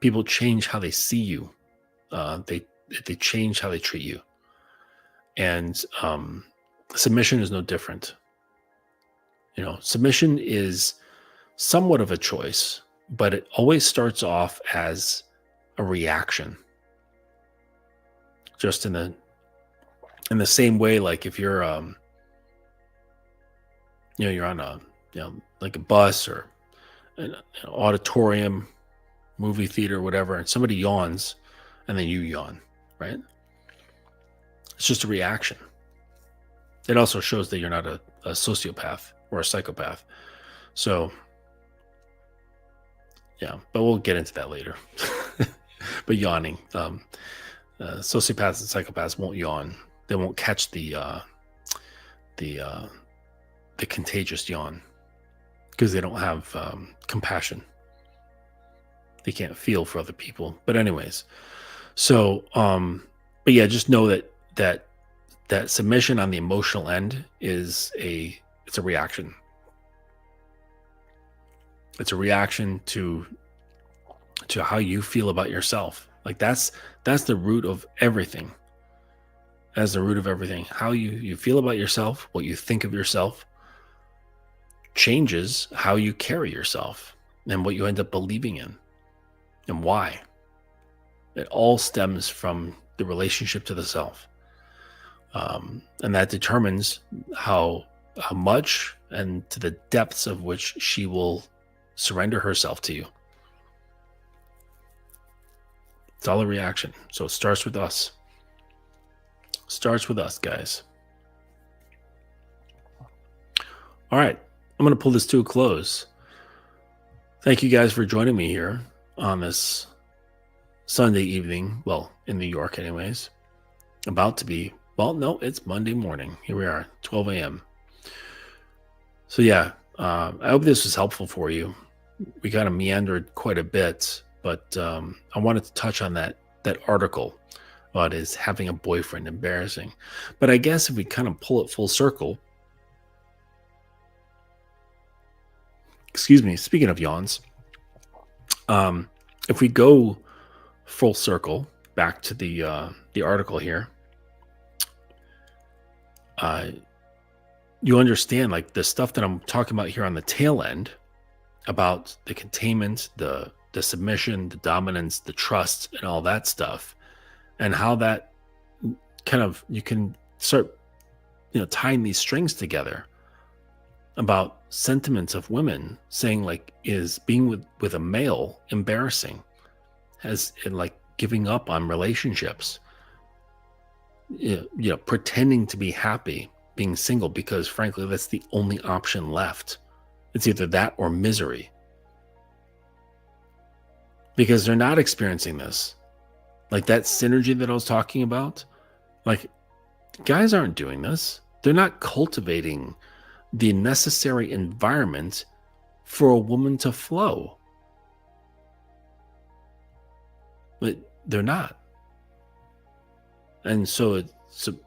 People change how they see you. They change how they treat you. And submission is no different. Submission is somewhat of a choice, but it always starts off as a reaction. Just in the same way, like if you're you're on a like a bus or an auditorium, movie theater, whatever, and somebody yawns, and then you yawn, right? It's just a reaction. It also shows that you're not a sociopath or a psychopath. So, yeah, but we'll get into that later. But yawning, sociopaths and psychopaths won't yawn. They won't catch the contagious yawn because they don't have compassion. They can't feel for other people. But anyways, so but yeah, just know that submission on the emotional end it's a reaction. It's a reaction to how you feel about yourself. Like that's the root of everything. That's the root of everything. How you feel about yourself, what you think of yourself, changes how you carry yourself and what you end up believing in and why. It all stems from the relationship to the self. And that determines how much and to the depths of which she will surrender herself to you. It's all a reaction. So it starts with us. Starts with us, guys. All right. I'm going to pull this to a close. Thank you guys for joining me here on this Sunday evening. Well, in New York anyways. About to be Well, no, it's Monday morning. Here we are, 12 a.m. So yeah, I hope this was helpful for you. We kind of meandered quite a bit, but I wanted to touch on that article about is having a boyfriend embarrassing. But I guess if we kind of pull it full circle, excuse me, speaking of yawns, if we go full circle back to the article here, you understand like the stuff that I'm talking about here on the tail end about the containment, the submission, the dominance, the trust, and all that stuff, and how that kind of you can start, tying these strings together about sentiments of women saying like, is being with a male embarrassing, as in like giving up on relationships, pretending to be happy being single because frankly that's the only option left. It's either that or misery, because they're not experiencing this, like that synergy that I was talking about. Like, guys aren't doing this. They're not cultivating the necessary environment for a woman to flow. But they're not. And so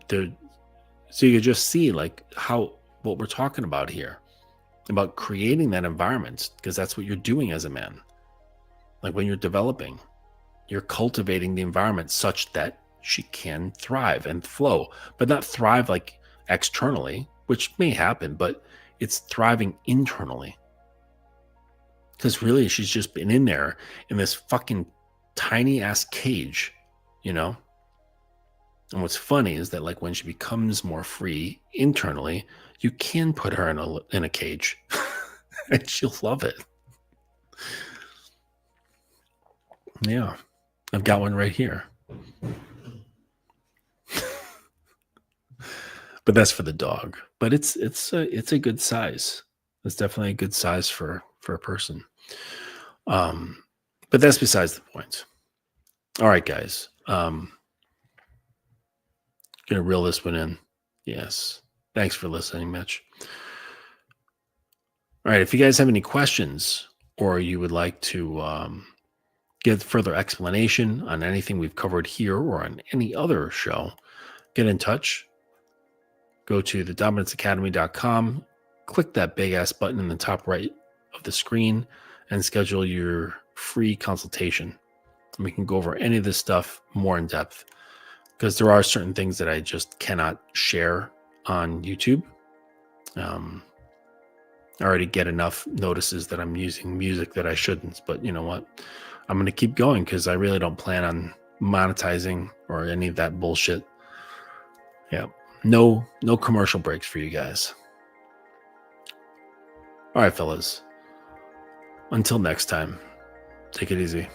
you can just see like what we're talking about here, about creating that environment, because that's what you're doing as a man. Like when you're developing, you're cultivating the environment such that she can thrive and flow, but not thrive like externally, which may happen, but it's thriving internally. Because really, she's just been in there in this fucking tiny ass cage, And what's funny is that like when she becomes more free internally, you can put her in a cage and she'll love it. Yeah, I've got one right here. But that's for the dog. But it's a good size. It's definitely a good size for a person. But that's besides the point. All right, guys. Gonna reel this one in. Yes. Thanks for listening, Mitch. All right. If you guys have any questions or you would like to get further explanation on anything we've covered here or on any other show, get in touch. Go to thedominance.academy.com, click that big ass button in the top right of the screen, and schedule your free consultation. And we can go over any of this stuff more in depth, because there are certain things that I just cannot share on YouTube. I already get enough notices that I'm using music that I shouldn't, but you know what? I'm going to keep going because I really don't plan on monetizing or any of that bullshit. Yeah. No commercial breaks for you guys. All right, fellas. Until next time, take it easy.